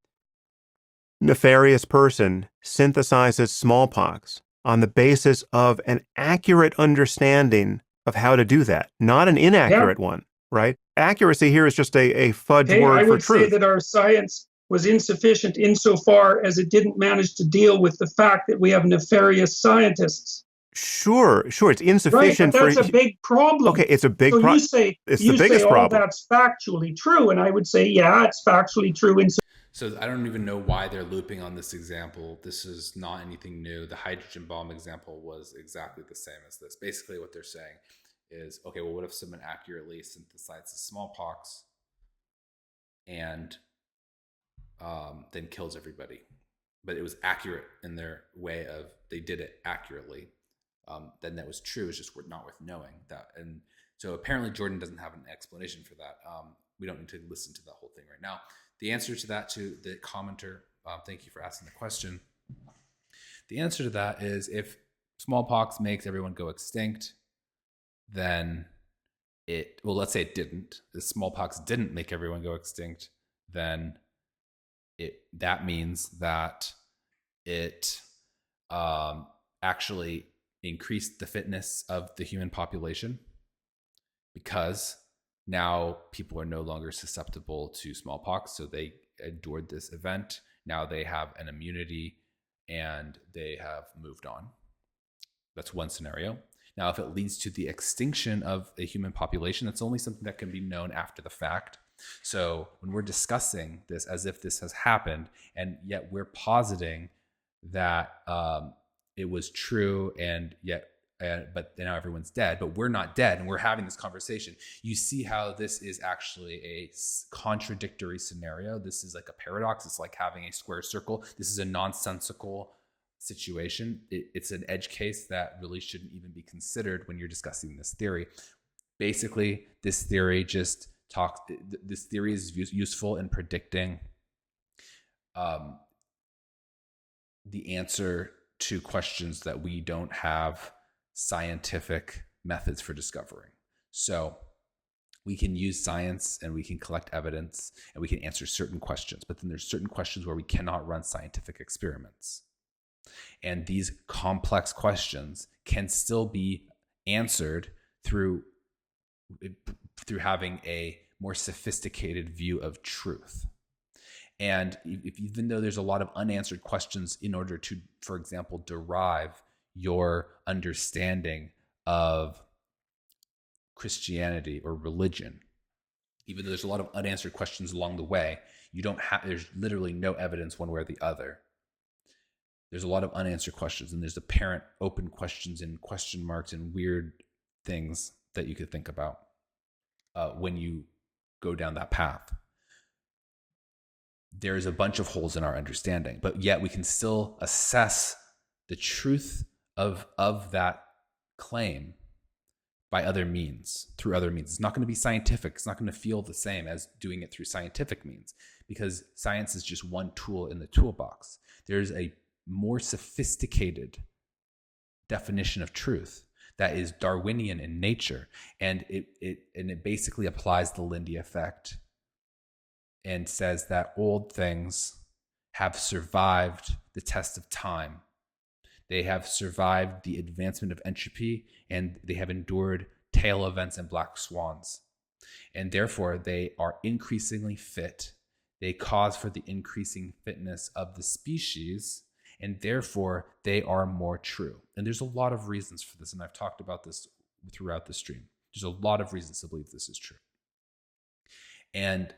[SPEAKER 2] nefarious person synthesizes smallpox on the basis of an accurate understanding of how to do that, not an inaccurate one, right? Accuracy here is just a fudge word for truth.
[SPEAKER 3] I would say that our science was insufficient insofar as it didn't manage to deal with the fact that we have nefarious scientists.
[SPEAKER 2] Sure, it's insufficient.
[SPEAKER 3] Right, but that's a big problem.
[SPEAKER 2] Okay, it's a big problem.
[SPEAKER 3] So you say,
[SPEAKER 2] it's the biggest problem.
[SPEAKER 3] That's factually true, and I would say, yeah, it's factually true.
[SPEAKER 1] So I don't even know why they're looping on this example. This is not anything new. The hydrogen bomb example was exactly the same as this. Basically what they're saying is, okay, well, what if someone accurately synthesizes smallpox and then kills everybody? But it was accurate in their way of, they did it accurately. Then that was true. It's just not worth knowing that. And so apparently Jordan doesn't have an explanation for that. We don't need to listen to the whole thing right now. The answer to that, to the commenter, thank you for asking the question. The answer to that is, if smallpox makes everyone go extinct, then let's say it didn't. The smallpox didn't make everyone go extinct, then that means that it actually increased the fitness of the human population, because now people are no longer susceptible to smallpox. So they endured this event. Now they have an immunity and they have moved on. That's one scenario. Now, if it leads to the extinction of a human population, that's only something that can be known after the fact. So when we're discussing this as if this has happened, and yet we're positing that it was true, and yet but now everyone's dead, but we're not dead, and we're having this conversation. You see how this is actually a contradictory scenario. This is like a paradox. It's like having a square circle. This is a nonsensical situation. It's an edge case that really shouldn't even be considered when you're discussing this theory. Basically, this theory is useful in predicting the answer to questions that we don't have scientific methods for discovering. So we can use science and we can collect evidence and we can answer certain questions, but then there's certain questions where we cannot run scientific experiments. And these complex questions can still be answered through having a more sophisticated view of truth. And even though there's a lot of unanswered questions in order to, for example, derive your understanding of Christianity or religion, even though there's a lot of unanswered questions along the way, there's literally no evidence one way or the other. There's a lot of unanswered questions, and there's apparent open questions and question marks and weird things that you could think about when you go down that path. There's a bunch of holes in our understanding, but yet we can still assess the truth of that claim by other means, through other means. It's not going to be scientific. It's not going to feel the same as doing it through scientific means, because science is just one tool in the toolbox. There's a more sophisticated definition of truth that is Darwinian in nature, and it basically applies the Lindy effect and says that old things have survived the test of time. They have survived the advancement of entropy, and they have endured tail events and black swans. And therefore, they are increasingly fit. They cause for the increasing fitness of the species, and therefore they are more true. And there's a lot of reasons for this, and I've talked about this throughout the stream. There's a lot of reasons to believe this is true. And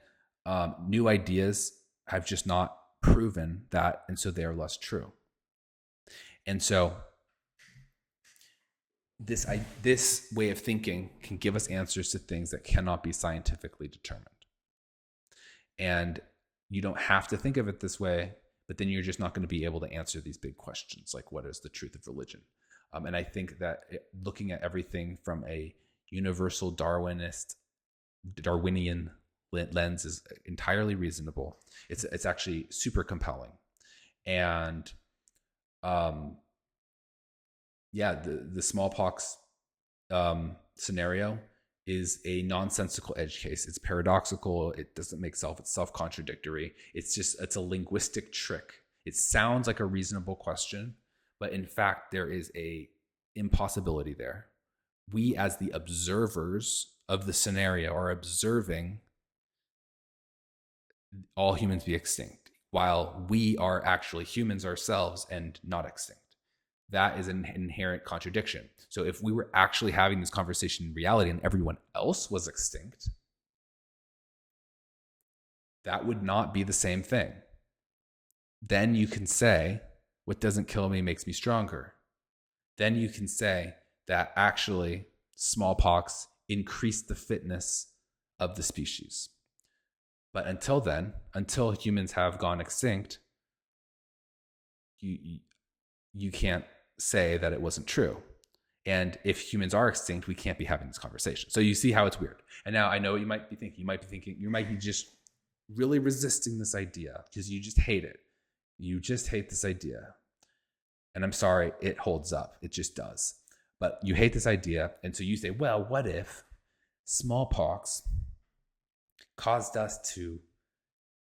[SPEAKER 1] new ideas have just not proven that, and so they are less true. And so this way of thinking can give us answers to things that cannot be scientifically determined. And you don't have to think of it this way, but then you're just not going to be able to answer these big questions, like what is the truth of religion? And I think that looking at everything from a universal Darwinian lens is entirely reasonable. It's actually super compelling. And the smallpox scenario is a nonsensical edge case. It's paradoxical. It doesn't make sense. It's self-contradictory. It's a linguistic trick. It sounds like a reasonable question, but in fact, there is a impossibility there. We, as the observers of the scenario, are observing all humans be extinct, while we are actually humans ourselves and not extinct. That is an inherent contradiction. So if we were actually having this conversation in reality and everyone else was extinct, that would not be the same thing. Then you can say, what doesn't kill me makes me stronger. Then you can say that actually smallpox increased the fitness of the species. But until then, until humans have gone extinct, you can't say that it wasn't true. And if humans are extinct, we can't be having this conversation. So you see how it's weird. And now I know what you might be thinking. You might be just really resisting this idea because you just hate it. You just hate this idea. And I'm sorry, it holds up. It just does. But you hate this idea. And so you say, well, what if smallpox caused us to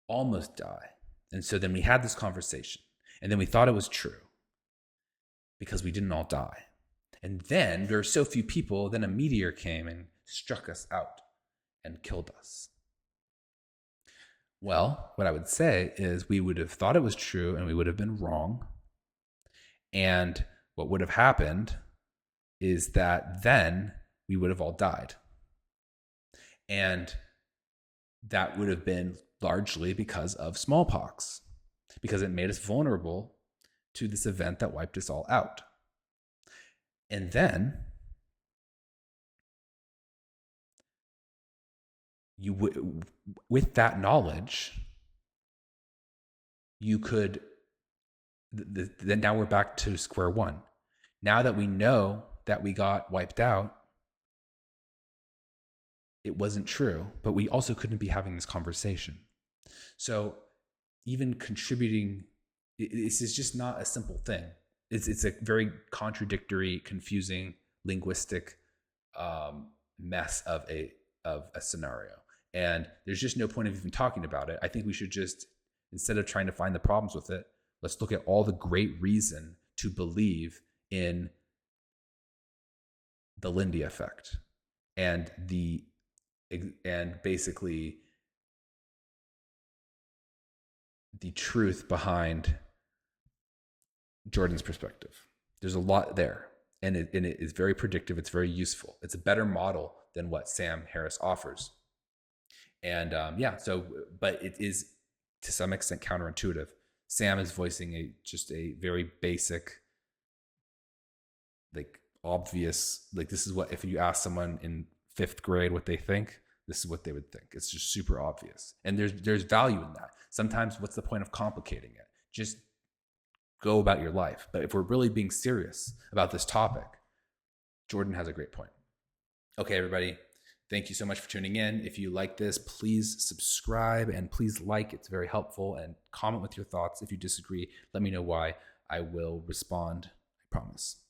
[SPEAKER 1] almost die? And so then we had this conversation. And then we thought it was true because we didn't all die. And then there were so few people, then a meteor came and struck us out and killed us. Well, what I would say is we would have thought it was true and we would have been wrong. And what would have happened is that then we would have all died. And that would have been largely because of smallpox, because it made us vulnerable to this event that wiped us all out. And then you would, with that knowledge, you could, then now we're back to square one. Now that we know that we got wiped out, it wasn't true, but we also couldn't be having this conversation. So even contributing, this is just not a simple thing. It's a very contradictory, confusing, linguistic mess of a scenario. And there's just no point of even talking about it. I think we should just, instead of trying to find the problems with it, let's look at all the great reason to believe in the Lindy effect and basically the truth behind Jordan's perspective. There's a lot there, and it is very predictive. It's very useful. It's a better model than what Sam Harris offers. And but it is to some extent counterintuitive. Sam is voicing just a very basic, like obvious, like this is what, if you ask someone in 5th grade what they think, this is what they would think. It's just super obvious. And there's value in that. Sometimes what's the point of complicating it? Just go about your life. But if we're really being serious about this topic, Jordan has a great point. Okay, everybody. Thank you so much for tuning in. If you like this, please subscribe and please like. It's very helpful. And comment with your thoughts. If you disagree, let me know why. I will respond. I promise.